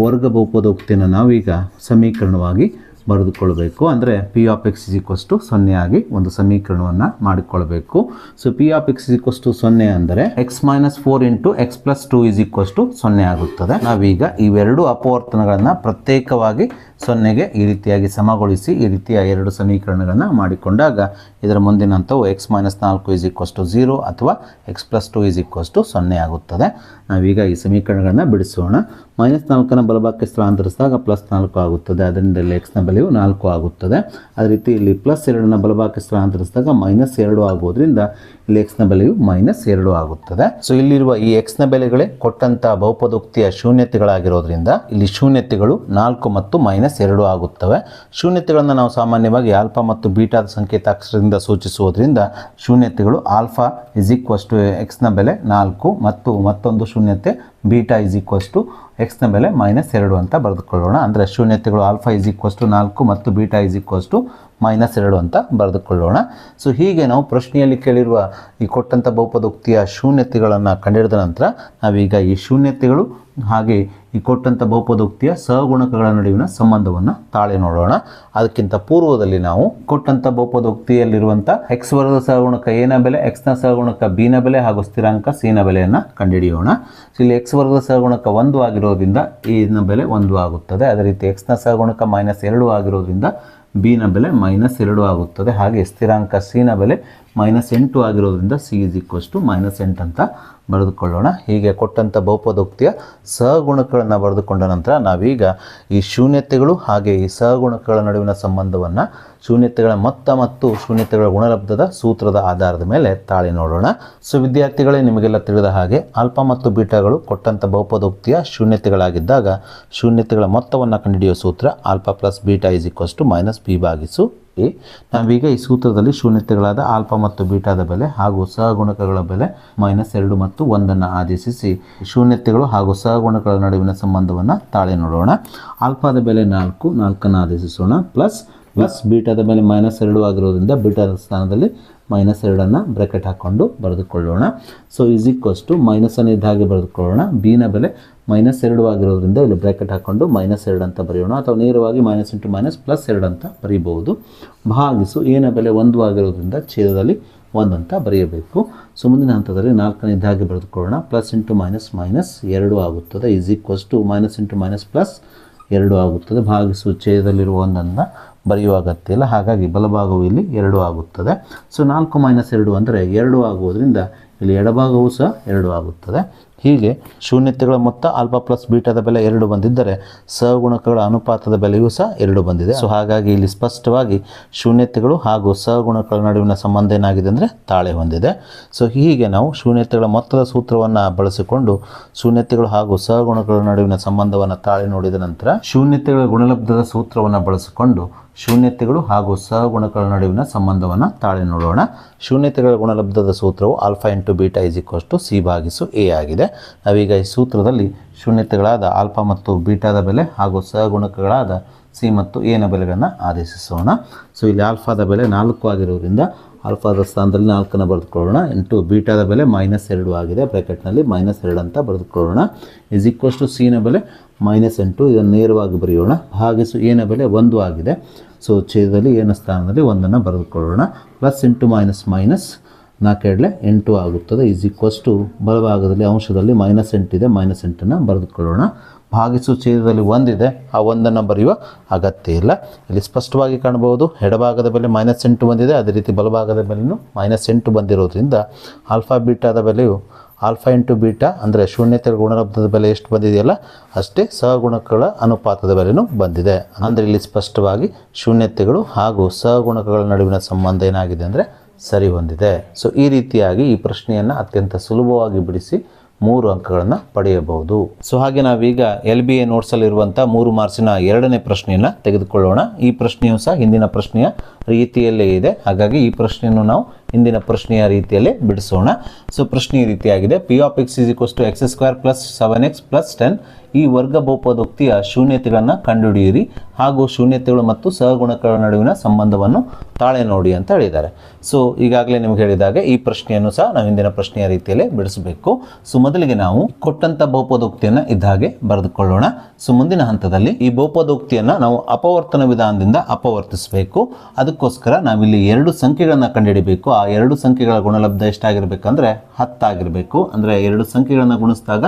ವರ್ಗ ಬಹುಪದೋಕ್ತಿಯನ್ನು ನಾವೀಗ ಸಮೀಕರಣವಾಗಿ ಬರೆದುಕೊಳ್ಳಬೇಕು. ಅಂದರೆ P of x is equals to 0 ಆಗಿ ಒಂದು ಸಮೀಕರಣವನ್ನು ಮಾಡಿಕೊಳ್ಳಬೇಕು. So P of x is equals to 0 ಅಂದರೆ x - 4 into x + 2 is equals to 0 ಆಗುತ್ತದೆ. ನಾವೀಗ ಇವೆರಡು ಅಪವರ್ತನಗಳನ್ನು ಪ್ರತ್ಯೇಕವಾಗಿ 0ಗೆ ಈ ರೀತಿಯಾಗಿ ಸಮಗೊಳಿಸಿ ಈ ರೀತಿಯ 2 ಸಮೀಕರಣಗಳನ್ನು ಮಾಡಿಕೊಂಡಾಗ ಇದರ ಮುಂದಿನ ಹಂತವು x - 4 is equals to 0 ಅಥವಾ x + 2 is equals to 0 ಆಗುತ್ತದೆ. ನಾವೀಗ ಈ ಸಮೀಕರಣಗಳನ್ನು ಬಿಡಿಸೋಣ. -4ನ ಬಲಭಾಗಕ್ಕೆ ಸ್ಥಳಾಂತರಿಸಿದಾಗ +4 ಆಗುತ್ತದೆ. ಅದರಿಂದ ಇಲ್ಲಿ x ನ ಬೆಲೆಯು 4 ಆಗುತ್ತದೆ. ಅದೇ ರೀತಿ ಇಲ್ಲಿ +2ನ ಬಲಭಾಗಕ್ಕೆ ಸ್ಥಳಾಂತರಿಸಿದಾಗ -2 ಆಗೋದ್ರಿಂದ ಇಲ್ಲಿ x ನ ಬೆಲೆಯು -2 ಆಗುತ್ತದೆ. ಸೊ ಇಲ್ಲಿರುವ ಈ x ನ ಬೆಲೆಗಳೇ ಕೊಟ್ಟಂಥ ಬಹುಪದೋಕ್ತಿಯ ಶೂನ್ಯತೆಗಳಾಗಿರೋದ್ರಿಂದ ಇಲ್ಲಿ ಶೂನ್ಯತೆಗಳು 4 ಮತ್ತು -2 ಆಗುತ್ತವೆ. ಶೂನ್ಯತೆಗಳನ್ನು ನಾವು ಸಾಮಾನ್ಯವಾಗಿ ಆಲ್ಫಾ ಮತ್ತು ಬೀಟಾದ ಸಂಕೇತಾಕ್ಷರದಿಂದ ಸೂಚಿಸುವುದರಿಂದ ಶೂನ್ಯತೆಗಳು alpha is equals to x ನ ಬೆಲೆ 4 ಮತ್ತು ಮತ್ತೊಂದು ಶೂನ್ಯತೆ beta is equals to x ನ ಬೆಲೆ -2 ಅಂತ ಬರೆದುಕೊಳ್ಳೋಣ. ಅಂದರೆ ಶೂನ್ಯತೆಗಳು ಆಲ್ಫಾ ಇಸ್ ಈಕ್ವಲ್ಸ್ ಟು 4 ಮತ್ತು ಬೀಟಾ ಇಸ್ ಈಕ್ವಲ್ಸ್ ಟು -2 ಅಂತ ಬರೆದುಕೊಳ್ಳೋಣ. ಸೊ ಹೀಗೆ ನಾವು ಪ್ರಶ್ನೆಯಲ್ಲಿ ಕೇಳಿರುವ ಈ ಕೊಟ್ಟಂಥ ಬಹುಪದೋಕ್ತಿಯ ಶೂನ್ಯತೆಗಳನ್ನು ಕಂಡುಹಿಡಿದ ನಂತರ ನಾವೀಗ ಈ ಶೂನ್ಯತೆಗಳು ಹಾಗೆ ಈ ಕೊಟ್ಟಂಥ ಬಹುಪದೋಕ್ತಿಯ ಸಹಗುಣಕಗಳ ನಡುವಿನ ಸಂಬಂಧವನ್ನು ತಾಳೆ ನೋಡೋಣ. ಅದಕ್ಕಿಂತ ಪೂರ್ವದಲ್ಲಿ ನಾವು ಕೊಟ್ಟಂಥ ಬಹುಪದೋಕ್ತಿಯಲ್ಲಿರುವಂಥ x ವರ್ಗದ ಸಹಗುಣಕ a ನ ಬೆಲೆ, x ನ ಸಹಗುಣಕ b ನ ಬೆಲೆ ಹಾಗೂ ಸ್ಥಿರಾಂಕ c ನ ಬೆಲೆಯನ್ನು ಕಂಡುಹಿಡಿಯೋಣ. ಇಲ್ಲಿ x ವರ್ಗದ ಸಹಗುಣಕ 1 ಆಗಿರೋದ್ರಿಂದ a ನ ಬೆಲೆ 1 ಆಗುತ್ತದೆ. ಅದೇ ರೀತಿ x ನ ಸಹಗುಣಕ -2 ಆಗಿರೋದ್ರಿಂದ ಬಿನ ಬೆಲೆ -2 ಆಗುತ್ತದೆ. ಹಾಗೆ ಸ್ಥಿರಾಂಕ ಸಿನ ಬೆಲೆ -8 ಆಗಿರೋದ್ರಿಂದ ಸಿ ಈಸ್ ಈಕ್ವಲ್ಸ್ ಟು -8 ಅಂತ ಬರೆದುಕೊಳ್ಳೋಣ. ಹೀಗೆ ಕೊಟ್ಟಂಥ ಬಹುಪದೋಕ್ತಿಯ ಸಹಗುಣಕಗಳನ್ನು ಬರೆದುಕೊಂಡ ನಂತರ ನಾವೀಗ ಈ ಶೂನ್ಯತೆಗಳು ಹಾಗೆ ಈ ಸಹಗುಣಕಗಳ ನಡುವಿನ ಸಂಬಂಧವನ್ನು ಶೂನ್ಯತೆಗಳ ಮೊತ್ತ ಮತ್ತು ಶೂನ್ಯತೆಗಳ ಗುಣಲಬ್ಧದ ಸೂತ್ರದ ಆಧಾರದ ಮೇಲೆ ತಾಳಿ ನೋಡೋಣ. ಸೊ ವಿದ್ಯಾರ್ಥಿಗಳೇ, ನಿಮಗೆಲ್ಲ ತಿಳಿದ ಹಾಗೆ ಆಲ್ಫಾ ಮತ್ತು ಬೀಟಾಗಳು ಕೊಟ್ಟಂಥ ಬಹುಪದೋಕ್ತಿಯ ಶೂನ್ಯತೆಗಳಾಗಿದ್ದಾಗ ಶೂನ್ಯತೆಗಳ ಮೊತ್ತವನ್ನು ಕಂಡುಹಿಡಿಯುವ ಸೂತ್ರ alpha plus beta is equals to -b/a. ನಾವೀಗ ಈ ಸೂತ್ರದಲ್ಲಿ ಶೂನ್ಯತೆಗಳಾದ ಆಲ್ಫಾ ಮತ್ತು ಬೀಟಾದ ಬೆಲೆ ಹಾಗೂ ಸಹಗುಣಕಗಳ ಬೆಲೆ -2 ಮತ್ತು 1 ಆದೇಶಿಸಿ ಶೂನ್ಯತೆಗಳು ಹಾಗೂ ಸಹಗುಣಕಗಳ ನಡುವಿನ ಸಂಬಂಧವನ್ನು ತಾಳಿ ನೋಡೋಣ. ಆಲ್ಫಾದ ಬೆಲೆ 4 ಆದೇಶಿಸೋಣ. ಪ್ಲಸ್ ಬೀಟಾದ ಬೆಲೆ -2 ಆಗಿರೋದ್ರಿಂದ ಬೀಟಾದ ಸ್ಥಾನದಲ್ಲಿ -2 ಬ್ರಾಕೆಟ್ ಹಾಕ್ಕೊಂಡು ಬರೆದುಕೊಳ್ಳೋಣ. ಸೊ ಈಸ್ ಈಕ್ವಲ್ಸ್ ಟು ಮೈನಸನ್ನು ಇದ್ದ ಹಾಗೆ ಬರೆದುಕೊಳ್ಳೋಣ. ಬಿನ ಬೆಲೆ -2 ಆಗಿರೋದ್ರಿಂದ ಇಲ್ಲಿ ಬ್ರಾಕೆಟ್ ಹಾಕ್ಕೊಂಡು -2 ಅಂತ ಬರೆಯೋಣ, ಅಥವಾ ನೇರವಾಗಿ -2 ಅಂತ ಬರೀಬಹುದು. ಭಾಗಿಸು ಎನ ಬೆಲೆ 1 ಆಗಿರೋದ್ರಿಂದ ಛೇದದಲ್ಲಿ 1 ಅಂತ ಬರೆಯಬೇಕು. ಸೊ ಮುಂದಿನ ಹಂತದಲ್ಲಿ 4 ಇದ್ದ ಹಾಗೆ ಬರೆದುಕೊಳ್ಳೋಣ. ಪ್ಲಸ್ ಇಂಟು ಮೈನಸ್ 2 ಆಗುತ್ತದೆ. Is equals to minus into minus plus 2 ಆಗುತ್ತದೆ. ಭಾಗಿಸು ಛೇದದಲ್ಲಿರುವ 1 ಬರೆಯುವ ಅಗತ್ಯ ಇಲ್ಲ, ಹಾಗಾಗಿ ಬಲಭಾಗವು ಇಲ್ಲಿ 2 ಆಗುತ್ತದೆ. ಸೊ 4 - 2 ಅಂದರೆ 2 ಆಗುವುದರಿಂದ ಇಲ್ಲಿ ಎಡಭಾಗವೂ ಸಹ 2 ಆಗುತ್ತದೆ. ಹೀಗೆ ಶೂನ್ಯತೆಗಳ ಮೊತ್ತ ಆಲ್ಫಾ ಪ್ಲಸ್ ಬೀಟಾದ ಬೆಲೆ 2 ಬಂದಿದ್ದರೆ ಸಹಗುಣಕಗಳ ಅನುಪಾತದ ಬೆಲೆಯೂ ಸಹ 2 ಬಂದಿದೆ. ಸೊ ಹಾಗಾಗಿ ಇಲ್ಲಿ ಸ್ಪಷ್ಟವಾಗಿ ಶೂನ್ಯತೆಗಳು ಹಾಗೂ ಸಹಗುಣಕಗಳ ನಡುವಿನ ಸಂಬಂಧ ಏನಾಗಿದೆ ಅಂದರೆ ತಾಳೆ ಹೊಂದಿದೆ. ಸೊ ಹೀಗೆ ನಾವು ಶೂನ್ಯತೆಗಳ ಮೊತ್ತದ ಸೂತ್ರವನ್ನು ಬಳಸಿಕೊಂಡು ಶೂನ್ಯತೆಗಳು ಹಾಗೂ ಸಹಗುಣಕಗಳ ನಡುವಿನ ಸಂಬಂಧವನ್ನು ತಾಳೆ ನೋಡಿದ ನಂತರ ಶೂನ್ಯತೆಗಳ ಗುಣಲಬ್ಧದ ಸೂತ್ರವನ್ನು ಬಳಸಿಕೊಂಡು ಶೂನ್ಯತೆಗಳು ಹಾಗೂ ಸಹಗುಣಕಗಳ ನಡುವಿನ ಸಂಬಂಧವನ್ನು ತಾಳೆ ನೋಡೋಣ. ಶೂನ್ಯತೆಗಳ ಗುಣಲಬ್ಧದ ಸೂತ್ರವು alpha into beta is equals to c/a ಆಗಿದೆ. ನಾವೀಗ ಈ ಸೂತ್ರದಲ್ಲಿ ಶೂನ್ಯತೆಗಳಾದ ಆಲ್ಫಾ ಮತ್ತು ಬೀಟಾದ ಬೆಲೆ ಹಾಗೂ ಸಹಗುಣಕಗಳಾದ ಸಿ ಮತ್ತು ಎನ ಬೆಲೆಗಳನ್ನು ಆದೇಶಿಸೋಣ. ಸೊ ಇಲ್ಲಿ ಆಲ್ಫಾದ ಬೆಲೆ 4 ಆಗಿರೋದ್ರಿಂದ ಆಲ್ಫಾದ ಸ್ಥಾನದಲ್ಲಿ 4 ಬರೆದುಕೊಳ್ಳೋಣ. ಇಂಟು ಬೀಟಾದ ಬೆಲೆ -2 ಆಗಿದೆ, ಬ್ರ್ಯಾಕೆಟ್ನಲ್ಲಿ -2 ಅಂತ ಬರೆದುಕೊಳ್ಳೋಣ. ಈಸ್ ಈಕ್ವಲ್ಸ್ ಟು ಸಿನ ಬೆಲೆ -8, ಇದನ್ನು ನೇರವಾಗಿ ಬರೆಯೋಣ. ಭಾಗಿಸು ಎನ ಬೆಲೆ 1 ಆಗಿದೆ. ಸೊ ಛೇದದಲ್ಲಿ ಎನ ಸ್ಥಾನದಲ್ಲಿ 1 ಬರೆದುಕೊಳ್ಳೋಣ. ಪ್ಲಸ್ ಇಂಟು ಮೈನಸ್ 4 8 ಆಗುತ್ತದೆ. ಈಸ್ ಈಕ್ವಲ್ಸ್ ಟು ಬಲಭಾಗದಲ್ಲಿ ಅಂಶದಲ್ಲಿ -8 ಇದೆ, -8 ಬರೆದುಕೊಳ್ಳೋಣ. ಭಾಗಿಸು ಛೇದದಲ್ಲಿ 1 ಇದೆ, ಆ 1 ಬರೆಯುವ ಅಗತ್ಯ ಇಲ್ಲ. ಇಲ್ಲಿ ಸ್ಪಷ್ಟವಾಗಿ ಕಾಣಬಹುದು ಎಡಭಾಗದ ಬೆಲೆ -8 ಬಂದಿದೆ, ಅದೇ ರೀತಿ ಬಲಭಾಗದ ಬೆಲೆಯೂ -8 ಬಂದಿರೋದ್ರಿಂದ ಆಲ್ಫಾ ಬೀಟಾದ ಬೆಲೆಯು ಆಲ್ಫಾ ಇಂಟು ಬೀಟಾ ಅಂದರೆ ಶೂನ್ಯತೆಗಳ ಗುಣಲಬ್ಧದ ಬೆಲೆ ಎಷ್ಟು ಬಂದಿದೆಯಲ್ಲ ಅಷ್ಟೇ ಸಹಗುಣಕಗಳ ಅನುಪಾತದ ಬೆಲೆಯೂ ಬಂದಿದೆ. ಅಂದರೆ ಇಲ್ಲಿ ಸ್ಪಷ್ಟವಾಗಿ ಶೂನ್ಯತೆಗಳು ಹಾಗೂ ಸಹಗುಣಕಗಳ ನಡುವಿನ ಸಂಬಂಧ ಏನಾಗಿದೆ ಅಂದರೆ ಸರಿ ಹೊಂದಿದೆ. ಸೊ ಈ ರೀತಿಯಾಗಿ ಈ ಪ್ರಶ್ನೆಯನ್ನು ಅತ್ಯಂತ ಸುಲಭವಾಗಿ ಬಿಡಿಸಿ 3 ಅಂಕಗಳನ್ನು ಪಡೆಯಬಹುದು. ಸೊ ಹಾಗೆ ನಾವೀಗ LBA ನೋಟ್ಸಲ್ಲಿರುವಂಥ 3 ಮಾರ್ಕ್ಸಿನ 2ನೇ ಪ್ರಶ್ನೆಯನ್ನು ತೆಗೆದುಕೊಳ್ಳೋಣ. ಈ ಪ್ರಶ್ನೆಯೂ ಸಹ ಹಿಂದಿನ ಪ್ರಶ್ನೆಯ ರೀತಿಯಲ್ಲೇ ಇದೆ, ಹಾಗಾಗಿ ಈ ಪ್ರಶ್ನೆಯನ್ನು ನಾವು ಹಿಂದಿನ ಪ್ರಶ್ನೆಯ ರೀತಿಯಲ್ಲೇ ಬಿಡಿಸೋಣ. ಸೊ ಪ್ರಶ್ನೆ ಈ ರೀತಿಯಾಗಿದೆ: P of x is equals to x² plus 7x plus 10 ಈ ವರ್ಗ ಬಹುಪದೋಕ್ತಿಯ ಶೂನ್ಯತೆಗಳನ್ನು ಕಂಡುಹಿಡಿಯಿರಿ ಹಾಗೂ ಶೂನ್ಯತೆಗಳು ಮತ್ತು ಸಹಗುಣಕಗಳ ನಡುವಿನ ಸಂಬಂಧವನ್ನು ತಾಳೆ ನೋಡಿ ಅಂತ ಹೇಳಿದ್ದಾರೆ. ಸೊ ಈಗಾಗಲೇ ನಿಮ್ಗೆ ಹೇಳಿದಾಗ ಈ ಪ್ರಶ್ನೆಯನ್ನು ಸಹ ನಾವು ಹಿಂದಿನ ಪ್ರಶ್ನೆಯ ರೀತಿಯಲ್ಲೇ ಬಿಡಿಸಬೇಕು. ಸೊ ಮೊದಲಿಗೆ ನಾವು ಕೊಟ್ಟಂಥ ಬಹುಪದೋಕ್ತಿಯನ್ನು ಇದ್ದ ಹಾಗೆ ಬರೆದುಕೊಳ್ಳೋಣ. ಸೊ ಮುಂದಿನ ಹಂತದಲ್ಲಿ ಈ ಬಹುಪದೋಕ್ತಿಯನ್ನು ನಾವು ಅಪವರ್ತನ ವಿಧಾನದಿಂದ ಅಪವರ್ತಿಸಬೇಕು. ಅದಕ್ಕೋಸ್ಕರ ನಾವಿಲ್ಲಿ 2 ಸಂಖ್ಯೆಗಳನ್ನು ಕಂಡುಹಿಡಿಬೇಕು. ಆ 2 ಸಂಖ್ಯೆಗಳ ಗುಣಲಬ್ಧ ಎಷ್ಟಾಗಿರಬೇಕಂದ್ರೆ 10 ಆಗಿರಬೇಕು. ಅಂದರೆ 2 ಸಂಖ್ಯೆಗಳನ್ನು ಗುಣಿಸಿದಾಗ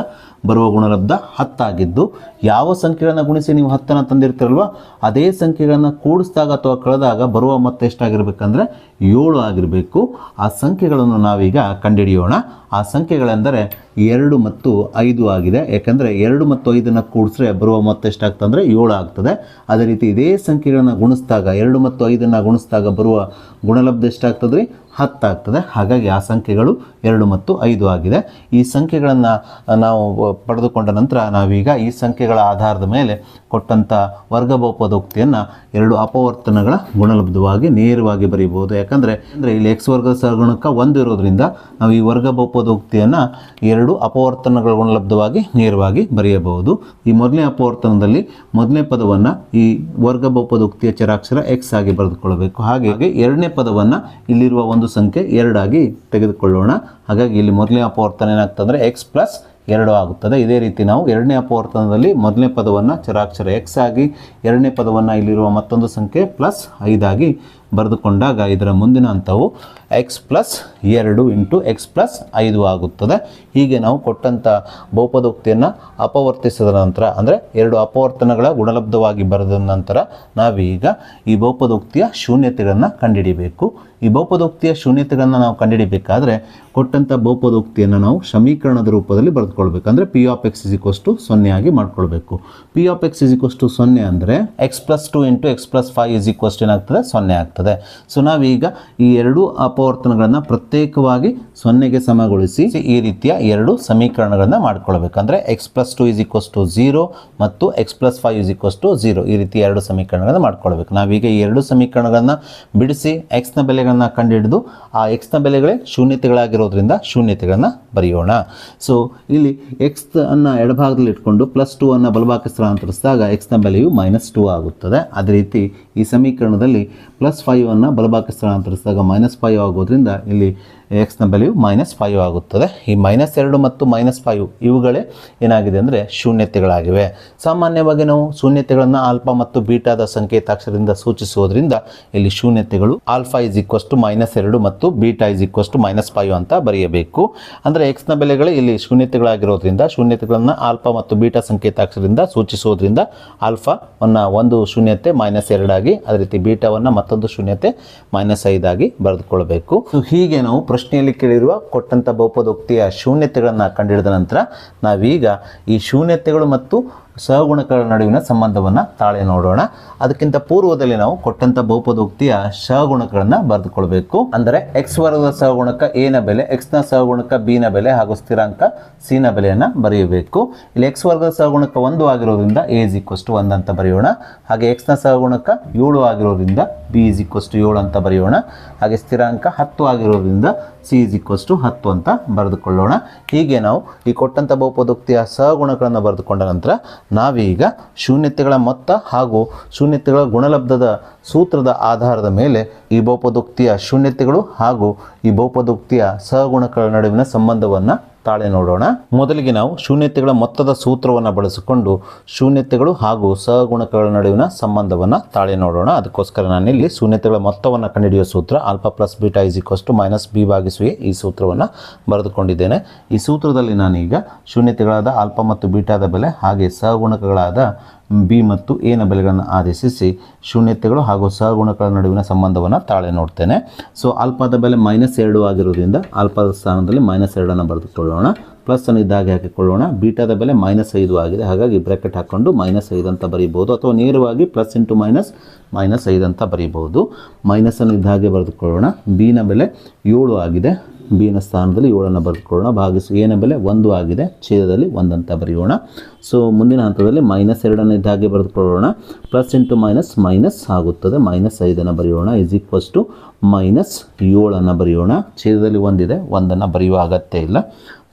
ಬರುವ ಗುಣಲಬ್ಧ 10 ಆಗಿದ್ದು, ಯಾವ ಸಂಖ್ಯೆಗಳನ್ನು ಗುಣಿಸಿ ನೀವು 10 ತಂದಿರ್ತೀರಲ್ವ ಅದೇ ಸಂಖ್ಯೆಗಳನ್ನು ಕೂಡಿಸಿದಾಗ ಅಥವಾ ಕಳೆದಾಗ ಬರುವ ಮೊತ್ತ ಎಷ್ಟಾಗಿರ್ಬೇಕಂದ್ರೆ 7 ಆಗಿರಬೇಕು. ಆ ಸಂಖ್ಯೆಗಳನ್ನು ನಾವೀಗ ಕಂಡುಹಿಡಿಯೋಣ. ಆ ಸಂಖ್ಯೆಗಳೆಂದರೆ 2 ಮತ್ತು 5 ಆಗಿದೆ. ಯಾಕಂದರೆ 2 ಮತ್ತು 5 ಕೂಡಿಸ್ರೆ ಬರುವ ಮೊತ್ತ ಎಷ್ಟಾಗ್ತದೆ 7 ಆಗ್ತದೆ. ಅದೇ ರೀತಿ ಇದೇ ಸಂಖ್ಯೆಗಳನ್ನು ಗುಣಿಸಿದಾಗ 2 ಮತ್ತು 5 ಗುಣಿಸಿದಾಗ ಬರುವ ಗುಣಲಬ್ಧ ಎಷ್ಟಾಗ್ತದೆ 10 ಆಗ್ತದೆ. ಹಾಗಾಗಿ ಆ ಸಂಖ್ಯೆಗಳು 2 ಮತ್ತು 5 ಆಗಿದೆ. ಈ ಸಂಖ್ಯೆಗಳನ್ನು ನಾವು ಪಡೆದುಕೊಂಡ ನಂತರ ನಾವೀಗ ಈ ಸಂಖ್ಯೆಗಳ ಆಧಾರದ ಮೇಲೆ ಕೊಟ್ಟಂಥ ವರ್ಗ ಬಹುಪದೋಕ್ತಿಯನ್ನು 2 ಅಪವರ್ತನಗಳ ಗುಣಲಬ್ಧವಾಗಿ ನೇರವಾಗಿ ಬರೀಬಹುದು. ಯಾಕಂದರೆ ಇಲ್ಲಿ x ವರ್ಗದ ಸಹಗುಣಕ 1 ಇರೋದ್ರಿಂದ ನಾವು ಈ ವರ್ಗ ಬಹುಪದೋಕ್ತಿಯನ್ನು 2 ಅಪವರ್ತನಗಳ ಗುಣಲಬ್ಧವಾಗಿ ನೇರವಾಗಿ ಬರೆಯಬಹುದು. ಈ ಮೊದಲನೇ ಅಪವರ್ತನದಲ್ಲಿ ಮೊದಲನೇ ಪದವನ್ನು ಈ ವರ್ಗ ಬಹುಪದೋಕ್ತಿಯ ಚರಾಕ್ಷರ x ಆಗಿ ಬರೆದುಕೊಳ್ಳಬೇಕು. ಹಾಗಾಗಿ ಎರಡನೇ ಪದವನ್ನು ಇಲ್ಲಿರುವ ಒಂದು ಸಂಖ್ಯೆ 2 ಆಗಿ ತೆಗೆದುಕೊಳ್ಳೋಣ. ಹಾಗಾಗಿ ಇಲ್ಲಿ ಮೊದಲನೇ ಅಪವರ್ತನ ಏನಾಗ್ತದೆ x ಪ್ಲಸ್ 2 ಆಗುತ್ತದೆ. ಇದೇ ರೀತಿ ನಾವು ಎರಡನೇ ಅಪವರ್ತನದಲ್ಲಿ ಮೊದಲನೇ ಪದವನ್ನು ಚರಾಕ್ಷರ x ಆಗಿ, ಎರಡನೇ ಪದವನ್ನು ಇಲ್ಲಿರುವ ಮತ್ತೊಂದು ಸಂಖ್ಯೆ ಪ್ಲಸ್ 5 ಆಗಿ ಬರೆದುಕೊಂಡಾಗ ಇದರ ಮುಂದಿನ ಹಂತವು X plus 2 into x plus 5 ಆಗುತ್ತದೆ. ಹೀಗೆ ನಾವು ಕೊಟ್ಟಂಥ ಬಹುಪದೋಕ್ತಿಯನ್ನು ಅಪವರ್ತಿಸಿದ ನಂತರ ಅಂದರೆ 2 ಅಪವರ್ತನಗಳ ಗುಣಲಬ್ಧವಾಗಿ ಬರೆದ ನಂತರ ನಾವೀಗ ಈ ಬಹುಪದೋಕ್ತಿಯ ಶೂನ್ಯತೆಗಳನ್ನು ಕಂಡುಹಿಡಿಯಬೇಕು. ಈ ಬಹುಪದೋಕ್ತಿಯ ಶೂನ್ಯತೆಗಳನ್ನು ನಾವು ಕಂಡುಹಿಡಿಯಬೇಕಾದ್ರೆ ಕೊಟ್ಟಂಥ ಬಹುಪದೋಕ್ತಿಯನ್ನು ನಾವು ಸಮೀಕರಣದ ರೂಪದಲ್ಲಿ ಬರೆದುಕೊಳ್ಬೇಕು. ಅಂದರೆ p of x is equals to 0 ಆಗಿ ಮಾಡ್ಕೊಳ್ಬೇಕು. P of x is equals to 0 ಅಂದರೆ x plus 2 into x plus 5 is equals to ಏನಾಗ್ತದೆ 0 ಆಗ್ತದೆ. ಸೊ ನಾವೀಗ ಈ 2 ಅಪವರ್ತನಗಳನ್ನು ಪ್ರತ್ಯೇಕವಾಗಿ 0ಗೆ ಸಮಗೊಳಿಸಿ ಈ ರೀತಿಯ 2 ಸಮೀಕರಣಗಳನ್ನು ಮಾಡ್ಕೊಳ್ಬೇಕು. ಅಂದರೆ x plus 2 is equals to 0 ಮತ್ತು x plus 5 is equals to 0 ಈ ರೀತಿ 2 ಸಮೀಕರಣಗಳನ್ನು ಮಾಡ್ಕೊಳ್ಬೇಕು. ನಾವೀಗ ಈ 2 ಸಮೀಕರಣಗಳನ್ನು ಬಿಡಿಸಿ ಎಕ್ಸ್ನ ಬೆಲೆಗಳನ್ನು ಕಂಡುಹಿಡಿದು ಆ ಎಕ್ಸ್ನ ಬೆಲೆಗಳೇ ಶೂನ್ಯತೆಗಳಾಗಿರೋದ್ರಿಂದ ಶೂನ್ಯತೆಗಳನ್ನು ಬರೆಯೋಣ. ಸೊ ಇಲ್ಲಿ ಎಕ್ಸ್ ಅನ್ನು ಎಡಭಾಗದಲ್ಲಿ ಇಟ್ಕೊಂಡು ಪ್ಲಸ್ 2 ಅನ್ನು ಬಲಭಾಗಕ್ಕೆ ಸ್ಥಳಾಂತರಿಸಿದಾಗ ಎಕ್ಸ್ನ ಬೆಲೆಯು -2 ಆಗುತ್ತದೆ. ಅದೇ ರೀತಿ ಈ ಸಮೀಕರಣದಲ್ಲಿ ಪ್ಲಸ್ 5 ಅನ್ನು ಬಲಭಾಗಕ್ಕೆ ಸ್ಥಳಾಂತರಿಸಿದಾಗ -5 ಆಗೋದ್ರಿಂದ ಇಲ್ಲಿ ಎಕ್ಸ್ನ ಬೆಲೆಯು -5 ಆಗುತ್ತದೆ. ಈ -2 ಮತ್ತು -5 ಇವುಗಳೇ ಏನಾಗಿದೆ ಅಂದರೆ ಶೂನ್ಯತೆಗಳಾಗಿವೆ. ಸಾಮಾನ್ಯವಾಗಿ ನಾವು ಶೂನ್ಯತೆಗಳನ್ನು ಆಲ್ಫಾ ಮತ್ತು ಬೀಟಾದ ಸಂಕೇತಾಕ್ಷರದಿಂದ ಸೂಚಿಸುವುದರಿಂದ ಇಲ್ಲಿ ಶೂನ್ಯತೆಗಳು ಆಲ್ಫಾ ಇಸ್ ಈಕ್ವಲ್ಸ್ ಟು -2 ಮತ್ತು ಬೀಟಾ ಇಸ್ ಈಕ್ವಲ್ಸ್ ಟು -5 ಅಂತ ಬರೆಯಬೇಕು. ಅಂದರೆ ಎಕ್ಸ್ನ ಬೆಲೆಗಳು ಇಲ್ಲಿ ಶೂನ್ಯತೆಗಳಾಗಿರೋದ್ರಿಂದ ಶೂನ್ಯತೆಗಳನ್ನು ಆಲ್ಫಾ ಮತ್ತು ಬೀಟಾ ಸಂಕೇತಾಕ್ಷರದಿಂದ ಸೂಚಿಸುವುದರಿಂದ ಆಲ್ಫಾವನ್ನು ಒಂದು ಶೂನ್ಯತೆ -2 ಆಗಿ ಅದೇ ರೀತಿ ಬೀಟಾವನ್ನು ಮತ್ತೊಂದು ಶೂನ್ಯತೆ -5 ಆಗಿ ಬರೆದುಕೊಳ್ಬೇಕು. ಸೊ ಹೀಗೆ ನಾವು ಪ್ರಶ್ನೆಯಲ್ಲಿ ಕೇಳಿರುವ ಕೊಟ್ಟಂಥ ಬಹುಪದೋಕ್ತಿಯ ಶೂನ್ಯತೆಗಳನ್ನು ಕಂಡುಹಿಡಿದ ನಂತರ ನಾವೀಗ ಈ ಶೂನ್ಯತೆಗಳು ಮತ್ತು ಸಹಗುಣಕಗಳ ನಡುವಿನ ಸಂಬಂಧವನ್ನು ತಾಳೆ ನೋಡೋಣ. ಅದಕ್ಕಿಂತ ಪೂರ್ವದಲ್ಲಿ ನಾವು ಕೊಟ್ಟಂಥ ಬಹುಪದೋಕ್ತಿಯ ಸಹಗುಣಕಗಳನ್ನು ಬರೆದುಕೊಳ್ಬೇಕು. ಅಂದರೆ ಎಕ್ಸ್ ವರ್ಗದ ಸಹಗುಣಕ ಎ ನ ಬೆಲೆ, ಎಕ್ಸ್ನ ಸಹಗುಣಕ ಬಿ ನ ಬೆಲೆ ಹಾಗೂ ಸ್ಥಿರಾಂಕ ಸಿ ನ ಬೆಲೆಯನ್ನು ಬರೆಯಬೇಕು. ಇಲ್ಲಿ ಎಕ್ಸ್ ವರ್ಗದ ಸಹಗುಣಕ 1 ಆಗಿರೋದ್ರಿಂದ ಎ ಇಸ್ ಈಕ್ವಲ್ಸ್ ಟು 1 ಅಂತ ಬರೆಯೋಣ. ಹಾಗೆ ಎಕ್ಸ್ನ ಸಹಗುಣಕ 7 ಆಗಿರೋದ್ರಿಂದ ಬಿ ಇಸ್ ಈಕ್ವಲ್ಸ್ ಟು 7 ಅಂತ ಬರೆಯೋಣ. ಹಾಗೆ ಸ್ಥಿರಾಂಕ 10 ಆಗಿರೋದ್ರಿಂದ ಸಿ ಇಸ್ ಈಕ್ವಲ್ಸ್ ಟು 10 ಅಂತ ಬರೆದುಕೊಳ್ಳೋಣ. ಹೀಗೆ ನಾವು ಈ ಕೊಟ್ಟಂಥ ಬಹುಪದೋಕ್ತಿಯ ಸಹಗುಣಕಗಳನ್ನು ಬರೆದುಕೊಂಡ ನಂತರ ನಾವೀಗ ಶೂನ್ಯತೆಗಳ ಮೊತ್ತ ಹಾಗೂ ಶೂನ್ಯತೆಗಳ ಗುಣಲಬ್ಧದ ಸೂತ್ರದ ಆಧಾರದ ಮೇಲೆ ಈ ಬಹುಪದೋಕ್ತಿಯ ಶೂನ್ಯತೆಗಳು ಹಾಗೂ ಈ ಬಹುಪದೋಕ್ತಿಯ ಸಹಗುಣಕಗಳ ನಡುವಿನ ಸಂಬಂಧವನ್ನು ತಾಳೆ ನೋಡೋಣ. ಮೊದಲಿಗೆ ನಾವು ಶೂನ್ಯತೆಗಳ ಮೊತ್ತದ ಸೂತ್ರವನ್ನು ಬಳಸಿಕೊಂಡು ಶೂನ್ಯತೆಗಳು ಹಾಗೂ ಸಹಗುಣಕಗಳ ನಡುವಿನ ಸಂಬಂಧವನ್ನು ತಾಳೆ ನೋಡೋಣ. ಅದಕ್ಕೋಸ್ಕರ ನಾನಿಲ್ಲಿ ಶೂನ್ಯತೆಗಳ ಮೊತ್ತವನ್ನು ಕಂಡುಹಿಡಿಯುವ ಸೂತ್ರ alpha plus beta is equals to -b ಭಾಗಿಸು ಈ ಸೂತ್ರವನ್ನು ಬರೆದುಕೊಂಡಿದ್ದೇನೆ. ಈ ಸೂತ್ರದಲ್ಲಿ ನಾನೀಗ ಶೂನ್ಯತೆಗಳಾದ ಆಲ್ಫಾ ಮತ್ತು ಬೀಟಾದ ಬೆಲೆ ಹಾಗೆ ಸಹಗುಣಕಗಳಾದ ಬಿ ಮತ್ತು ಎ ನ ಬೆಲೆಗಳನ್ನು ಆದೇಶಿಸಿ ಶೂನ್ಯತೆಗಳು ಹಾಗೂ ಸಹಗುಣಕಗಳ ನಡುವಿನ ಸಂಬಂಧವನ್ನು ತಾಳೆ ನೋಡ್ತೇನೆ. ಸೊ ಆಲ್ಫಾದ ಬೆಲೆ -2 ಆಗಿರೋದ್ರಿಂದ ಆಲ್ಫಾದ ಸ್ಥಾನದಲ್ಲಿ -2 ಅನ್ನು ಬರೆದುಕೊಳ್ಳೋಣ. ಪ್ಲಸ್ ಅನ್ನು ಇದ್ದಾಗೆ ಹಾಕಿಕೊಳ್ಳೋಣ. ಬೀಟಾದ ಬೆಲೆ -5 ಆಗಿದೆ, ಹಾಗಾಗಿ ಬ್ರ್ಯಾಕೆಟ್ ಹಾಕ್ಕೊಂಡು -5 ಅಂತ ಬರೀಬಹುದು ಅಥವಾ ನೇರವಾಗಿ ಪ್ಲಸ್ ಇಂಟು -5 ಅಂತ ಬರೀಬಹುದು. ಮೈನಸ್ ಅನ್ನು ಇದ್ದಾಗೆ ಬರೆದುಕೊಳ್ಳೋಣ. ಬಿ ನ ಬೆಲೆ 7 ಆಗಿದೆ, ಬಿ ನ ಸ್ಥಾನದಲ್ಲಿ 7 ಬರೆದುಕೊಳ್ಳೋಣ. ಭಾಗಿಸು ಎ ನ ಬೆಲೆ 1 ಆಗಿದೆ, ಛೇದದಲ್ಲಿ 1 ಅಂತ ಬರೆಯೋಣ. ಸೊ ಮುಂದಿನ ಹಂತದಲ್ಲಿ -2 ಇದ್ದಾಗೆ ಬರೆದುಕೊಳ್ಳೋಣ. ಪ್ಲಸ್ ಇಂಟು ಮೈನಸ್ ಆಗುತ್ತದೆ, -5 ಬರೆಯೋಣ ಇಸ್ ಈಕ್ವಲ್ಸ್ ಟು -7 ಬರೆಯೋಣ. ಛೇದದಲ್ಲಿ 1 ಇದೆ, 1 ಬರೆಯುವ ಅಗತ್ಯ ಇಲ್ಲ.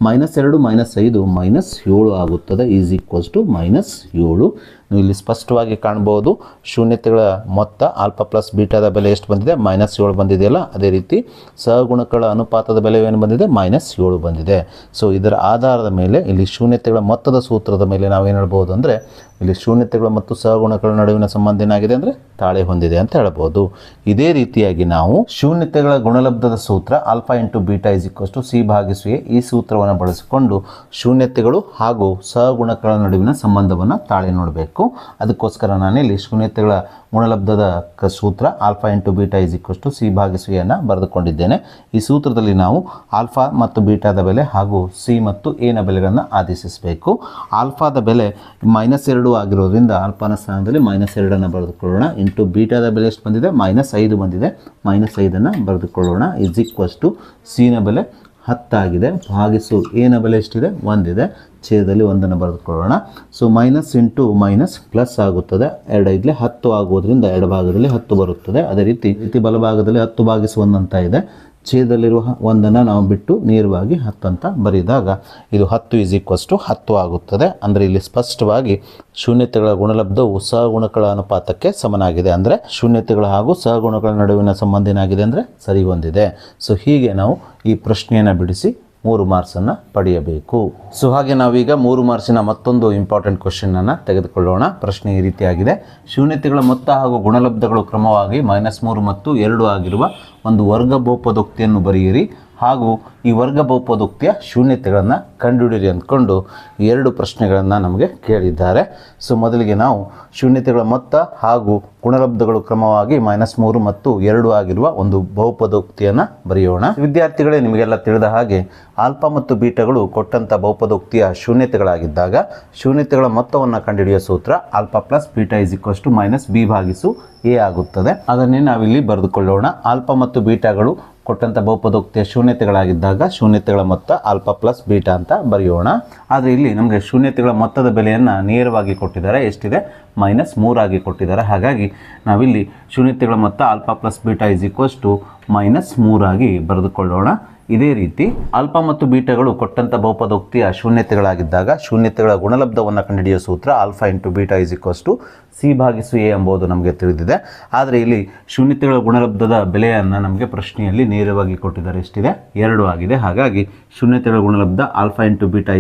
-2 -5 -7 ಆಗುತ್ತದೆ ಈಸ್ ಈಕ್ವಲ್ಸ್ ಟು -7. ನೀವು ಇಲ್ಲಿ ಸ್ಪಷ್ಟವಾಗಿ ಕಾಣ್ಬೋದು ಶೂನ್ಯತೆಗಳ ಮೊತ್ತ ಆಲ್ಫಾ ಪ್ಲಸ್ ಬೀಟಾದ ಬೆಲೆ ಎಷ್ಟು ಬಂದಿದೆ, -7 ಬಂದಿದೆಯಲ್ಲ. ಅದೇ ರೀತಿ ಸಹಗುಣಕಗಳ ಅನುಪಾತದ ಬೆಲೆ ಏನು ಬಂದಿದೆ, -7 ಬಂದಿದೆ. ಸೊ ಇದರ ಆಧಾರದ ಮೇಲೆ ಇಲ್ಲಿ ಶೂನ್ಯತೆಗಳ ಮೊತ್ತದ ಸೂತ್ರದ ಮೇಲೆ ನಾವೇನು ಹೇಳ್ಬೋದು ಅಂದರೆ ಇಲ್ಲಿ ಶೂನ್ಯತೆಗಳು ಮತ್ತು ಸಹಗುಣಕಗಳ ನಡುವಿನ ಸಂಬಂಧ ಏನಾಗಿದೆ ಅಂದರೆ ತಾಳೆ ಹೊಂದಿದೆ ಅಂತ ಹೇಳ್ಬೋದು. ಇದೇ ರೀತಿಯಾಗಿ ನಾವು ಶೂನ್ಯತೆಗಳ ಗುಣಲಬ್ಧದ ಸೂತ್ರ alpha into beta is equals to c ಭಾಗಿಸು ಎ ಈ ಸೂತ್ರವನ್ನು ಬಳಸಿಕೊಂಡು ಶೂನ್ಯತೆಗಳು ಹಾಗೂ ಸಹಗುಣಕಗಳ ನಡುವಿನ ಸಂಬಂಧವನ್ನು ತಾಳೆ ನೋಡಬೇಕು. ಅದಕ್ಕೋಸ್ಕರ ನಾನಿಲ್ಲಿ ಶೂನ್ಯತೆಗಳ ಗುಣಲಬ್ಧದ ಸೂತ್ರ alpha into beta is equals to c ಭಾಗಿಸು ಎ ಅನ್ನು ಬರೆದುಕೊಂಡಿದ್ದೇನೆ. ಈ ಸೂತ್ರದಲ್ಲಿ ನಾವು ಆಲ್ಫಾ ಮತ್ತು ಬೀಟಾದ ಬೆಲೆ ಹಾಗೂ ಸಿ ಮತ್ತು ಎ ನ ಬೆಲೆಗಳನ್ನು ಆದೇಶಿಸಬೇಕು. ಆಲ್ಫಾದ ಬೆಲೆ -2 ಆಗಿರೋದ್ರಿಂದ ಆಲ್ಫಾನ ಸ್ಥಾನದಲ್ಲಿ -2 ಬರೆದುಕೊಳ್ಳೋಣ. ಇಂಟು ಬೀಟಾದ ಬೆಲೆ ಎಷ್ಟು ಬಂದಿದೆ, -5 ಬಂದಿದೆ, -5 ಬರೆದುಕೊಳ್ಳೋಣ ಇಸ್ ಈಕ್ವಲ್ಸ್ ಟು ಸಿ ನ ಬೆಲೆ 10 ಆಗಿದೆ, ಭಾಗಿಸು ಎ ನ ಬೆಲೆ ಎಷ್ಟಿದೆ, 1 ಇದೆ, ಛೇದದಲ್ಲಿ 1 ಬರೆದುಕೊಳ್ಳೋಣ. So minus into minus plus ಆಗುತ್ತದೆ. 2 10 ಆಗೋದ್ರಿಂದ ಎಡಭಾಗದಲ್ಲಿ 10 ಬರುತ್ತದೆ. ಅದೇ ರೀತಿ ಬಲಭಾಗದಲ್ಲಿ 10 ಭಾಗಿಸು 1 ಅಂತ ಇದೆ. ಛೇದದಲ್ಲಿರುವ 1 ನಾವು ಬಿಟ್ಟು ನೇರವಾಗಿ 10 ಅಂತ ಬರೆದಾಗ ಇದು 10 ಇಸ್ ಈಕ್ವಲ್ಸ್ ಟು 10 ಆಗುತ್ತದೆ. ಅಂದರೆ ಇಲ್ಲಿ ಸ್ಪಷ್ಟವಾಗಿ ಶೂನ್ಯತೆಗಳ ಗುಣಲಬ್ಧವು ಸಹಗುಣಕಗಳ ಅನುಪಾತಕ್ಕೆ ಸಮನಾಗಿದೆ. ಅಂದರೆ ಶೂನ್ಯತೆಗಳ ಹಾಗೂ ಸಹಗುಣಗಳ ನಡುವಿನ ಸಂಬಂಧ ಏನಾಗಿದೆ ಅಂದರೆ ಸರಿ ಹೊಂದಿದೆ. ಸೊ ಹೀಗೆ ನಾವು ಈ ಪ್ರಶ್ನೆಯನ್ನು ಬಿಡಿಸಿ 3 ಮಾರ್ಕ್ಸನ್ನು ಪಡೆಯಬೇಕು. ಸೊ ಹಾಗೆ ನಾವೀಗ 3 ಮಾರ್ಕ್ಸಿನ ಮತ್ತೊಂದು ಇಂಪಾರ್ಟೆಂಟ್ ಕ್ವಶನನ್ನು ತೆಗೆದುಕೊಳ್ಳೋಣ. ಪ್ರಶ್ನೆ ಈ ರೀತಿಯಾಗಿದೆ. ಶೂನ್ಯತೆಗಳ ಮೊತ್ತ ಹಾಗೂ ಗುಣಲಬ್ಧಗಳು ಕ್ರಮವಾಗಿ -3 ಮತ್ತು 2 ಆಗಿರುವ ಒಂದು ವರ್ಗ ಬಹುಪದೋಕ್ತಿಯನ್ನು ಬರೆಯಿರಿ ಹಾಗೂ ಈ ವರ್ಗ ಬಹುಪದೋಕ್ತಿಯ ಶೂನ್ಯತೆಗಳನ್ನು ಕಂಡುಹಿಡಿಯಿರಿ ಅಂದ್ಕೊಂಡು 2 ಪ್ರಶ್ನೆಗಳನ್ನು ನಮಗೆ ಕೇಳಿದ್ದಾರೆ. ಸೊ ಮೊದಲಿಗೆ ನಾವು ಶೂನ್ಯತೆಗಳ ಮೊತ್ತ ಹಾಗೂ ಗುಣಲಬ್ಧಗಳು ಕ್ರಮವಾಗಿ -3 ಮತ್ತು 2 ಆಗಿರುವ ಒಂದು ಬಹುಪದೋಕ್ತಿಯನ್ನು ಬರೆಯೋಣ. ವಿದ್ಯಾರ್ಥಿಗಳೇ, ನಿಮಗೆಲ್ಲ ತಿಳಿದ ಹಾಗೆ ಆಲ್ಫಾ ಮತ್ತು ಬೀಟಾಗಳು ಕೊಟ್ಟಂಥ ಬಹುಪದೋಕ್ತಿಯ ಶೂನ್ಯತೆಗಳಾಗಿದ್ದಾಗ ಶೂನ್ಯತೆಗಳ ಮೊತ್ತವನ್ನು ಕಂಡುಹಿಡಿಯುವ ಸೂತ್ರ ಆಲ್ಫಾ ಪ್ಲಸ್ ಬೀಟಾ -b/a ಆಗುತ್ತದೆ. ಅದನ್ನೇ ನಾವಿಲ್ಲಿ ಬರೆದುಕೊಳ್ಳೋಣ. ಆಲ್ಫಾ ಮತ್ತು ಬೀಟಾಗಳು ಕೊಟ್ಟಂಥ ಬಹುಪದೋಕ್ತಿಯ ಶೂನ್ಯತೆಗಳಾಗಿದ್ದಾಗ ಶೂನ್ಯತೆಗಳ ಮೊತ್ತ ಆಲ್ಫಾ ಪ್ಲಸ್ ಬೀಟಾ ಅಂತ ಬರೆಯೋಣ. ಆದರೆ ಇಲ್ಲಿ ನಮಗೆ ಶೂನ್ಯತೆಗಳ ಮೊತ್ತದ ಬೆಲೆಯನ್ನು ನೇರವಾಗಿ ಕೊಟ್ಟಿದ್ದಾರೆ. ಎಷ್ಟಿದೆ? -3 ಆಗಿ ಕೊಟ್ಟಿದ್ದಾರೆ. ಹಾಗಾಗಿ ನಾವಿಲ್ಲಿ ಶೂನ್ಯತೆಗಳ ಮೊತ್ತ ಆಲ್ಫಾ ಪ್ಲಸ್ ಬೀಟಾ -3 ಆಗಿ ಬರೆದುಕೊಳ್ಳೋಣ. ಇದೇ ರೀತಿ ಆಲ್ಫಾ ಮತ್ತು ಬೀಟಾಗಳು ಕೊಟ್ಟಂಥ ಬಹುಪದೋಕ್ತಿಯ ಶೂನ್ಯತೆಗಳಾಗಿದ್ದಾಗ ಶೂನ್ಯತೆಗಳ ಗುಣಲಬ್ಧವನ್ನು ಕಂಡುಹಿಡಿಯುವ ಸೂತ್ರ ಆಲ್ಫಾ ಇಂಟು ಬೀಟಾ c/a ಎಂಬುದು ನಮಗೆ ತಿಳಿದಿದೆ. ಆದರೆ ಇಲ್ಲಿ ಶೂನ್ಯತೆಗಳ ಗುಣಲಬ್ಧದ ಬೆಲೆಯನ್ನು ನಮಗೆ ಪ್ರಶ್ನೆಯಲ್ಲಿ ನೇರವಾಗಿ ಕೊಟ್ಟಿದ್ದಾರೆ. ಎಷ್ಟಿದೆ? 2 ಆಗಿದೆ. ಹಾಗಾಗಿ ಶೂನ್ಯತೆಗಳ ಗುಣಲಬ್ಧ ಆಲ್ಫಾ ಇಂಟು ಬೀಟಾ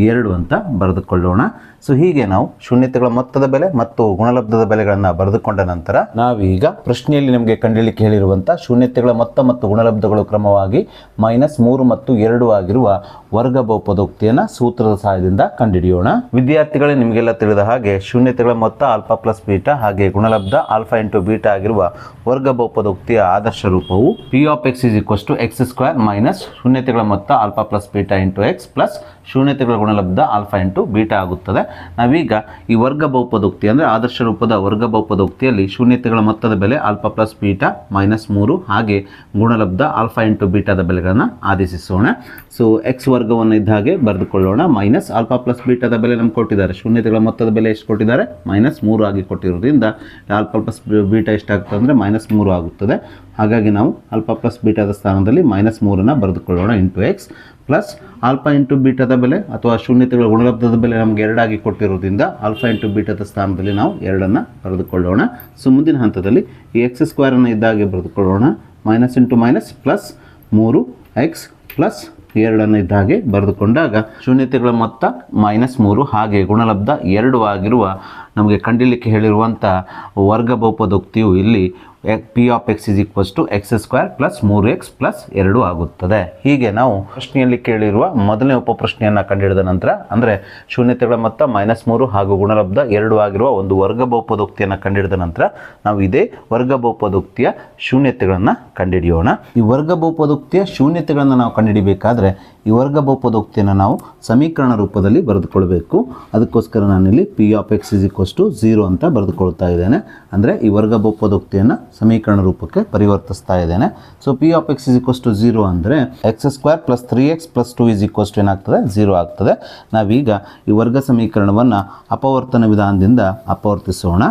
2 ಅಂತ ಬರೆದುಕೊಳ್ಳೋಣ. ಸೊ ಹೀಗೆ ನಾವು ಶೂನ್ಯತೆಗಳ ಮೊತ್ತದ ಬೆಲೆ ಮತ್ತು ಗುಣಲಬ್ಧದ ಬೆಲೆಗಳನ್ನು ಬರೆದುಕೊಂಡ ನಂತರ ನಾವೀಗ ಪ್ರಶ್ನೆಯಲ್ಲಿ ನಮಗೆ ಕಂಡುಹಿಡಿಯಲಿಕ್ಕೆ ಹೇಳಿರುವಂಥ ಶೂನ್ಯತೆಗಳ ಮೊತ್ತ ಮತ್ತು ಗುಣಲಬ್ಧಗಳು ಕ್ರಮವಾಗಿ -3 ಮತ್ತು 2 ಆಗಿರುವ ವರ್ಗ ಬಹುಪದೋಕ್ತಿಯನ್ನು ಸೂತ್ರದ ಸಹಾಯದಿಂದ ಕಂಡುಹಿಡಿಯೋಣ. ವಿದ್ಯಾರ್ಥಿಗಳೇ, ನಿಮಗೆಲ್ಲ ತಿಳಿದ ಹಾಗೆ ಶೂನ್ಯತೆಗಳ ಮೊತ್ತ ಆಲ್ಫಾ ಪ್ಲಸ್ ಬೀಟಾ ಹಾಗೆ ಗುಣಲಬ್ಧ ಆಲ್ಫಾ ಇಂಟು ಬೀಟಾ ಆಗಿರುವ ವರ್ಗ ಬಹುಪದೋಕ್ತಿಯ ಆದರ್ಶ ರೂಪವು p(x) x² - ಶೂನ್ಯತೆಗಳ ಮೊತ್ತ alpha plus beta into x plus ಶೂನ್ಯತೆಗಳ ಗುಣಲಬ್ಧ ಆಲ್ಫಾ ಇಂಟು ಬೀಟಾ ಆಗುತ್ತದೆ. ನಾವೀಗ ಈ ವರ್ಗ ಬಹುಪದೋಕ್ತಿ ಅಂದರೆ ಆದರ್ಶ ರೂಪದ ವರ್ಗ ಬಹುಪದೋಕ್ತಿಯಲ್ಲಿ ಶೂನ್ಯತೆಗಳ ಮೊತ್ತದ ಬೆಲೆ ಆಲ್ಫಾ ಪ್ಲಸ್ ಬೀಟಾ -3 ಹಾಗೆ ಗುಣಲಬ್ಧ ಆಲ್ಫಾ ಇಂಟು ಬೀಟಾದ ಬೆಲೆಗಳನ್ನು ಆದೇಶಿಸೋಣ. ಸೊ ಎಕ್ಸ್ ವರ್ಗವನ್ನು ಇದ್ದ ಹಾಗೆ ಬರೆದುಕೊಳ್ಳೋಣ. ಮೈನಸ್ ಆಲ್ಫಾ ಪ್ಲಸ್ ಬೀಟಾದ ಬೆಲೆ ನಮ್ಗೆ ಕೊಟ್ಟಿದ್ದಾರೆ. ಶೂನ್ಯತೆಗಳ ಮೊತ್ತದ ಬೆಲೆ ಎಷ್ಟು ಕೊಟ್ಟಿದ್ದಾರೆ? -3 ಆಗಿ ಕೊಟ್ಟಿರೋದ್ರಿಂದ ಆಲ್ಫಾ ಪ್ಲಸ್ ಬೀಟಾ ಎಷ್ಟಾಗ್ತದೆ ಅಂದರೆ -3 ಆಗುತ್ತದೆ. ಹಾಗಾಗಿ ನಾವು ಆಲ್ಫಾ ಪ್ಲಸ್ ಬೀಟಾದ ಸ್ಥಾನದಲ್ಲಿ -3 ಬರೆದುಕೊಳ್ಳೋಣ into x plus alpha into ಬೀಟಾದ ಬೆಲೆ ಅಥವಾ ಶೂನ್ಯತೆಗಳ ಗುಣಲಬ್ಧದ ಬೆಲೆ ನಮಗೆ 2 ಆಗಿ ಕೊಟ್ಟಿರೋದ್ರಿಂದ ಆಲ್ಫಾ ಇಂಟು ಬೀಟಾದ ಸ್ಥಾನದಲ್ಲಿ ನಾವು 2 ಬರೆದುಕೊಳ್ಳೋಣ. ಸೊ ಮುಂದಿನ ಹಂತದಲ್ಲಿ ಈ x² ಇದ್ದಾಗೆ ಬರೆದುಕೊಳ್ಳೋಣ. Minus into minus plus 3x plus 2 ಇದ್ದ ಹಾಗೆ ಬರೆದುಕೊಂಡಾಗ ಶೂನ್ಯತೆಗಳ ಮೊತ್ತ -3 ಹಾಗೆ ಗುಣಲಬ್ಧ 2 ಆಗಿರುವ ನಮಗೆ ಕಂಡುಹಿಡಿಯಲಿಕ್ಕೆ ಹೇಳಿರುವಂಥ ವರ್ಗ ಬಹುಪದೋಕ್ತಿಯು ಇಲ್ಲಿ p(x) x² plus 3x plus 2 ಆಗುತ್ತದೆ. ಹೀಗೆ ನಾವು ಪ್ರಶ್ನೆಯಲ್ಲಿ ಕೇಳಿರುವ ಮೊದಲನೇ ಉಪಪ್ರಶ್ನೆಯನ್ನು ಕಂಡುಹಿಡಿದ ನಂತರ ಅಂದರೆ ಶೂನ್ಯತೆಗಳ ಮೊತ್ತ -3 ಹಾಗೂ ಗುಣಲಬ್ಧ 2 ಆಗಿರುವ ಒಂದು ವರ್ಗ ಬಹುಪದೋಕ್ತಿಯನ್ನು ಕಂಡುಹಿಡಿದ ನಂತರ ನಾವು ಇದೇ ವರ್ಗ ಬಹುಪದೋಕ್ತಿಯ ಶೂನ್ಯತೆಗಳನ್ನು ಕಂಡುಹಿಡಿಯೋಣ. ಈ ವರ್ಗ ಬಹುಪದೋಕ್ತಿಯ ಶೂನ್ಯತೆಗಳನ್ನು ನಾವು ಕಂಡುಹಿಡಿಬೇಕಾದ್ರೆ ಈ ವರ್ಗ ಬಹುಪದೋಕ್ತಿಯನ್ನು ನಾವು ಸಮೀಕರಣ ರೂಪದಲ್ಲಿ ಬರೆದುಕೊಳ್ಬೇಕು. ಅದಕ್ಕೋಸ್ಕರ ನಾನಿಲ್ಲಿ p(x) 0 ಅಂತ ಬರೆದುಕೊಳ್ತಾ ಇದ್ದೇನೆ. ಅಂದರೆ ಈ ವರ್ಗ ಬಹುಪದೋಕ್ತಿಯನ್ನು ಸಮೀಕರಣ ರೂಪಕ್ಕೆ ಪರಿವರ್ತಿಸ್ತಾ ಇದ್ದೇನೆ. ಸೊ p(x) 0 ಅಂದರೆ x² ಪ್ಲಸ್ 3x ಪ್ಲಸ್ 2 ಏನಾಗ್ತದೆ? 0 ಆಗ್ತದೆ. ನಾವೀಗ ಈ ವರ್ಗ ಸಮೀಕರಣವನ್ನು ಅಪವರ್ತನ ವಿಧಾನದಿಂದ ಅಪವರ್ತಿಸೋಣ.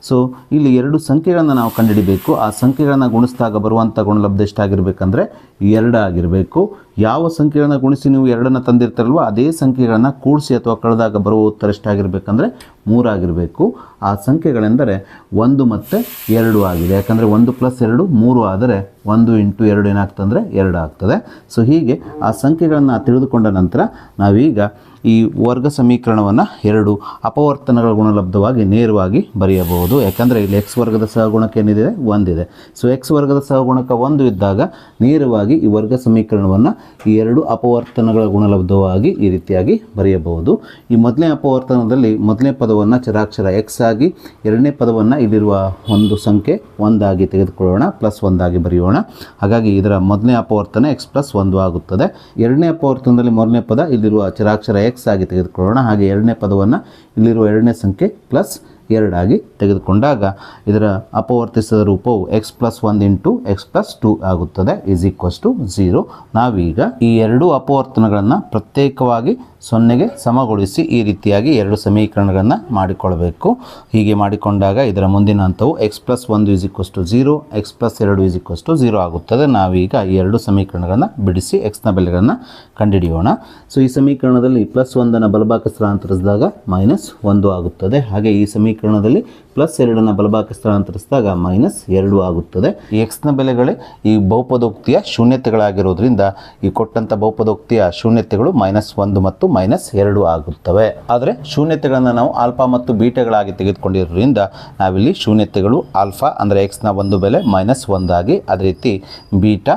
ಸೊ ಇಲ್ಲಿ 2 ಸಂಖ್ಯೆಗಳನ್ನು ನಾವು ಕಂಡುಹಿಡಿಬೇಕು. ಆ ಸಂಖ್ಯೆಗಳನ್ನು ಗುಣಿಸಿದಾಗ ಬರುವಂಥ ಗುಣಲಬ್ಧ ಎಷ್ಟಾಗಿರಬೇಕಂದ್ರೆ 2 ಆಗಿರಬೇಕು. ಯಾವ ಸಂಖ್ಯೆಗಳನ್ನು ಗುಣಿಸಿ ನೀವು 2 ತಂದಿರ್ತಾರಲ್ವ ಅದೇ ಸಂಖ್ಯೆಗಳನ್ನು ಕೂಡಿಸಿ ಅಥವಾ ಕಳೆದಾಗ ಬರುವ ಉತ್ತರ ಎಷ್ಟಾಗಿರಬೇಕಂದ್ರೆ 3 ಆಗಿರಬೇಕು. ಆ ಸಂಖ್ಯೆಗಳೆಂದರೆ 1 ಮತ್ತು 2 ಆಗಿದೆ. ಯಾಕಂದರೆ 1 + 2 3 ಆದರೆ 1 × 2 ಏನಾಗ್ತದೆ ಅಂದರೆ 2 ಆಗ್ತದೆ. ಸೊ ಹೀಗೆ ಆ ಸಂಖ್ಯೆಗಳನ್ನು ತಿಳಿದುಕೊಂಡ ನಂತರ ನಾವೀಗ ಈ ವರ್ಗ ಸಮೀಕರಣವನ್ನು 2 ಅಪವರ್ತನಗಳ ಗುಣಲಬ್ಧವಾಗಿ ನೇರವಾಗಿ ಬರೆಯಬಹುದು. ಯಾಕಂದರೆ ಇಲ್ಲಿ x ವರ್ಗದ ಸಹಗುಣಕ ಏನಿದೆ? 1 ಇದೆ. ಸೊ x ವರ್ಗದ ಸಹಗುಣಕ 1 ಇದ್ದಾಗ ನೇರವಾಗಿ ಈ ವರ್ಗ ಸಮೀಕರಣವನ್ನು ಈ 2 ಅಪವರ್ತನಗಳ ಗುಣಲಬ್ಧವಾಗಿ ಈ ರೀತಿಯಾಗಿ ಬರೆಯಬಹುದು. ಈ ಮೊದಲನೇ ಅಪವರ್ತನದಲ್ಲಿ ಮೊದಲನೇ ಪದವನ್ನು ಚರಾಕ್ಷರ x ಆಗಿ ಎರಡನೇ ಪದವನ್ನು ಇಲ್ಲಿರುವ ಒಂದು ಸಂಖ್ಯೆ 1 ಆಗಿ ತೆಗೆದುಕೊಳ್ಳೋಣ, ಪ್ಲಸ್ 1 ಆಗಿ ಬರೆಯೋಣ. ಹಾಗಾಗಿ ಇದರ ಮೊದಲನೇ ಅಪವರ್ತನ x ಪ್ಲಸ್ 1 ಆಗುತ್ತದೆ. ಎರಡನೇ ಅಪವರ್ತನದಲ್ಲಿ ಮೊದಲನೇ ಪದ ಇಲ್ಲಿರುವ ಚರಾಕ್ಷರ x ಆಗಿ ತೆಗೆದುಕೊಳ್ಳೋಣ. ಹಾಗೆ ಎರಡನೇ ಪದವನ್ನು ಇಲ್ಲಿರುವ ಎರಡನೇ ಸಂಖ್ಯೆ ಪ್ಲಸ್ 2 ಆಗಿ ತೆಗೆದುಕೊಂಡಾಗ ಇದರ ಅಪವರ್ತಿಸಿದ ರೂಪವು x plus 1 into x plus 2 ಆಗುತ್ತದೆ =0. ನಾವೀಗ ಈ 2 ಅಪವರ್ತನಗಳನ್ನು ಪ್ರತ್ಯೇಕವಾಗಿ 0ಗೆ ಸಮಗೊಳಿಸಿ ಈ ರೀತಿಯಾಗಿ 2 ಸಮೀಕರಣಗಳನ್ನು ಮಾಡಿಕೊಳ್ಳಬೇಕು. ಹೀಗೆ ಮಾಡಿಕೊಂಡಾಗ ಇದರ ಮುಂದಿನ ಹಂತವು x ಪ್ಲಸ್ 1 0, x ಪ್ಲಸ್ 2 0 ಆಗುತ್ತದೆ. ನಾವೀಗ ಈ 2 ಸಮೀಕರಣಗಳನ್ನು ಬಿಡಿಸಿ x ನ ಬೆಲೆಗಳನ್ನು ಕಂಡುಹಿಡಿಯೋಣ. ಸೊ ಈ ಸಮೀಕರಣದಲ್ಲಿ +1 ಬಲಭಾಗ ಸ್ಥಳಾಂತರಿಸಿದಾಗ -1 ಆಗುತ್ತದೆ. ಹಾಗೆ ಈ ಸಮೀಕರಣ ಸಮೀಕರಣದಲ್ಲಿ +2 ಬಲಭಾಗಕ್ಕೆ ಸ್ಥಳಾಂತರಿಸಿದಾಗ -2 ಆಗುತ್ತದೆ. ಈ ಎಕ್ಸ್ನ ಬೆಲೆಗಳೇ ಈ ಬಹುಪದೋಕ್ತಿಯ ಶೂನ್ಯತೆಗಳಾಗಿರೋದ್ರಿಂದ ಈ ಕೊಟ್ಟಂಥ ಬಹುಪದೋಕ್ತಿಯ ಶೂನ್ಯತೆಗಳು -1 ಮತ್ತು -2 ಆಗುತ್ತವೆ. ಆದರೆ ಶೂನ್ಯತೆಗಳನ್ನು ನಾವು ಆಲ್ಫಾ ಮತ್ತು ಬೀಟಾಗಳಾಗಿ ತೆಗೆದುಕೊಂಡಿರೋದ್ರಿಂದ ನಾವಿಲ್ಲಿ ಶೂನ್ಯತೆಗಳು ಆಲ್ಫಾ ಅಂದರೆ ಎಕ್ಸ್ನ ಒಂದು ಬೆಲೆ -1 ಆಗಿ, ಅದೇ ರೀತಿ ಬೀಟಾ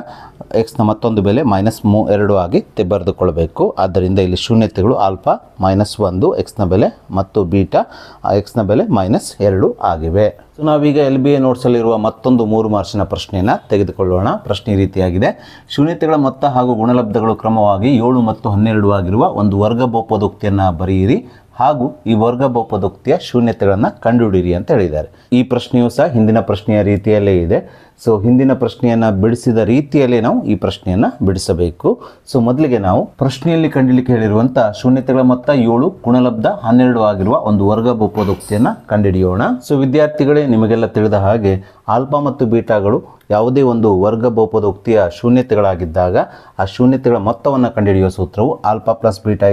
ಎಕ್ಸ್ನ ಮತ್ತೊಂದು ಬೆಲೆ -2 ಆಗಿ ಬರೆದುಕೊಳ್ಳಬೇಕು. ಆದ್ದರಿಂದ ಇಲ್ಲಿ ಶೂನ್ಯತೆಗಳು ಆಲ್ಫಾ -1 ಎಕ್ಸ್ನ ಬೆಲೆ ಮತ್ತು ಬೀಟಾ ಎಕ್ಸ್ನ ಬೆಲೆ -2 ಆಗಿವೆ. ಸೊ ನಾವೀಗ LBA ನೋಟ್ಸಲ್ಲಿರುವ ಮತ್ತೊಂದು 3 ಮಾರ್ಕ್ಸಿನ ಪ್ರಶ್ನೆಯನ್ನು ತೆಗೆದುಕೊಳ್ಳೋಣ. ಪ್ರಶ್ನೆ ಈ ರೀತಿಯಾಗಿದೆ. ಶೂನ್ಯತೆಗಳ ಮೊತ್ತ ಹಾಗೂ ಗುಣಲಬ್ಧಗಳು ಕ್ರಮವಾಗಿ 7 ಮತ್ತು 12 ಆಗಿರುವ ಒಂದು ವರ್ಗ ಬಹುಪದೋಕ್ತಿಯನ್ನು ಬರೆಯಿರಿ ಹಾಗೂ ಈ ವರ್ಗ ಬಹುಪದೋಕ್ತಿಯ ಶೂನ್ಯತೆಗಳನ್ನು ಕಂಡುಹಿಡಿಯಿರಿ ಅಂತ ಹೇಳಿದ್ದಾರೆ. ಈ ಪ್ರಶ್ನೆಯು ಸಹ ಹಿಂದಿನ ಪ್ರಶ್ನೆಯ ರೀತಿಯಲ್ಲೇ ಇದೆ. ಸೊ ಹಿಂದಿನ ಪ್ರಶ್ನೆಯನ್ನು ಬಿಡಿಸಿದ ರೀತಿಯಲ್ಲೇ ನಾವು ಈ ಪ್ರಶ್ನೆಯನ್ನು ಬಿಡಿಸಬೇಕು. ಸೊ ಮೊದಲಿಗೆ ನಾವು ಪ್ರಶ್ನೆಯಲ್ಲಿ ಕಂಡುಹಿಡಿಯಲಿಕ್ಕೆ ಹೇಳಿರುವಂಥ ಶೂನ್ಯತೆಗಳ ಮೊತ್ತ 7 ಗುಣಲಬ್ಧ 12 ಆಗಿರುವ ಒಂದು ವರ್ಗ ಬಹುಪದೋಕ್ತಿಯನ್ನು ಕಂಡುಹಿಡಿಯೋಣ. ಸೊ ವಿದ್ಯಾರ್ಥಿಗಳೇ, ನಿಮಗೆಲ್ಲ ತಿಳಿದ ಹಾಗೆ ಆಲ್ಫಾ ಮತ್ತು ಬೀಟಾಗಳು ಯಾವುದೇ ಒಂದು ವರ್ಗ ಬಹುಪದೋಕ್ತಿಯ ಶೂನ್ಯತೆಗಳಾಗಿದ್ದಾಗ ಆ ಶೂನ್ಯತೆಗಳ ಮೊತ್ತವನ್ನು ಕಂಡುಹಿಡಿಯುವ ಸೂತ್ರವು ಆಲ್ಫಾ ಪ್ಲಸ್ ಬೀಟಾ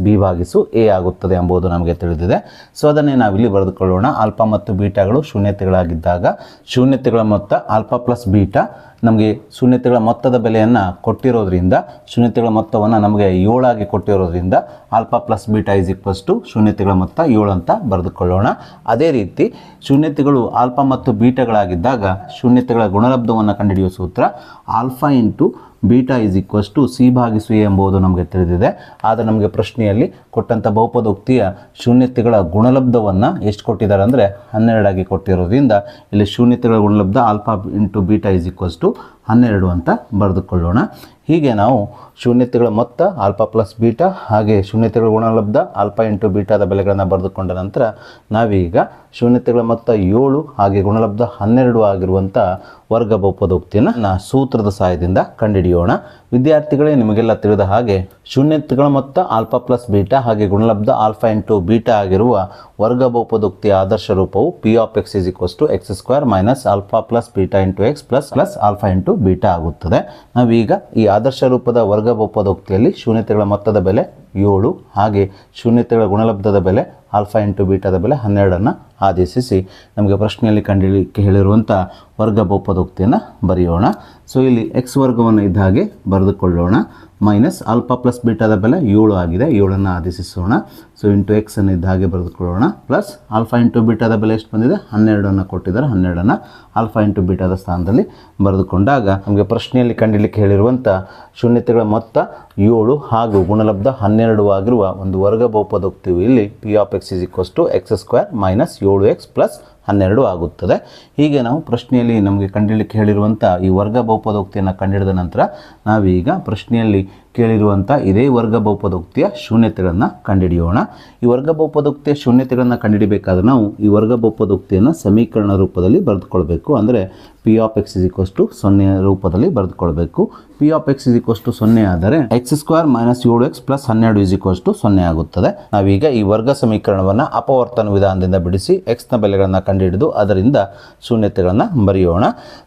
−b/a ಆಗುತ್ತದೆ ಎಂಬುದು ನಮಗೆ ತಿಳಿದಿದೆ. ಸೊ ಅದನ್ನೇ ನಾವಿಲ್ಲಿ ಬರೆದುಕೊಳ್ಳೋಣ. ಆಲ್ಫಾ ಮತ್ತು ಬೀಟಾಗಳು ಶೂನ್ಯತೆಗಳಾಗಿದ್ದಾಗ ಶೂನ್ಯತೆಗಳ ಮೊತ್ತ ಆಲ್ಫಾ ಪ್ಲಸ್ ಬೀಟಾ ನಮಗೆ ಶೂನ್ಯತೆಗಳ ಮೊತ್ತದ ಬೆಲೆಯನ್ನು ಕೊಟ್ಟಿರೋದ್ರಿಂದ ಶೂನ್ಯತೆಗಳ ಮೊತ್ತವನ್ನು ನಮಗೆ 7 ಆಗಿ ಕೊಟ್ಟಿರೋದ್ರಿಂದ ಆಲ್ಫಾ ಪ್ಲಸ್ ಬೀಟಾ ಶೂನ್ಯತೆಗಳ ಮೊತ್ತ 7 ಅಂತ ಬರೆದುಕೊಳ್ಳೋಣ. ಅದೇ ರೀತಿ ಶೂನ್ಯತೆಗಳು ಆಲ್ಫಾ ಮತ್ತು ಬೀಟಾಗಳಾಗಿದ್ದಾಗ ಶೂನ್ಯತೆಗಳ ಗುಣಲಬ್ಧವನ್ನು ಕಂಡುಹಿಡಿಯುವ ಸೂತ್ರ ಆಲ್ಫಾ ಇಂಟು ಬೀಟಾ c/a ಎಂಬುದು ನಮಗೆ ತಿಳಿದಿದೆ. ಆದರೆ ನಮಗೆ ಪ್ರಶ್ನೆಯಲ್ಲಿ ಕೊಟ್ಟಂಥ ಬಹುಪದೋಕ್ತಿಯ ಶೂನ್ಯತೆಗಳ ಗುಣಲಬ್ಧವನ್ನು ಎಷ್ಟು ಕೊಟ್ಟಿದ್ದಾರೆ ಅಂದರೆ 12 ಆಗಿ ಕೊಟ್ಟಿರೋದ್ರಿಂದ ಇಲ್ಲಿ ಶೂನ್ಯತೆಗಳ ಗುಣಲಬ್ಧ ಆಲ್ಫಾ ಇಂಟು ಬೀಟಾ 12 ಅಂತ ಬರೆದುಕೊಳ್ಳೋಣ. ಹೀಗೆ ನಾವು ಶೂನ್ಯತೆಗಳ ಮೊತ್ತ ಆಲ್ಫಾ ಪ್ಲಸ್ ಬೀಟಾ ಹಾಗೆ ಶೂನ್ಯತೆಗಳ ಗುಣಲಬ್ಧ ಆಲ್ಫಾ ಇಂಟು ಬೀಟಾದ ಬೆಲೆಗಳನ್ನು ಬರೆದುಕೊಂಡ ನಂತರ ನಾವೀಗ ಶೂನ್ಯತೆಗಳ ಮೊತ್ತ 7 ಹಾಗೆ ಗುಣಲಬ್ಧ 12 ಆಗಿರುವಂಥ ವರ್ಗ ಬಹುಪದೋಕ್ತಿಯನ್ನು ಸೂತ್ರದ ಸಹಾಯದಿಂದ ಕಂಡುಹಿಡಿಯೋಣ. ವಿದ್ಯಾರ್ಥಿಗಳೇ, ನಿಮಗೆಲ್ಲ ತಿಳಿದ ಹಾಗೆ ಶೂನ್ಯತೆಗಳ ಮೊತ್ತ ಆಲ್ಫಾ ಪ್ಲಸ್ ಬೀಟಾ ಹಾಗೆ ಗುಣಲಬ್ಧ ಆಲ್ಫಾ ಇಂಟು ಬೀಟಾ ಆಗಿರುವ ವರ್ಗ ಬಹುಪದೋಕ್ತಿಯ ಆದರ್ಶ ರೂಪವು P(x) x² alpha plus beta into x plus alpha into beta ಆಗುತ್ತದೆ. ನಾವೀಗ ಈ ಆದರ್ಶ ರೂಪದ ವರ್ಗ ಬಹುಪದೋಕ್ತಿಯಲ್ಲಿ ಶೂನ್ಯತೆಗಳ ಮೊತ್ತದ ಬೆಲೆ 7 ಹಾಗೆ ಶೂನ್ಯತೆಗಳ ಗುಣಲಬ್ಧದ ಬೆಲೆ ಆಲ್ಫಾ ಇಂಟು ಬೀಟಾದ ಬೆಲೆ 12 ಆದೇಶಿಸಿ ನಮಗೆ ಪ್ರಶ್ನೆಯಲ್ಲಿ ಕಂಡುಹಿಡಿಯಲಿಕ್ಕೆ ಹೇಳಿರುವಂಥ ವರ್ಗ ಬಹುಪದೋಕ್ತಿಯನ್ನು ಬರೆಯೋಣ. ಸೊ ಇಲ್ಲಿ ಎಕ್ಸ್ ವರ್ಗವನ್ನು ಇದ್ದ ಹಾಗೆ ಬರೆದುಕೊಳ್ಳೋಣ. ಮೈನಸ್ ಆಲ್ಫಾ ಪ್ಲಸ್ ಬೀಟಾದ ಬೆಲೆ 7 ಆಗಿದೆ, 7 ಆದೇಶಿಸೋಣ. ಸೊ ಇಂಟು ಎಕ್ಸ್ ಅನ್ನು ಇದ್ದ ಹಾಗೆ ಬರೆದುಕೊಳ್ಳೋಣ. ಪ್ಲಸ್ ಆಲ್ಫಾ ಇಂಟು ಬೀಟಾದ ಬೆಲೆ ಎಷ್ಟು ಬಂದಿದೆ? 12 ಕೊಟ್ಟಿದ್ದಾರೆ. 12 ಆಲ್ಫಾ ಇಂಟು ಬೀಟಾದ ಸ್ಥಾನದಲ್ಲಿ ಬರೆದುಕೊಂಡಾಗ ನಮಗೆ ಪ್ರಶ್ನೆಯಲ್ಲಿ ಕಂಡುಹಿಡಿಯಲಿಕ್ಕೆ ಹೇಳಿರುವಂಥ ಶೂನ್ಯತೆಗಳ ಮೊತ್ತ 7 ಹಾಗೂ ಗುಣಲಬ್ಧ 12 ಆಗಿರುವ ಒಂದು ವರ್ಗ ಬಹುಪದೋಕ್ತಿಯು ಇಲ್ಲಿ P(x) x² -7x + 12 ಆಗುತ್ತದೆ. ಹೀಗೆ ನಾವು ಪ್ರಶ್ನೆಯಲ್ಲಿ ನಮಗೆ ಕಂಡುಹಿಡಿಯಲಿಕ್ಕೆ ಹೇಳಿರುವಂಥ ಈ ವರ್ಗ ಬಹುಪದೋಕ್ತಿಯನ್ನು ಕಂಡುಹಿಡಿದ ನಂತರ ನಾವೀಗ ಪ್ರಶ್ನೆಯಲ್ಲಿ ಕೇಳಿರುವಂಥ ಇದೇ ವರ್ಗ ಬಹುಪದೋಕ್ತಿಯ ಶೂನ್ಯತೆಗಳನ್ನು ಕಂಡುಹಿಡಿಯೋಣ. ಈ ವರ್ಗ ಬಹುಪದೋಕ್ತಿಯ ಶೂನ್ಯತೆಗಳನ್ನು ಕಂಡುಹಿಡಿಯಬೇಕಾದ್ರೆ ನಾವು ಈ ವರ್ಗ ಬಹುಪದೋಕ್ತಿಯನ್ನು ಸಮೀಕರಣ ರೂಪದಲ್ಲಿ ಬರೆದುಕೊಳ್ಬೇಕು. ಅಂದರೆ P(x) 0 ರೂಪದಲ್ಲಿ ಬರೆದುಕೊಳ್ಬೇಕು. P(x) 0 ಆದರೆ x² -7x + 12 0 ಆಗುತ್ತದೆ. ನಾವೀಗ ಈ ವರ್ಗ ಸಮೀಕರಣವನ್ನು ಅಪವರ್ತನ ವಿಧಾನದಿಂದ ಬಿಡಿಸಿ ಎಕ್ಸ್ನ ಬೆಲೆಗಳನ್ನು ಕಂಡುಹಿಡಿದು ಅದರಿಂದ ಶೂನ್ಯತೆಗಳನ್ನು ಬರೆಯೋಣ.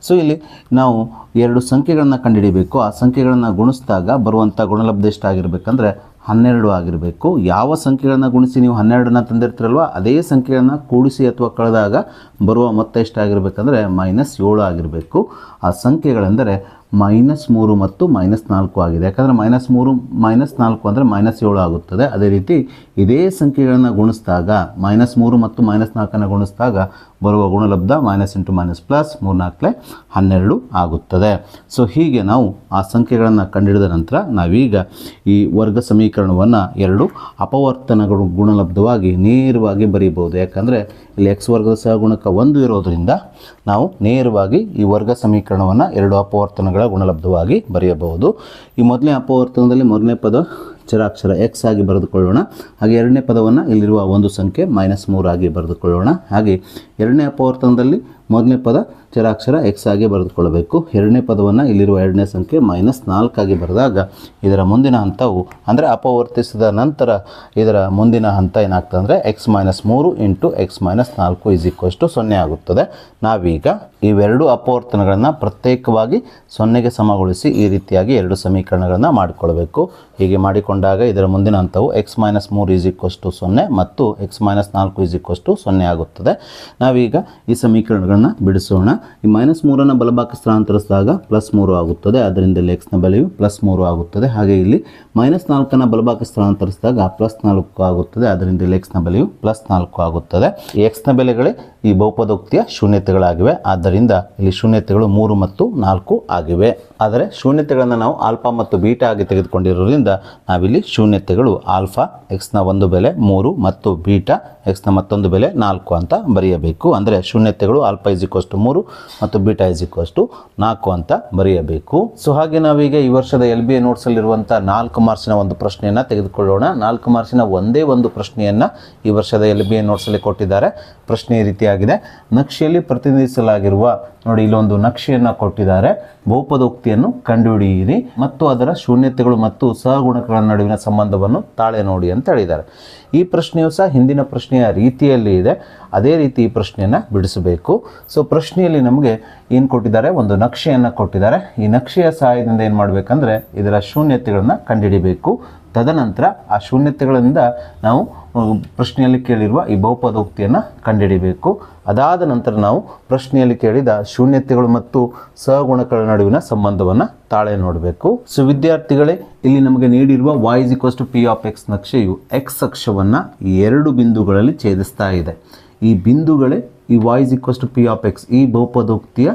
ಸೊ ಇಲ್ಲಿ ನಾವು 2 ಸಂಖ್ಯೆಗಳನ್ನು ಕಂಡುಹಿಡಿಯಬೇಕು. ಆ ಸಂಖ್ಯೆಗಳನ್ನು ಗುಣಿಸಿದಾಗ ಬರುವಂಥ ಗುಣಲಬ್ಧ ಎಷ್ಟಾಗಿರಬೇಕಂದ್ರೆ 12 ಆಗಿರಬೇಕು. ಯಾವ ಸಂಖ್ಯೆಗಳನ್ನು ಗುಣಿಸಿ ನೀವು 12 ತಂದಿರ್ತೀರಲ್ವ ಅದೇ ಸಂಖ್ಯೆಗಳನ್ನು ಕೂಡಿಸಿ ಅಥವಾ ಕಳೆದಾಗ ಬರುವ ಮೊತ್ತ ಎಷ್ಟಾಗಿರಬೇಕಂದ್ರೆ -7 ಆಗಿರಬೇಕು. ಆ ಸಂಖ್ಯೆಗಳೆಂದರೆ -3 ಮತ್ತು -4 ಆಗಿದೆ. ಯಾಕಂದರೆ -3 -4 ಅಂದರೆ -7 ಆಗುತ್ತದೆ. ಅದೇ ರೀತಿ ಇದೇ ಸಂಖ್ಯೆಗಳನ್ನು ಗುಣಿಸಿದಾಗ -3 ಮತ್ತು -4 ಗುಣಿಸಿದಾಗ ಬರುವ ಗುಣಲಬ್ಧ -(-) +3 4 12 ಆಗುತ್ತದೆ. ಸೊ ಹೀಗೆ ನಾವು ಆ ಸಂಖ್ಯೆಗಳನ್ನು ಕಂಡುಹಿಡಿದ ನಂತರ ನಾವೀಗ ಈ ವರ್ಗ ಸಮೀಕರಣವನ್ನು 2 ಅಪವರ್ತನಗಳು ಗುಣಲಬ್ಧವಾಗಿ ನೇರವಾಗಿ ಬರೀಬಹುದು. ಯಾಕಂದರೆ ಇಲ್ಲಿ x ವರ್ಗದ ಸಹಗುಣಕ 1 ಇರೋದರಿಂದ ನಾವು ನೇರವಾಗಿ ಈ ವರ್ಗ ಸಮೀಕರಣವನ್ನು 2 ಅಪವರ್ತನಗಳ ಗುಣಲಬ್ಧವಾಗಿ ಬರೆಯಬಹುದು. ಈ ಮೊದಲನೇ ಅಪವರ್ತನದಲ್ಲಿ ಮೊದಲನೇ ಪದ ಚರಾಕ್ಷರ x ಆಗಿ ಬರೆದುಕೊಳ್ಳೋಣ. ಹಾಗೆ ಎರಡನೇ ಪದವನ್ನು ಇಲ್ಲಿರುವ ಒಂದು ಸಂಖ್ಯೆ -3 ಆಗಿ ಬರೆದುಕೊಳ್ಳೋಣ. ಹಾಗೆ ಎರಡನೇ ಅಪವರ್ತನದಲ್ಲಿ ಮೊದಲನೇ ಪದ ಚರಾಕ್ಷರ x ಆಗಿ ಬರೆದುಕೊಳ್ಳಬೇಕು. ಎರಡನೇ ಪದವನ್ನು ಇಲ್ಲಿರುವ ಎರಡನೇ ಸಂಖ್ಯೆ -4 ಆಗಿ ಬರೆದಾಗ ಇದರ ಮುಂದಿನ ಹಂತವು ಅಂದರೆ ಅಪವರ್ತಿಸಿದ ನಂತರ ಇದರ ಮುಂದಿನ ಹಂತ ಏನಾಗ್ತದೆ ಅಂದರೆ x-3 ಇಂಟು x-4 0 ಆಗುತ್ತದೆ. ನಾವೀಗ ಇವೆರಡು ಅಪವರ್ತನಗಳನ್ನು ಪ್ರತ್ಯೇಕವಾಗಿ 0ಗೆ ಸಮಗೊಳಿಸಿ ಈ ರೀತಿಯಾಗಿ ಎರಡು ಸಮೀಕರಣಗಳನ್ನು ಮಾಡಿಕೊಳ್ಬೇಕು. ಹೀಗೆ ಮಾಡಿಕೊಂಡಾಗ ಇದರ ಮುಂದಿನ ಹಂತವು x-3 0 ಮತ್ತು x-4 0 ಆಗುತ್ತದೆ. ನಾವೀಗ ಈ ಸಮೀಕರಣಗಳನ್ನು ಬಿಡಿಸೋಣ. ಈ -3 ಬಲಭಾಗ ಸ್ಥಳಾಂತರಿಸಿದಾಗ +3 ಆಗುತ್ತದೆ. ಅದರಿಂದ ಇಲ್ಲಿ x ನ ಬೆಲೆಯು +3 ಆಗುತ್ತದೆ. ಹಾಗೆ ಇಲ್ಲಿ -4 ಬಲಭಾಗ ಸ್ಥಳಾಂತರಿಸಿದಾಗ +4 ಆಗುತ್ತದೆ. ಅದರಿಂದ ಇಲ್ಲಿ x ನ ಬೆಲೆಯು +4 ಆಗುತ್ತದೆ. ಈ x ನ ಬೆಲೆಗಳೇ ಈ ಬಹುಪದೋಕ್ತಿಯ ಶೂನ್ಯತೆಗಳಾಗಿವೆ. ಆದ್ದರಿಂದ ಇಲ್ಲಿ ಶೂನ್ಯತೆಗಳು 3 ಮತ್ತು 4 ಆಗಿವೆ. ಆದರೆ ಶೂನ್ಯತೆಗಳನ್ನು ನಾವು ಆಲ್ಫಾ ಮತ್ತು ಬೀಟಾ ಆಗಿ ತೆಗೆದುಕೊಂಡಿರೋದ್ರಿಂದ ನಾವಿಲ್ಲಿ ಶೂನ್ಯತೆಗಳು ಆಲ್ಫಾ x ನ ಒಂದು ಬೆಲೆ 3 ಮತ್ತು ಬೀಟಾ x ನ ಮತ್ತೊಂದು ಬೆಲೆ 4 ಅಂತ ಬರೆಯಬೇಕು. ಅಂದರೆ ಶೂನ್ಯತೆಗಳು ಆಲ್ಫಾ 3 ಮತ್ತು ಬೀಟಾ 4 ಅಂತ ಬರೆಯಬೇಕು. ಸೊ ಹಾಗೆ ನಾವೀಗ ಈ ವರ್ಷದ LBA ನೋಟ್ಸಲ್ಲಿರುವಂಥ 4 ಮಾರ್ಕ್ಸಿನ ಒಂದು ಪ್ರಶ್ನೆಯನ್ನು ತೆಗೆದುಕೊಳ್ಳೋಣ. 4 ಮಾರ್ಕ್ಸಿನ ಒಂದೇ ಒಂದು ಪ್ರಶ್ನೆಯನ್ನು ಈ ವರ್ಷದ LBA ನೋಟ್ಸಲ್ಲಿ ಕೊಟ್ಟಿದ್ದಾರೆ. ಪ್ರಶ್ನೆ ಈ ರೀತಿಯಾಗಿದೆ. ನಕ್ಷೆಯಲ್ಲಿ ಪ್ರತಿನಿಧಿಸಲಾಗಿರುವ ನೋಡಿ ಇಲ್ಲೊಂದು ನಕ್ಷೆಯನ್ನು ಕೊಟ್ಟಿದ್ದಾರೆ. ಬಹುಪದೋಕ್ತಿಯನ್ನು ಕಂಡುಹಿಡಿಯಿರಿ ಮತ್ತು ಅದರ ಶೂನ್ಯತೆಗಳು ಮತ್ತು ಸಹಗುಣಕಗಳ ನಡುವಿನ ಸಂಬಂಧವನ್ನು ತಾಳೆ ನೋಡಿ ಅಂತ ಹೇಳಿದ್ದಾರೆ. ಈ ಪ್ರಶ್ನೆಯು ಸಹ ಹಿಂದಿನ ಪ್ರಶ್ನೆಯ ರೀತಿಯಲ್ಲಿ ಇದೆ. ಅದೇ ರೀತಿ ಈ ಪ್ರಶ್ನೆಯನ್ನು ಬಿಡಿಸಬೇಕು. ಸೊ ಪ್ರಶ್ನೆಯಲ್ಲಿ ನಮಗೆ ಏನು ಕೊಟ್ಟಿದ್ದಾರೆ, ಒಂದು ನಕ್ಷೆಯನ್ನು ಕೊಟ್ಟಿದ್ದಾರೆ. ಈ ನಕ್ಷೆಯ ಸಹಾಯದಿಂದ ಏನು ಮಾಡಬೇಕಂದ್ರೆ ಇದರ ಶೂನ್ಯತೆಗಳನ್ನು ಕಂಡುಹಿಡಿಬೇಕು. ತದನಂತರ ಆ ಶೂನ್ಯತೆಗಳಿಂದ ನಾವು ಪ್ರಶ್ನೆಯಲ್ಲಿ ಕೇಳಿರುವ ಈ ಬಹುಪದೋಕ್ತಿಯನ್ನು ಕಂಡುಹಿಡಿಬೇಕು. ಅದಾದ ನಂತರ ನಾವು ಪ್ರಶ್ನೆಯಲ್ಲಿ ಕೇಳಿದ ಶೂನ್ಯತೆಗಳು ಮತ್ತು ಸಹಗುಣಕಗಳ ನಡುವಿನ ಸಂಬಂಧವನ್ನು ತಾಳೆ ನೋಡಬೇಕು. ಸೊ ವಿದ್ಯಾರ್ಥಿಗಳೇ, ಇಲ್ಲಿ ನಮಗೆ ನೀಡಿರುವ y = p of x ನಕ್ಷೆಯು x ಅಕ್ಷವನ್ನು ಎರಡು ಬಿಂದುಗಳಲ್ಲಿ ಛೇದಿಸ್ತಾ ಇದೆ. ಈ ಬಿಂದುಗಳೇ ಈ y = p of x ಈ ಬಹುಪದೋಕ್ತಿಯ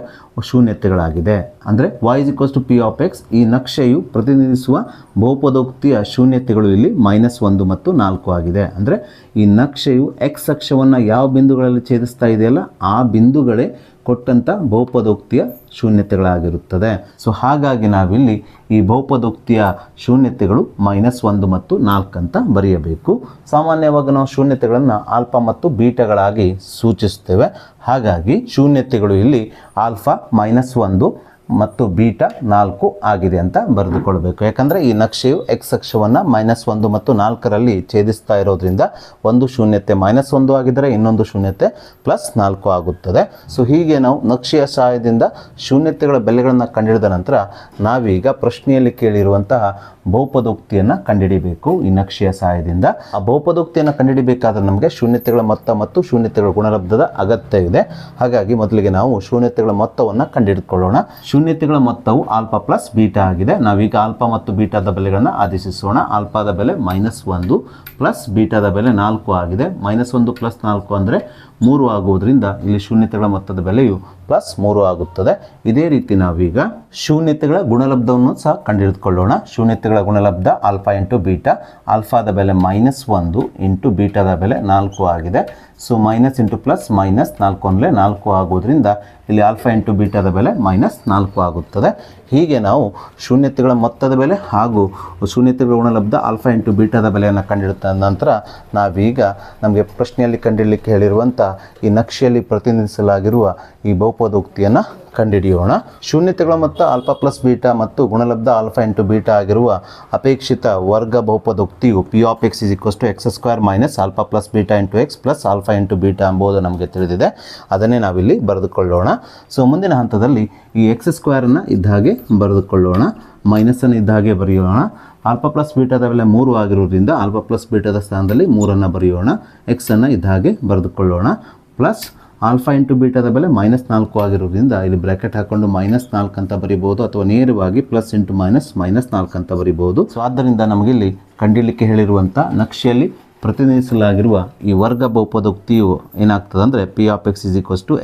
ಶೂನ್ಯತೆಗಳಾಗಿದೆ. ಅಂದರೆ y = p of x ಈ ನಕ್ಷೆಯು ಪ್ರತಿನಿಧಿಸುವ ಬಹುಪದೋಕ್ತಿಯ ಶೂನ್ಯತೆಗಳು ಇಲ್ಲಿ -1 ಮತ್ತು 4 ಆಗಿದೆ. ಅಂದರೆ ಈ ನಕ್ಷೆಯು x ಅಕ್ಷವನ್ನು ಯಾವ ಬಿಂದುಗಳಲ್ಲಿ ಛೇದಿಸ್ತಾ ಇದೆಯಲ್ಲ ಆ ಬಿಂದುಗಳೇ ಕೊಟ್ಟಂಥ ಬಹುಪದೋಕ್ತಿಯ ಶೂನ್ಯತೆಗಳಾಗಿರುತ್ತದೆ. ಸೊ ಹಾಗಾಗಿ ನಾವಿಲ್ಲಿ ಈ ಬಹುಪದೋಕ್ತಿಯ ಶೂನ್ಯತೆಗಳು -1 ಮತ್ತು 4 ಅಂತ ಬರೆಯಬೇಕು. ಸಾಮಾನ್ಯವಾಗಿ ನಾವು ಶೂನ್ಯತೆಗಳನ್ನು ಆಲ್ಫಾ ಮತ್ತು ಬೀಟಾಗಳಾಗಿ ಸೂಚಿಸುತ್ತೇವೆ. ಹಾಗಾಗಿ ಶೂನ್ಯತೆಗಳು ಇಲ್ಲಿ ಆಲ್ಫಾ -1 ಮತ್ತು ಬೀಟಾ 4 ಆಗಿದೆ ಅಂತ ಬರೆದುಕೊಳ್ಬೇಕು. ಯಾಕಂದರೆ ಈ ನಕ್ಷೆಯು x ಅಕ್ಷವನ್ನು -1 ಮತ್ತು 4ರಲ್ಲಿ ಛೇದಿಸ್ತಾ ಇರೋದ್ರಿಂದ ಒಂದು ಶೂನ್ಯತೆ -1 ಆಗಿದ್ದರೆ ಇನ್ನೊಂದು ಶೂನ್ಯತೆ +4 ಆಗುತ್ತದೆ. ಸೊ ಹೀಗೆ ನಾವು ನಕ್ಷೆಯ ಸಹಾಯದಿಂದ ಶೂನ್ಯತೆಗಳ ಬೆಲೆಗಳನ್ನು ಕಂಡುಹಿಡಿದ ನಂತರ ನಾವೀಗ ಪ್ರಶ್ನೆಯಲ್ಲಿ ಕೇಳಿರುವಂತಹ ಬಹುಪದೋಕ್ತಿಯನ್ನು ಕಂಡುಹಿಡಿಬೇಕು. ಈ ನಕ್ಷೆಯ ಸಹಾಯದಿಂದ ಆ ಬಹುಪದೋಕ್ತಿಯನ್ನು ಕಂಡುಹಿಡಿಬೇಕಾದ್ರೆ ನಮಗೆ ಶೂನ್ಯತೆಗಳ ಮೊತ್ತ ಮತ್ತು ಶೂನ್ಯತೆಗಳ ಗುಣಲಬ್ಧದ ಅಗತ್ಯ ಇದೆ. ಹಾಗಾಗಿ ಮೊದಲಿಗೆ ನಾವು ಶೂನ್ಯತೆಗಳ ಮೊತ್ತವನ್ನು ಕಂಡುಹಿಡಿದುಕೊಳ್ಳೋಣ. ಶೂನ್ಯತೆಗಳ ಮೊತ್ತವು ಆಲ್ಫಾ ಪ್ಲಸ್ ಬೀಟಾ ಆಗಿದೆ. ನಾವೀಗ ಆಲ್ಫಾ ಮತ್ತು ಬೀಟಾದ ಬೆಲೆಗಳನ್ನು ಆದೇಶಿಸೋಣ. ಆಲ್ಫಾದ ಬೆಲೆ -1 ಪ್ಲಸ್ ಬೀಟಾದ ಬೆಲೆ 4 ಆಗಿದೆ. -1 + 4 ಅಂದರೆ 3 ಆಗುವುದರಿಂದ ಇಲ್ಲಿ ಶೂನ್ಯತೆಗಳ ಮೊತ್ತದ ಬೆಲೆಯು +3 ಆಗುತ್ತದೆ. ಇದೇ ರೀತಿ ನಾವೀಗ ಶೂನ್ಯತೆಗಳ ಗುಣಲಬ್ಧವನ್ನು ಸಹ ಕಂಡುಹಿಡಿದುಕೊಳ್ಳೋಣ. ಶೂನ್ಯತೆಗಳ ಗುಣಲಬ್ಧ ಆಲ್ಫಾ ಇಂಟು ಬೀಟಾ. ಆಲ್ಫಾದ ಬೆಲೆ -1 ಇಂಟು ಬೀಟಾದ ಬೆಲೆ 4 ಆಗಿದೆ. ಸೊ ಮೈನಸ್ ಇಂಟು ಪ್ಲಸ್ -4 ಅಂದರೆ 4 ಆಗೋದ್ರಿಂದ ಇಲ್ಲಿ ಆಲ್ಫಾ ಇಂಟು ಬೀಟಾದ ಬೆಲೆ -4 ಆಗುತ್ತದೆ. ಹೀಗೆ ನಾವು ಶೂನ್ಯತೆಗಳ ಮೊತ್ತದ ಬೆಲೆ ಹಾಗೂ ಶೂನ್ಯತೆಗಳ ಗುಣಲಬ್ಧ ಆಲ್ಫಾ ಇಂಟು ಬೀಟಾದ ಬೆಲೆಯನ್ನು ಕಂಡುಹಿಡಿದ ನಂತರ ನಾವೀಗ ನಮಗೆ ಪ್ರಶ್ನೆಯಲ್ಲಿ ಕಂಡುಹಿಡಲಿಕ್ಕೆ ಹೇಳಿರುವಂಥ ಈ ನಕ್ಷೆಯಲ್ಲಿ ಪ್ರತಿನಿಧಿಸಲಾಗಿರುವ ಈ ಬಹುಪದೋಕ್ತಿಯನ್ನು ಕಂಡುಹಿಡಿಯೋಣ. ಶೂನ್ಯತೆಗಳ ಮೊತ್ತ ಆಲ್ಫಾ ಪ್ಲಸ್ ಬೀಟಾ ಮತ್ತು ಗುಣಲಬ್ಧ ಆಲ್ಫಾ ಇಂಟು ಬೀಟಾ ಆಗಿರುವ ಅಪೇಕ್ಷಿತ ವರ್ಗ ಬಹುಪದೋಕ್ತಿಯು p of x = x² - alpha plus beta into x plus alpha into beta ಎಂಬುದು ನಮಗೆ ತಿಳಿದಿದೆ. ಅದನ್ನೇ ನಾವಿಲ್ಲಿ ಬರೆದುಕೊಳ್ಳೋಣ. ಸೊ ಮುಂದಿನ ಹಂತದಲ್ಲಿ ಈ x² ಇದ್ದ ಹಾಗೆ ಬರೆದುಕೊಳ್ಳೋಣ. ಮೈನಸನ್ನು ಇದ್ದ ಹಾಗೆ ಬರೆಯೋಣ. ಆಲ್ಫಾ ಪ್ಲಸ್ ಬೀಟಾದ ಬೆಲೆ 3 ಆಗಿರೋದ್ರಿಂದ ಆಲ್ಫಾ ಪ್ಲಸ್ ಬೀಟಾದ ಸ್ಥಾನದಲ್ಲಿ 3 ಬರೆಯೋಣ. ಎಕ್ಸನ್ನು ಇದ್ದ ಹಾಗೆ ಬರೆದುಕೊಳ್ಳೋಣ. ಪ್ಲಸ್ ಆಲ್ಫಾ ಇಂಟು ಬೀಟಾದ ಬೆಲೆ -4 ಆಗಿರೋದ್ರಿಂದ ಇಲ್ಲಿ ಬ್ರ್ಯಾಕೆಟ್ ಹಾಕ್ಕೊಂಡು -4 ಅಂತ ಬರಿಬೋದು, ಅಥವಾ ನೇರವಾಗಿ ಪ್ಲಸ್ ಇಂಟು -4 ಅಂತ ಬರಿಬೋದು. ಸೊ ಆದ್ದರಿಂದ ನಮಗಿಲ್ಲಿ ಕಂಡುಹಿಡಲಿಕ್ಕೆ ಹೇಳಿರುವಂಥ ನಕ್ಷೆಯಲ್ಲಿ ಪ್ರತಿನಿಧಿಸಲಾಗಿರುವ ಈ ವರ್ಗ ಬಹುಪದೋಕ್ತಿಯು ಏನಾಗ್ತದೆ ಅಂದರೆ p of x =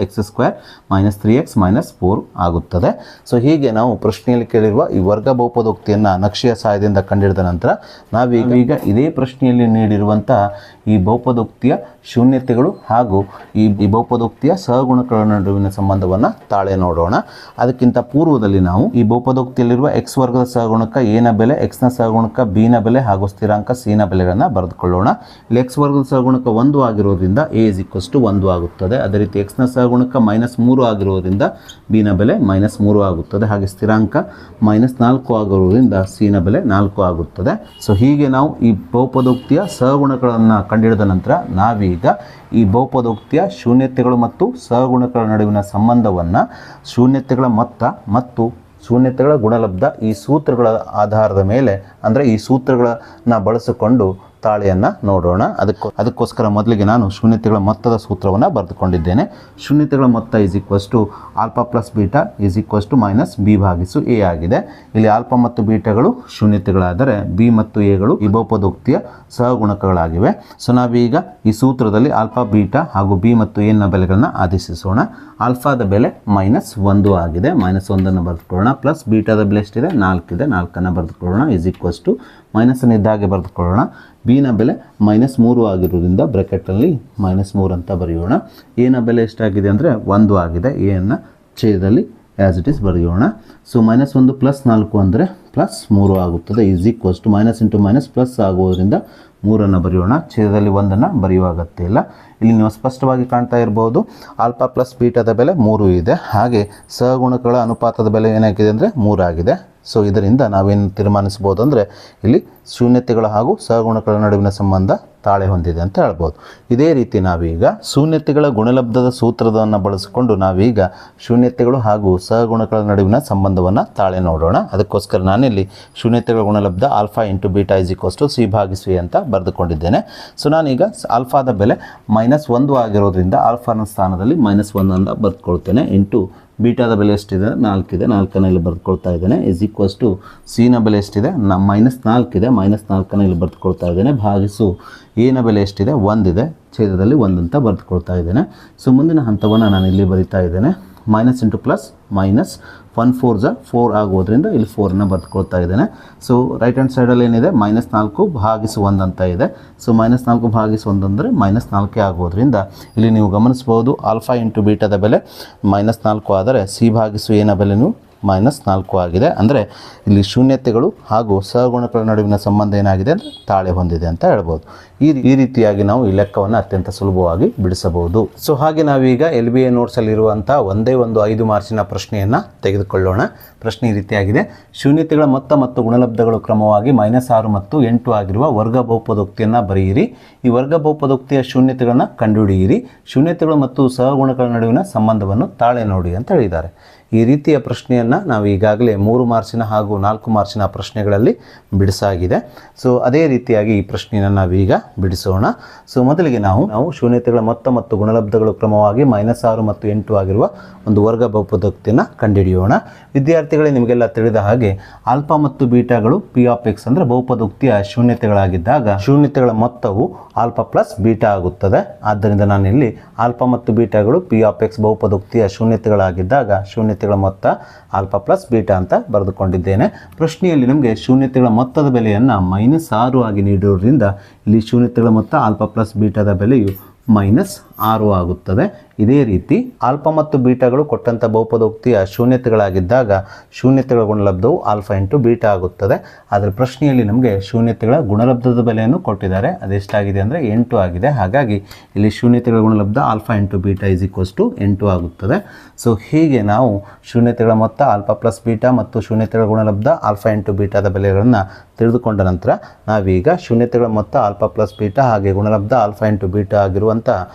x² - 3x - 4 ಆಗುತ್ತದೆ. ಸೊ ಹೀಗೆ ನಾವು ಪ್ರಶ್ನೆಯಲ್ಲಿ ಕೇಳಿರುವ ಈ ವರ್ಗ ಬಹುಪದೋಕ್ತಿಯನ್ನು ನಕ್ಷೆಯ ಸಹಾಯದಿಂದ ಕಂಡುಹಿಡಿದ ನಂತರ ನಾವೀಗ ಇದೇ ಪ್ರಶ್ನೆಯಲ್ಲಿ ನೀಡಿರುವಂತಹ ಈ ಬಹುಪದೋಕ್ತಿಯ ಶೂನ್ಯತೆಗಳು ಹಾಗೂ ಈ ಬಹುಪದೋಕ್ತಿಯ ಸಹಗುಣಕಗಳ ನಡುವಿನ ಸಂಬಂಧವನ್ನು ತಾಳೆ ನೋಡೋಣ. ಅದಕ್ಕಿಂತ ಪೂರ್ವದಲ್ಲಿ ನಾವು ಈ ಬಹುಪದೋಕ್ತಿಯಲ್ಲಿರುವ x ವರ್ಗದ ಸಹಗುಣಕ a ನ ಬೆಲೆ, x ನ ಸಹಗುಣಕ b ನ ಬೆಲೆ ಹಾಗೂ ಸ್ಥಿರಾಂಕ c ನ ಬೆಲೆಗಳನ್ನು ಬರೆದುಕೊಳ್ಳೋಣ. ಇಲ್ಲಿ ಎಕ್ಸ್ ವರ್ಗದ ಸಹಗುಣಕ 1 ಆಗಿರೋದ್ರಿಂದ ಎ ಇಸ್ ಈಕ್ವಲ್ಸ್ ಟು 1 ಆಗುತ್ತದೆ. ಅದೇ ರೀತಿ ಎಕ್ಸ್ನ ಸಹಗುಣಕ -3 ಆಗಿರೋದ್ರಿಂದ ಬಿನ ಬೆಲೆ -3 ಆಗುತ್ತದೆ. ಹಾಗೆ ಸ್ಥಿರಾಂಕ -4 ಆಗಿರೋದ್ರಿಂದ ಸಿನ ಬೆಲೆ 4 ಆಗುತ್ತದೆ. ಸೊ ಹೀಗೆ ನಾವು ಈ ಬಹುಪದೋಕ್ತಿಯ ಸಹಗುಣಗಳನ್ನು ಕಂಡುಹಿಡಿದ ನಂತರ ನಾವೀಗ ಈ ಬಹುಪದೋಕ್ತಿಯ ಶೂನ್ಯತೆಗಳು ಮತ್ತು ಸಹಗುಣಕಗಳ ನಡುವಿನ ಸಂಬಂಧವನ್ನು ಶೂನ್ಯತೆಗಳ ಮೊತ್ತ ಮತ್ತು ಶೂನ್ಯತೆಗಳ ಗುಣಲಬ್ಧ ಈ ಸೂತ್ರಗಳ ಆಧಾರದ ಮೇಲೆ, ಅಂದರೆ ಈ ಸೂತ್ರಗಳನ್ನು ಬಳಸಿಕೊಂಡು ತಾಳೆಯನ್ನು ನೋಡೋಣ. ಅದಕ್ಕೋಸ್ಕರ ಮೊದಲಿಗೆ ನಾನು ಶೂನ್ಯತೆಗಳ ಮೊತ್ತದ ಸೂತ್ರವನ್ನು ಬರೆದುಕೊಂಡಿದ್ದೇನೆ. ಶೂನ್ಯತೆಗಳ ಮೊತ್ತ is equals to alpha plus beta is equals to -b/a ಆಗಿದೆ. ಇಲ್ಲಿ ಆಲ್ಫಾ ಮತ್ತು ಬೀಟಾಗಳು ಶೂನ್ಯತೆಗಳಾದರೆ ಬಿ ಮತ್ತು ಎಗಳು ಈ ಬಹುಪದೋಕ್ತಿಯ ಸಹಗುಣಕಗಳಾಗಿವೆ. ಸೊ ನಾವೀಗ ಈ ಸೂತ್ರದಲ್ಲಿ ಆಲ್ಫಾ, ಬೀಟಾ ಹಾಗೂ ಬಿ ಮತ್ತು ಎನ್ನ ಬೆಲೆಗಳನ್ನು ಆದೇಶಿಸೋಣ. ಆಲ್ಫಾದ ಬೆಲೆ -1 ಆಗಿದೆ, -1 ಬರೆದುಕೊಳ್ಳೋಣ. ಪ್ಲಸ್ ಬೀಟಾದ ಬೆಲೆ ಎಷ್ಟಿದೆ? 4 ಇದೆ, 4 ಬರೆದುಕೊಳ್ಳೋಣ. ಈಸ್ ಈಕ್ವಲ್ಸ್ ಟು ಮೈನಸ್ಸನ್ನು ಇದ್ದಾಗೆ ಬರೆದುಕೊಳ್ಳೋಣ. ಬಿನ ಬೆಲೆ -3 ಆಗಿರೋದ್ರಿಂದ ಬ್ರ್ಯಾಕೆಟಲ್ಲಿ -3 ಅಂತ ಬರೆಯೋಣ. ಎನ ಬೆಲೆ ಎಷ್ಟಾಗಿದೆ ಅಂದರೆ 1 ಆಗಿದೆ. ಎಯನ್ನು ಛೇದದಲ್ಲಿ ಆ್ಯಸ್ ಇಟ್ ಈಸ್ ಬರೆಯೋಣ. ಸೊ -1 + 4 ಅಂದರೆ +3 ಆಗುತ್ತದೆ. Is equals to minus into minus plus ಆಗುವುದರಿಂದ 3 ಬರೆಯೋಣ. ಛೇದದಲ್ಲಿ 1 ಬರೆಯುವ ಅಗತ್ಯ ಇಲ್ಲ. ಇಲ್ಲಿ ನೀವು ಸ್ಪಷ್ಟವಾಗಿ ಕಾಣ್ತಾ ಇರ್ಬೋದು, ಆಲ್ಫಾ ಪ್ಲಸ್ ಬೀಟಾದ ಬೆಲೆ 3 ಇದೆ. ಹಾಗೆ ಸಹಗುಣಕಗಳ ಅನುಪಾತದ ಬೆಲೆ ಏನಾಗಿದೆ ಅಂದರೆ 3 ಆಗಿದೆ. ಸೊ ಇದರಿಂದ ನಾವೇನು ತೀರ್ಮಾನಿಸ್ಬೋದು ಅಂದರೆ ಇಲ್ಲಿ ಶೂನ್ಯತೆಗಳ ಹಾಗೂ ಸಹಗುಣಕಗಳ ನಡುವಿನ ಸಂಬಂಧ ತಾಳೆ ಹೊಂದಿದೆ ಅಂತ ಹೇಳ್ಬೋದು. ಇದೇ ರೀತಿ ನಾವೀಗ ಶೂನ್ಯತೆಗಳ ಗುಣಲಬ್ಧದ ಸೂತ್ರವನ್ನು ಬಳಸಿಕೊಂಡು ನಾವೀಗ ಶೂನ್ಯತೆಗಳು ಹಾಗೂ ಸಹಗುಣಕಗಳ ನಡುವಿನ ಸಂಬಂಧವನ್ನು ತಾಳೆ ನೋಡೋಣ. ಅದಕ್ಕೋಸ್ಕರ ನಾನಿಲ್ಲಿ ಶೂನ್ಯತೆಗಳ ಗುಣಲಬ್ಧ alpha into beta is equals to c/a ಅಂತ ಬರೆದುಕೊಂಡಿದ್ದೇನೆ. ಸೊ ನಾನೀಗ ಆಲ್ಫಾದ ಬೆಲೆ -1 ಆಗಿರೋದ್ರಿಂದ ಆಲ್ಫಾನ ಸ್ಥಾನದಲ್ಲಿ -1 ಅಂತ ಬರೆದುಕೊಳ್ತೇನೆ. ಇಂಟು ಬೀಟಾದ ಬೆಲೆ ಎಷ್ಟಿದೆ? 4 ಇದೆ, 4 ಇಲ್ಲಿ ಬರೆದುಕೊಳ್ತಾ ಇದ್ದೇನೆ. ಈಸ್ ಈಕ್ವಲ್ಸ್ ಟು ಸಿನ ಬೆಲೆ ಎಷ್ಟಿದೆ? -4 ಇದೆ, -4 ಇಲ್ಲಿ ಬರೆದುಕೊಳ್ತಾ ಇದ್ದೇನೆ. ಭಾಗಿಸು ಎನ ಬೆಲೆ ಎಷ್ಟಿದೆ? 1 ಇದೆ, ಛೇದದಲ್ಲಿ 1 ಅಂತ ಬರೆದುಕೊಳ್ತಾ ಇದ್ದೇನೆ. ಸೊ ಮುಂದಿನ ಹಂತವನ್ನು ನಾನು ಇಲ್ಲಿ ಬರಿತಾ ಇದ್ದೇನೆ. ಮೈನಸ್ ಇಂಟು ಪ್ಲಸ್ ಮೈನಸ್ 1 4 4 ಆಗೋದ್ರಿಂದ ಇಲ್ಲಿ 4 ಬರೆದುಕೊಳ್ತಾ ಇದ್ದೇನೆ. ಸೊ ರೈಟ್ ಹ್ಯಾಂಡ್ ಸೈಡಲ್ಲಿ ಏನಿದೆ? -4/1 ಅಂತ ಇದೆ. ಸೊ -4/1 ಅಂದರೆ -4 ಆಗೋದ್ರಿಂದ ಇಲ್ಲಿ ನೀವು ಗಮನಿಸ್ಬೋದು, ಆಲ್ಫಾ ಇಂಟು ಬೀಟಾದ ಬೆಲೆ -4 ಆದರೆ c/a ಬೆಲೆನೂ -4 ಆಗಿದೆ. ಅಂದರೆ ಇಲ್ಲಿ ಶೂನ್ಯತೆಗಳು ಹಾಗೂ ಸಹಗುಣಕಗಳ ನಡುವಿನ ಸಂಬಂಧ ಏನಾಗಿದೆ ಅಂದರೆ ತಾಳೆ ಹೊಂದಿದೆ ಅಂತ ಹೇಳ್ಬೋದು. ಈ ರೀತಿಯಾಗಿ ನಾವು ಈ ಲೆಕ್ಕವನ್ನು ಅತ್ಯಂತ ಸುಲಭವಾಗಿ ಬಿಡಿಸಬಹುದು. ಸೊ ಹಾಗೆ ನಾವೀಗ LBA ನೋಟ್ಸಲ್ಲಿರುವಂಥ ಒಂದೇ ಒಂದು 5 ಮಾರ್ಕ್ಸಿನ ಪ್ರಶ್ನೆಯನ್ನು ತೆಗೆದುಕೊಳ್ಳೋಣ. ಪ್ರಶ್ನೆ ಈ ರೀತಿಯಾಗಿದೆ: ಶೂನ್ಯತೆಗಳ ಮೊತ್ತ ಮತ್ತು ಗುಣಲಬ್ಧಗಳು ಕ್ರಮವಾಗಿ -6 ಮತ್ತು 8 ಆಗಿರುವ ವರ್ಗ ಬಹುಪದೋಕ್ತಿಯನ್ನು ಬರೆಯಿರಿ. ಈ ವರ್ಗ ಬಹುಪದೋಕ್ತಿಯ ಶೂನ್ಯತೆಗಳನ್ನು ಕಂಡುಹಿಡಿಯಿರಿ. ಶೂನ್ಯತೆಗಳು ಮತ್ತು ಸಹಗುಣಕಗಳ ನಡುವಿನ ಸಂಬಂಧವನ್ನು ತಾಳೆ ನೋಡಿ ಅಂತ ಹೇಳಿದ್ದಾರೆ. ಈ ರೀತಿಯ ಪ್ರಶ್ನೆಯನ್ನು ನಾವು ಈಗಾಗಲೇ 3 ಮಾರ್ಕ್ಸಿನ ಹಾಗೂ 4 ಮಾರ್ಕ್ಸಿನ ಪ್ರಶ್ನೆಗಳಲ್ಲಿ ಬಿಡಿಸಾಗಿದೆ. ಸೊ ಅದೇ ರೀತಿಯಾಗಿ ಈ ಪ್ರಶ್ನೆಯನ್ನು ನಾವೀಗ ಬಿಡಿಸೋಣ. ಸೊ ಮೊದಲಿಗೆ ನಾವು ಶೂನ್ಯತೆಗಳ ಮೊತ್ತ ಮತ್ತು ಗುಣಲಬ್ಧಗಳು ಕ್ರಮವಾಗಿ -6 ಮತ್ತು 8 ಆಗಿರುವ ಒಂದು ವರ್ಗ ಬಹುಪದೋಕ್ತಿಯನ್ನು ಕಂಡುಹಿಡಿಯೋಣ. ವಿದ್ಯಾರ್ಥಿಗಳೇ, ನಿಮಗೆಲ್ಲ ತಿಳಿದ ಹಾಗೆ ಆಲ್ಫಾ ಮತ್ತು ಬೀಟಾಗಳು p(x) ಅಂದರೆ ಬಹುಪದೋಕ್ತಿಯ ಶೂನ್ಯತೆಗಳಾಗಿದ್ದಾಗ ಶೂನ್ಯತೆಗಳ ಮೊತ್ತವು ಆಲ್ಫಾ ಪ್ಲಸ್ ಬೀಟಾ ಆಗುತ್ತದೆ. ಆದ್ದರಿಂದ ನಾನಿಲ್ಲಿ ಆಲ್ಫಾ ಮತ್ತು ಬೀಟಾಗಳು p(x) ಬಹುಪದೋಕ್ತಿಯ ಶೂನ್ಯತೆಗಳಾಗಿದ್ದಾಗ ಶೂನ್ಯತೆಗಳ ಮೊತ್ತ ಆಲ್ಫಾ ಪ್ಲಸ್ ಬೀಟಾ ಅಂತ ಬರೆದುಕೊಂಡಿದ್ದೇನೆ. ಪ್ರಶ್ನೆಯಲ್ಲಿ ನಮಗೆ ಶೂನ್ಯತೆಗಳ ಮೊತ್ತದ ಬೆಲೆಯನ್ನು -6 ಆಗಿ ನೀಡಿರೋದ್ರಿಂದ ಇಲ್ಲಿ ಶೂನ್ಯತೆಗಳ ಮೊತ್ತ ಆಲ್ಫಾ ಪ್ಲಸ್ ಬೀಟಾದ ಬೆಲೆಯು -6 ಆಗುತ್ತದೆ. ಇದೇ ರೀತಿ ಆಲ್ಫಾ ಮತ್ತು ಬೀಟಾಗಳು ಕೊಟ್ಟಂಥ ಬಹುಪದೋಕ್ತಿಯ ಶೂನ್ಯತೆಗಳಾಗಿದ್ದಾಗ ಶೂನ್ಯತೆಗಳ ಗುಣಲಬ್ಧವು ಆಲ್ಫಾ ಇಂಟು ಬೀಟಾ ಆಗುತ್ತದೆ. ಆದರೆ ಪ್ರಶ್ನೆಯಲ್ಲಿ ನಮಗೆ ಶೂನ್ಯತೆಗಳ ಗುಣಲಬ್ಧದ ಬೆಲೆಯನ್ನು ಕೊಟ್ಟಿದ್ದಾರೆ. ಅದೆಷ್ಟಾಗಿದೆ ಅಂದರೆ 8 ಆಗಿದೆ. ಹಾಗಾಗಿ ಇಲ್ಲಿ ಶೂನ್ಯತೆಗಳ ಗುಣಲಬ್ಧ alpha into beta is equals to 8 ಆಗುತ್ತದೆ. ಸೊ ಹೀಗೆ ನಾವು ಶೂನ್ಯತೆಗಳ ಮೊತ್ತ ಆಲ್ಫಾ ಪ್ಲಸ್ ಬೀಟಾ ಮತ್ತು ಶೂನ್ಯತೆಗಳ ಗುಣಲಬ್ಧ ಆಲ್ಫಾ ಇಂಟು ಬೀಟಾದ ಬೆಲೆಗಳನ್ನು ತಿಳಿದುಕೊಂಡ ನಂತರ ನಾವೀಗ ಶೂನ್ಯತೆಗಳ ಮೊತ್ತ ಆಲ್ಫಾ ಪ್ಲಸ್ ಬೀಟಾ ಹಾಗೆ ಗುಣಲಬ್ಧ ಆಲ್ಫಾ ಇಂಟು ಬೀಟಾ ಆಗಿರುವಂಥ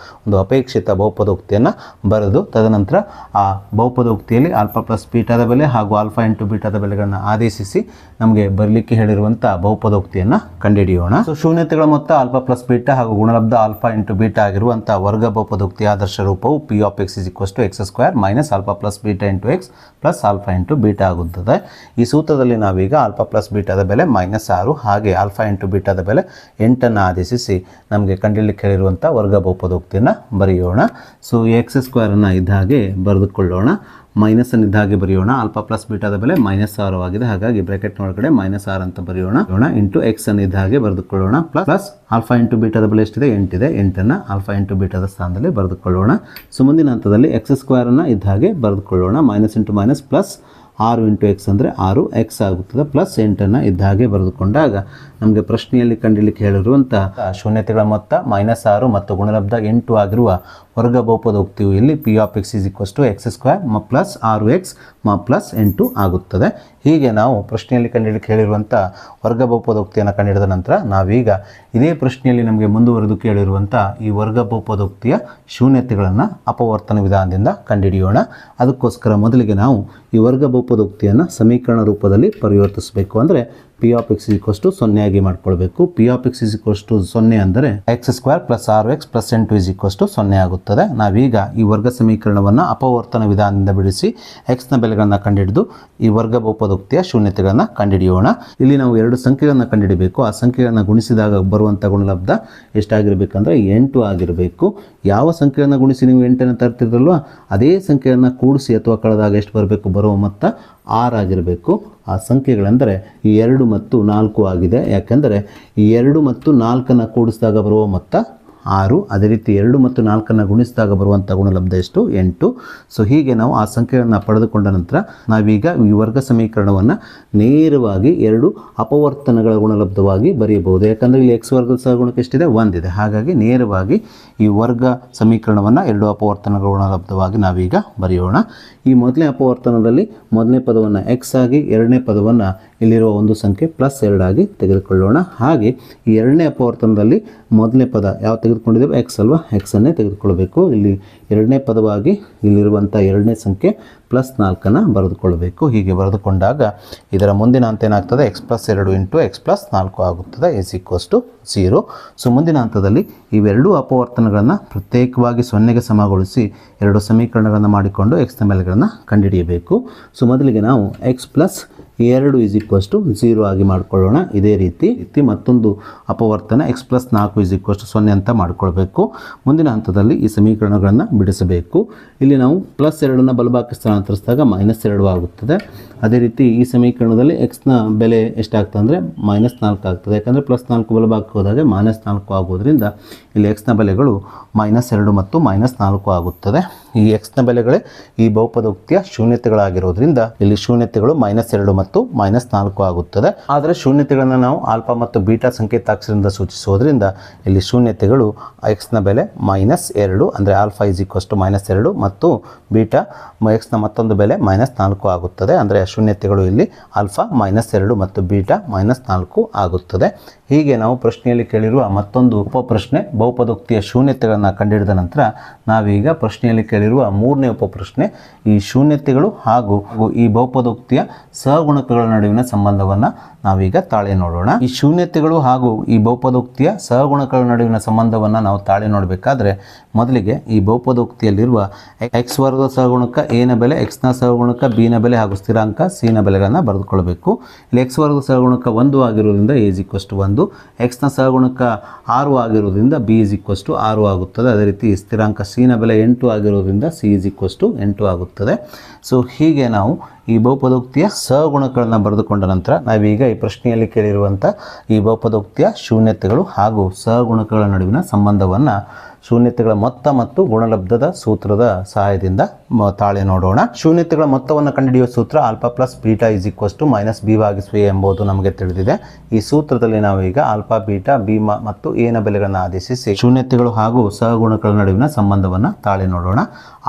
ಒಂದು ಅಪೇಕ್ಷಿತ ಬಹುಪದೋಕ್ತಿಯನ್ನು ಬರೆದು ತದನಂತರ ಆ ಬಹುಪದೋಕ್ತಿಯಲ್ಲಿ ಆಲ್ಫಾ ಪ್ಲಸ್ ಬೀಟಾದ ಬೆಲೆ ಹಾಗೂ ಆಲ್ಫಾ ಇಂಟು ಬೀಟಾದ ಬೆಲೆಗಳನ್ನು ಆದೇಶಿಸಿ ನಮಗೆ ಬರಲಿಕ್ಕೆ ಹೇಳಿರುವಂಥ ಬಹುಪದೋಕ್ತಿಯನ್ನು ಕಂಡುಹಿಡಿಯೋಣ. ಸೊ ಶೂನ್ಯತೆಗಳ ಮೊತ್ತ ಆಲ್ಫಾ ಪ್ಲಸ್ ಬೀಟಾ ಹಾಗೂ ಗುಣಲಬ್ಧ ಆಲ್ಫಾ ಇಂಟು ಬೀಟಾ ಆಗಿರುವಂಥ ವರ್ಗ ಬಹುಪದೋಕ್ತಿಯ ಆದರ್ಶ ರೂಪವು p(x) = x² minus alpha plus beta into x plus alpha into beta ಆಗುತ್ತದೆ. ಈ ಸೂತ್ರದಲ್ಲಿ ನಾವೀಗ ಆಲ್ಫಾ ಪ್ಲಸ್ ಬೀಟಾದ ಬೆಲೆ -6 ಹಾಗೆ ಆಲ್ಫಾ ಇಂಟು ಬೀಟಾದ ಬೆಲೆ 8 ಆದೇಶಿಸಿ ನಮಗೆ ಕಂಡುಹಿಡಿಯಲಿಕ್ಕೆ ಹೇಳಿರುವಂಥ ವರ್ಗ ಬಹುಪದೋಕ್ತಿಯನ್ನು ಬರೆಯೋಣ. ಸೊ x² ಇದ್ದ ಹಾಗೆ ಬರೆದುಕೊಳ್ಳೋಣ. ಮೈನಸ್ಸನ್ನು ಇದ್ದ ಹಾಗೆ ಬರೆಯೋಣ. ಆಲ್ಫಾ ಪ್ಲಸ್ ಬೀಟಾದ ಬೆಲೆ -6 ಆಗಿದೆ. ಹಾಗಾಗಿ ಬ್ರಾಕೆಟ್ ಒಳಗಡೆ -6 ಅಂತ ಬರೆಯೋಣ. ಇಂಟು x ಅನ್ನು ಇದ್ದ ಹಾಗೆ ಬರೆದುಕೊಳ್ಳೋಣ. ಪ್ಲಸ್ ಆಲ್ಫಾ ಇಂಟು ಬೀಟಾದ ಬೆಲೆ ಎಷ್ಟಿದೆ? 8 ಇದೆ. 8 ಆಲ್ಫಾ ಇಂಟು ಬೀಟಾದ ಸ್ಥಾನದಲ್ಲಿ ಬರೆದುಕೊಳ್ಳೋಣ. ಸೊ ಮುಂದಿನ ಹಂತದಲ್ಲಿ x² ಇದ್ದ ಹಾಗೆ ಬರೆದುಕೊಳ್ಳೋಣ. Minus into minus plus 6 into x ಅಂದರೆ 6 ಎಕ್ಸ್ ಆಗುತ್ತದೆ ಪ್ಲಸ್ 8 ಇದ್ದ ಹಾಗೆ ಬರೆದುಕೊಂಡಾಗ ನಮಗೆ ಪ್ರಶ್ನೆಯಲ್ಲಿ ಕಂಡುಹಿಡಿಯಲಿಕ್ಕೆ ಹೇಳಿರುವಂಥ ಶೂನ್ಯತೆಗಳ ಮೊತ್ತ -6 ಮತ್ತು ಗುಣಲಬ್ಧ 8 ಆಗಿರುವ ವರ್ಗ ಬಹುಪದೋಕ್ತಿಯು ಇಲ್ಲಿ p of x is equals to x square plus 6x plus 8 ಆಗುತ್ತದೆ. ಹೀಗೆ ನಾವು ಪ್ರಶ್ನೆಯಲ್ಲಿ ಕಂಡುಹಿಡಿಯಲಿಕ್ಕೆ ಹೇಳಿರುವಂಥ ವರ್ಗ ಬಹುಪದೋಕ್ತಿಯನ್ನು ಕಂಡುಹಿಡಿದ ನಂತರ ನಾವೀಗ ಇದೇ ಪ್ರಶ್ನೆಯಲ್ಲಿ ನಮಗೆ ಮುಂದುವರೆದು ಕೇಳಿರುವಂಥ ಈ ವರ್ಗ ಬಹುಪದೋಕ್ತಿಯ ಶೂನ್ಯತೆಗಳನ್ನು ಅಪವರ್ತನ ವಿಧಾನದಿಂದ ಕಂಡುಹಿಡಿಯೋಣ. ಅದಕ್ಕೋಸ್ಕರ ಮೊದಲಿಗೆ ನಾವು ಈ ವರ್ಗ ಬಹುಪದೋಕ್ತಿಯನ್ನು ಸಮೀಕರಣ ರೂಪದಲ್ಲಿ ಪರಿವರ್ತಿಸಬೇಕು. ಅಂದರೆ p of x equals to 0 ಆಗಿ ಮಾಡ್ಕೊಳ್ಬೇಕು. P of x is equals to 0 ಅಂದರೆ x square plus 6x plus 8 is equals to 0 ಆಗುತ್ತದೆ. ನಾವೀಗ ಈ ವರ್ಗ ಸಮೀಕರಣವನ್ನು ಅಪವರ್ತನ ವಿಧಾನದಿಂದ ಬಿಡಿಸಿ ಎಕ್ಸ್ನ ಬೆಲೆಗಳನ್ನು ಕಂಡುಹಿಡಿದು ಈ ವರ್ಗ ಬಹುಪದೋಕ್ತಿಯ ಶೂನ್ಯತೆಗಳನ್ನು ಕಂಡುಹಿಡಿಯೋಣ. ಇಲ್ಲಿ ನಾವು 2 ಸಂಖ್ಯೆಗಳನ್ನು ಕಂಡುಹಿಡಿಯಬೇಕು. ಆ ಸಂಖ್ಯೆಗಳನ್ನು ಗುಣಿಸಿದಾಗ ಬರುವಂಥ ಗುಣಲಬ್ಧ ಎಷ್ಟಾಗಿರಬೇಕಂದ್ರೆ 8 ಆಗಿರಬೇಕು. ಯಾವ ಸಂಖ್ಯೆಯನ್ನು ಗುಣಿಸಿ ನೀವು 8 ತರ್ತಿರಲ್ವ ಅದೇ ಸಂಖ್ಯೆಯನ್ನು ಕೂಡಿಸಿ ಅಥವಾ ಕಳೆದಾಗ ಎಷ್ಟು ಬರಬೇಕು, ಬರುವ ಮೊತ್ತ 6 ಆಗಿರಬೇಕು. ಆ ಸಂಖ್ಯೆಗಳೆಂದರೆ 2 ಮತ್ತು 4 ಆಗಿದೆ. ಯಾಕೆಂದರೆ ಈ 2 ಮತ್ತು 4 ಕೂಡಿಸಿದಾಗ ಬರುವ ಮೊತ್ತ 6. ಅದೇ ರೀತಿ 2 ಮತ್ತು 4 ಗುಣಿಸಿದಾಗ ಬರುವಂಥ ಗುಣಲಬ್ಧ ಎಷ್ಟು, 8. ಸೊ ಹೀಗೆ ನಾವು ಆ ಸಂಖ್ಯೆಗಳನ್ನು ಪಡೆದುಕೊಂಡ ನಂತರ ನಾವೀಗ ಈ ವರ್ಗ ಸಮೀಕರಣವನ್ನು ನೇರವಾಗಿ 2 ಅಪವರ್ತನಗಳ ಗುಣಲಬ್ಧವಾಗಿ ಬರೆಯಬಹುದು. ಯಾಕಂದರೆ ಇಲ್ಲಿ ಎಕ್ಸ್ ವರ್ಗದ ಸಹಗುಣಕ ಎಷ್ಟಿದೆ, 1 ಇದೆ. ಹಾಗಾಗಿ ನೇರವಾಗಿ ಈ ವರ್ಗ ಸಮೀಕರಣವನ್ನು 2 ಅಪವರ್ತನಗಳ ಗುಣಲಬ್ಧವಾಗಿ ನಾವೀಗ ಬರೆಯೋಣ. ಈ ಮೊದಲನೇ ಅಪವರ್ತನದಲ್ಲಿ ಮೊದಲನೇ ಪದವನ್ನು ಎಕ್ಸ್ ಆಗಿ, ಎರಡನೇ ಪದವನ್ನು ಇಲ್ಲಿರುವ ಒಂದು ಸಂಖ್ಯೆ ಪ್ಲಸ್ 2 ಆಗಿ ತೆಗೆದುಕೊಳ್ಳೋಣ. ಹಾಗೆ ಈ ಎರಡನೇ ಅಪವರ್ತನದಲ್ಲಿ ಮೊದಲನೇ ಪದ ಯಾವ ತೆಗೆದುಕೊಂಡಿದ್ದೇವೆ, ಎಕ್ಸ್ ಅಲ್ವಾ, ಎಕ್ಸನ್ನೇ ತೆಗೆದುಕೊಳ್ಬೇಕು. ಇಲ್ಲಿ ಎರಡನೇ ಪದವಾಗಿ ಇಲ್ಲಿರುವಂಥ ಎರಡನೇ ಸಂಖ್ಯೆ ಪ್ಲಸ್ 4 ಬರೆದುಕೊಳ್ಳಬೇಕು. ಹೀಗೆ ಬರೆದುಕೊಂಡಾಗ ಇದರ ಮುಂದಿನ ಹಂತ ಏನಾಗ್ತದೆ, X plus 2 into x plus 4 ಆಗುತ್ತದೆ ಇಸ್ ಈಕ್ವಲ್ಸ್ ಟು 0. ಸೊ ಮುಂದಿನ ಹಂತದಲ್ಲಿ ಇವೆರಡೂ ಅಪವರ್ತನಗಳನ್ನು ಪ್ರತ್ಯೇಕವಾಗಿ 0ಗೆ ಸಮಗೊಳಿಸಿ 2 ಸಮೀಕರಣಗಳನ್ನು ಮಾಡಿಕೊಂಡು ಎಕ್ಸ್ನ ಬೆಲೆಗಳನ್ನು ಕಂಡುಹಿಡಿಯಬೇಕು. ಸೊ ಮೊದಲಿಗೆ ನಾವು x plus 2 is equals to 0 ಆಗಿ ಮಾಡಿಕೊಳ್ಳೋಣ. ಇದೇ ರೀತಿ ಮತ್ತೊಂದು ಅಪವರ್ತನ x plus 4 is equals to 0 ಅಂತ ಮಾಡಿಕೊಳ್ಬೇಕು. ಮುಂದಿನ ಹಂತದಲ್ಲಿ ಈ ಸಮೀಕರಣಗಳನ್ನು ಬಿಡಿಸಬೇಕು. ಇಲ್ಲಿ ನಾವು ಪ್ಲಸ್ 2 ಬಲಭಾಗಕ್ಕೆ ಸ್ಥಳಾಂತರಿಸಿದಾಗ -2 ಆಗುತ್ತದೆ. ಅದೇ ರೀತಿ ಈ ಸಮೀಕರಣದಲ್ಲಿ ಎಕ್ಸ್ನ ಬೆಲೆ ಎಷ್ಟಾಗ್ತದೆ ಅಂದರೆ -4 ಆಗ್ತದೆ. ಯಾಕಂದರೆ ಪ್ಲಸ್ 4 ಬಲಭಾಗಕ್ಕೆ ಹೋದಾಗ -4 ಆಗೋದ್ರಿಂದ ಇಲ್ಲಿ ಎಕ್ಸ್ನ ಬೆಲೆಗಳು -2 ಮತ್ತು -4 ಆಗುತ್ತದೆ. ಈ ಎಕ್ಸ್ನ ಬೆಲೆಗಳೇ ಈ ಬಹುಪದೋಕ್ತಿಯ ಶೂನ್ಯತೆಗಳಾಗಿರೋದ್ರಿಂದ ಇಲ್ಲಿ ಶೂನ್ಯತೆಗಳು -2 ಮತ್ತು -4 ಆಗುತ್ತದೆ. ಆದರೆ ಶೂನ್ಯತೆಗಳನ್ನು ನಾವು ಆಲ್ಫಾ ಮತ್ತು ಬೀಟಾ ಸಂಕೇತಾಕ್ಷರದಿಂದ ಸೂಚಿಸೋದ್ರಿಂದ ಇಲ್ಲಿ ಶೂನ್ಯತೆಗಳು ಎಕ್ಸ್ನ ಬೆಲೆ -2 ಅಂದರೆ ಆಲ್ಫಾ ಇಸ್ ಈಕ್ವಲ್ಸ್ ಟು -2 ಮತ್ತು ಬೀಟಾ ಎಕ್ಸ್ನ ಮತ್ತೊಂದು ಬೆಲೆ -4 ಆಗುತ್ತದೆ. ಅಂದರೆ ಶೂನ್ಯತೆಗಳು ಇಲ್ಲಿ ಆಲ್ಫಾ -2 ಮತ್ತು ಬೀಟಾ -4 ಆಗುತ್ತದೆ. ಹೀಗೆ ನಾವು ಪ್ರಶ್ನೆಯಲ್ಲಿ ಕೇಳಿರುವ ಮತ್ತೊಂದು ಉಪಪ್ರಶ್ನೆ ಬಹುಪದೋಕ್ತಿಯ ಶೂನ್ಯತೆಗಳನ್ನು ಕಂಡುಹಿಡಿದ ನಂತರ ನಾವೀಗ ಪ್ರಶ್ನೆಯಲ್ಲಿ ಕೇಳಿರುವ ಮೂರನೇ ಉಪಪ್ರಶ್ನೆ ಈ ಶೂನ್ಯತೆಗಳು ಹಾಗೂ ಈ ಬಹುಪದೋಕ್ತಿಯ ಸಹಗುಣಕಗಳ ನಡುವಿನ ಸಂಬಂಧವನ್ನು ನಾವೀಗ ತಾಳೆ ನೋಡೋಣ. ಈ ಶೂನ್ಯತೆಗಳು ಹಾಗೂ ಈ ಬಹುಪದೋಕ್ತಿಯ ಸಹಗುಣಕಗಳ ನಡುವಿನ ಸಂಬಂಧವನ್ನು ನಾವು ತಾಳೆ ನೋಡಬೇಕಾದ್ರೆ ಮೊದಲಿಗೆ ಈ ಬಹುಪದೋಕ್ತಿಯಲ್ಲಿರುವ ಎಕ್ಸ್ ವರ್ಗದ ಸಹಗುಣಕ ಎನ ಬೆಲೆ, ಎಕ್ಸ್ನ ಸಹಗುಣಕ ಬಿನ ಬೆಲೆ ಹಾಗೂ ಸ್ಥಿರಾಂಕ ಸಿನ ಬೆಲೆಗಳನ್ನು ಬರೆದುಕೊಳ್ಳಬೇಕು. ಇಲ್ಲಿ ಎಕ್ಸ್ ವರ್ಗದ ಸಹಗುಣಕ 1 ಆಗಿರೋದ್ರಿಂದ ಎ ಇಸ್ ಈಕ್ವಲ್ಸ್ ಟು 1, ಎಕ್ಸ್ನ ಸಹಗುಣಕ 6 ಆಗಿರೋದ್ರಿಂದ ಬಿ ಇಸ್ ಈಕ್ವಲ್ಸ್ ಟು 6 ಆಗುತ್ತದೆ. ಅದೇ ರೀತಿ ಸ್ಥಿರಾಂಕ ಸಿನ ಬೆಲೆ 8 ಆಗಿರೋದ್ರಿಂದ ಸಿ ಇಸ್ ಈಕ್ವಲ್ಸ್ ಟು 8 ಆಗುತ್ತದೆ. ಸೊ ಹೀಗೆ ನಾವು ಈ ಬಹುಪದೋಕ್ತಿಯ ಸಹಗುಣಕಗಳನ್ನು ಬರೆದುಕೊಂಡ ನಂತರ ನಾವೀಗ ಈ ಪ್ರಶ್ನೆಯಲ್ಲಿ ಕೇಳಿರುವಂಥ ಈ ಬಹುಪದೋಕ್ತಿಯ ಶೂನ್ಯತೆಗಳು ಹಾಗೂ ಸಹಗುಣಕಗಳ ನಡುವಿನ ಸಂಬಂಧವನ್ನು ಶೂನ್ಯತೆಗಳ ಮೊತ್ತ ಮತ್ತು ಗುಣಲಬ್ಧದ ಸೂತ್ರದ ಸಹಾಯದಿಂದ ತಾಳೆ ನೋಡೋಣ. ಶೂನ್ಯತೆಗಳ ಮೊತ್ತವನ್ನು ಕಂಡುಹಿಡಿಯುವ ಸೂತ್ರ alpha plus beta is equals to -b ಭಾಗಿಸು a ಎಂಬುದು ನಮಗೆ ತಿಳಿದಿದೆ. ಈ ಸೂತ್ರದಲ್ಲಿ ನಾವೀಗ ಆಲ್ಫಾ, ಬೀಟಾ, ಬಿ ಮತ್ತು ಎನ ಬೆಲೆಗಳನ್ನು ಆದೇಶಿಸಿ ಶೂನ್ಯತೆಗಳು ಹಾಗೂ ಸಹಗುಣಕಗಳ ನಡುವಿನ ಸಂಬಂಧವನ್ನು ತಾಳೆ ನೋಡೋಣ.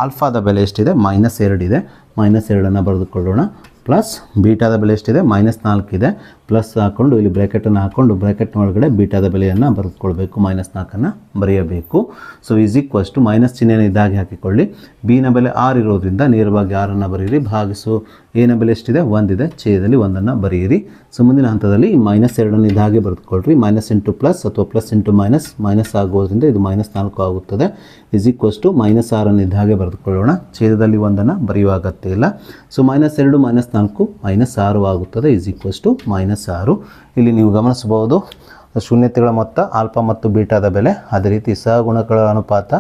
ಆಲ್ಫಾದ ಬೆಲೆ ಎಷ್ಟಿದೆ, -2 ಇದೆ. -2 ಬರೆದುಕೊಳ್ಳೋಣ. ಪ್ಲಸ್ ಬೀಟಾದ ಬೆಲೆ ಎಷ್ಟಿದೆ, -4 ಇದೆ. ಪ್ಲಸ್ ಹಾಕ್ಕೊಂಡು ಇಲ್ಲಿ ಬ್ರ್ಯಾಕೆಟನ್ನು ಹಾಕ್ಕೊಂಡು ಬ್ರ್ಯಾಕೆಟ್ನ ಒಳಗಡೆ ಬೀಟಾದ ಬೆಲೆಯನ್ನು ಬರೆದುಕೊಳ್ಬೇಕು, -4 ಬರೆಯಬೇಕು. So is equals to minus ಚಿಹ್ನೆಯನ್ನು ಇದ್ದಾಗೆ ಹಾಕಿಕೊಳ್ಳಿ. ಬಿನ ಬೆಲೆ 6 ಇರೋದ್ರಿಂದ ನೇರವಾಗಿ 6 ಬರೆಯಿರಿ. ಭಾಗಿಸು ಎನ ಬೆಲೆ ಎಷ್ಟಿದೆ, 1 ಇದೆ. ಛೇದದಲ್ಲಿ 1 ಬರೆಯಿರಿ. ಸೊ ಮುಂದಿನ ಹಂತದಲ್ಲಿ -2 ಇದ್ದಾಗೆ ಬರೆದುಕೊಳ್ರಿ. -ಇಂಟು ಪ್ಲಸ್ ಅಥವಾ ಪ್ಲಸ್ ಇಂಟು ಮೈನಸ್ ಆಗೋದ್ರಿಂದ ಇದು -4 ಆಗುತ್ತದೆ. ಈಸ್ ಈಕ್ವಲ್ಸ್ ಟು -6 ಇದ್ದಾಗೆ ಬರೆದುಕೊಳ್ಳೋಣ. ಛೇದದಲ್ಲಿ 1 ಬರೆಯುವ ಅಗತ್ಯ ಇಲ್ಲ. ಸೊ -2 -4 -6 ಆಗುತ್ತದೆ. Is equals to -6. ಇಲ್ಲಿ ನೀವು ಗಮನಿಸಬಹುದು ಶೂನ್ಯತೆಗಳ ಮೊತ್ತ ಆಲ್ಫಾ ಮತ್ತು ಬೀಟಾದ ಬೆಲೆ, ಅದೇ ರೀತಿ ಸಹಗುಣಕಗಳ ಅನುಪಾತ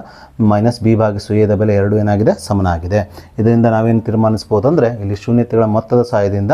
-b ಭಾಗಿಸು ಎದ ಬೆಲೆ ಎರಡೂ ಏನಾಗಿದೆ, ಸಮನಾಗಿದೆ. ಇದರಿಂದ ನಾವೇನು ತೀರ್ಮಾನಿಸ್ಬೋದು ಅಂದರೆ ಇಲ್ಲಿ ಶೂನ್ಯತೆಗಳ ಮೊತ್ತದ ಸಹಾಯದಿಂದ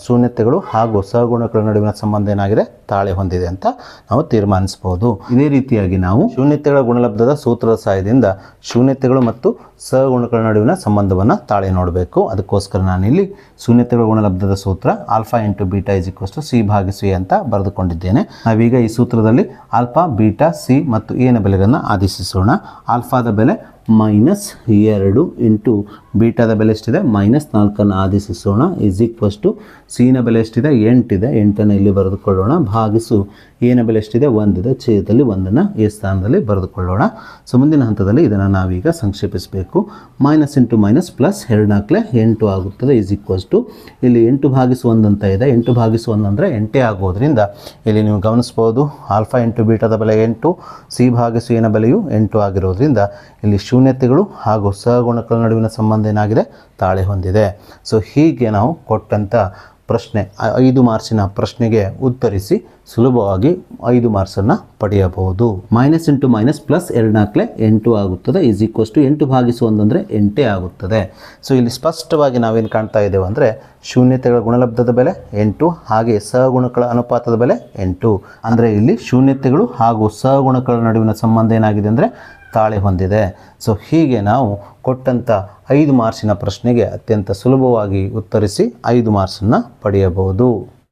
ಶೂನ್ಯತೆಗಳು ಹಾಗೂ ಸಹಗುಣಕಗಳ ನಡುವಿನ ಸಂಬಂಧ ಏನಾಗಿದೆ, ತಾಳೆ ಹೊಂದಿದೆ ಅಂತ ನಾವು ತೀರ್ಮಾನಿಸಬಹುದು. ಇದೇ ರೀತಿಯಾಗಿ ನಾವು ಶೂನ್ಯತೆಗಳ ಗುಣಲಬ್ಧದ ಸೂತ್ರದ ಸಹಾಯದಿಂದ ಶೂನ್ಯತೆಗಳು ಮತ್ತು ಸಹಗುಣಕಗಳ ನಡುವಿನ ಸಂಬಂಧವನ್ನು ತಾಳೆ ನೋಡಬೇಕು. ಅದಕ್ಕೋಸ್ಕರ ನಾನಿಲ್ಲಿ ಶೂನ್ಯತೆಗಳ ಗುಣಲಬ್ಧದ ಸೂತ್ರ alpha into beta is equals to c ಭಾಗಿಸು ಎ ಅಂತ ಬರೆದುಕೊಂಡಿದ್ದೇನೆ. ನಾವೀಗ ಈ ಸೂತ್ರದಲ್ಲಿ ಆಲ್ಫಾ, ಬೀಟಾ, ಸಿ ಮತ್ತು ಎನ ಬೆಲೆಗಳನ್ನು ಆದೇಶಿಸೋಣ. ಆಲ್ಫಾದ ಬೆಲೆ -2 ಇಂಟು ಬೀಟಾದ ಬೆಲೆ ಎಷ್ಟಿದೆ -4 ಆದೇಶಿಸೋಣ. ಇಸ್ ಈಕ್ವಲ್ಸ್ ಟು ಸಿನ ಬೆಲೆ ಎಷ್ಟಿದೆ 8 ಇದೆ, 8 ಇಲ್ಲಿ ಬರೆದುಕೊಳ್ಳೋಣ. ಭಾಗಿಸು ಎನ ಬೆಲೆ ಎಷ್ಟಿದೆ 1 ಇದೆ, ಛೇದದಲ್ಲಿ 1 ಎ ಸ್ಥಾನದಲ್ಲಿ ಬರೆದುಕೊಳ್ಳೋಣ. ಸೊ ಮುಂದಿನ ಹಂತದಲ್ಲಿ ಇದನ್ನು ನಾವೀಗ ಸಂಕ್ಷೇಪಿಸಬೇಕು. ಮೈನಸ್ ಇಂಟು ಮೈನಸ್ ಪ್ಲಸ್ 2 8 ಆಗುತ್ತದೆ. ಇಸ್ ಈಕ್ವಲ್ಸ್ ಟು ಇಲ್ಲಿ 8/1 ಅಂತ ಇದೆ. 8/1 ಅಂದರೆ 8 ಆಗೋದ್ರಿಂದ ಇಲ್ಲಿ ನೀವು ಗಮನಿಸ್ಬೋದು ಆಲ್ಫಾ ಇಂಟು ಬೀಟಾದ ಬೆಲೆ 8, ಸಿ ಭಾಗಿಸು ಎನ ಬೆಲೆಯು 8 ಆಗಿರೋದ್ರಿಂದ ಇಲ್ಲಿ ಶೂನ್ಯತೆಗಳು ಹಾಗೂ ಸಹಗುಣಕಗಳ ನಡುವಿನ ಸಂಬಂಧ ಏನಾಗಿದೆ, ತಾಳೆ ಹೊಂದಿದೆ. ಸೊ ಹೀಗೆ ನಾವು ಕೊಟ್ಟಂಥ ಪ್ರಶ್ನೆ 5 ಮಾರ್ಕ್ಸಿನ ಪ್ರಶ್ನೆಗೆ ಉತ್ತರಿಸಿ ಸುಲಭವಾಗಿ 5 ಮಾರ್ಕ್ಸನ್ನು ಪಡೆಯಬಹುದು. ಮೈನಸ್ ಇಂಟು ಮೈನಸ್ ಪ್ಲಸ್ 2 8 ಆಗುತ್ತದೆ. ಇಸ್ ಈಕ್ವಲ್ಸ್ ಟು 8/1 ಅಂದರೆ 8 ಆಗುತ್ತದೆ. ಸೊ ಇಲ್ಲಿ ಸ್ಪಷ್ಟವಾಗಿ ನಾವೇನು ಕಾಣ್ತಾ ಇದ್ದೇವೆ ಅಂದರೆ ಶೂನ್ಯತೆಗಳ ಗುಣಲಬ್ಧದ ಬೆಲೆ 8 ಹಾಗೆ ಸಹಗುಣಕಗಳ ಅನುಪಾತದ ಬೆಲೆ 8. ಅಂದರೆ ಇಲ್ಲಿ ಶೂನ್ಯತೆಗಳು ಹಾಗೂ ಸಹಗುಣಕಗಳ ನಡುವಿನ ಸಂಬಂಧ ಏನಾಗಿದೆ ಅಂದರೆ ತಾಳೆ ಹೊಂದಿದೆ. ಸೊ ಹೀಗೆ ನಾವು ಕೊಟ್ಟಂಥ 5 ಮಾರ್ಕ್ಸಿನ ಪ್ರಶ್ನೆಗೆ ಅತ್ಯಂತ ಸುಲಭವಾಗಿ ಉತ್ತರಿಸಿ 5 ಮಾರ್ಕ್ಸನ್ನು ಪಡೆಯಬಹುದು.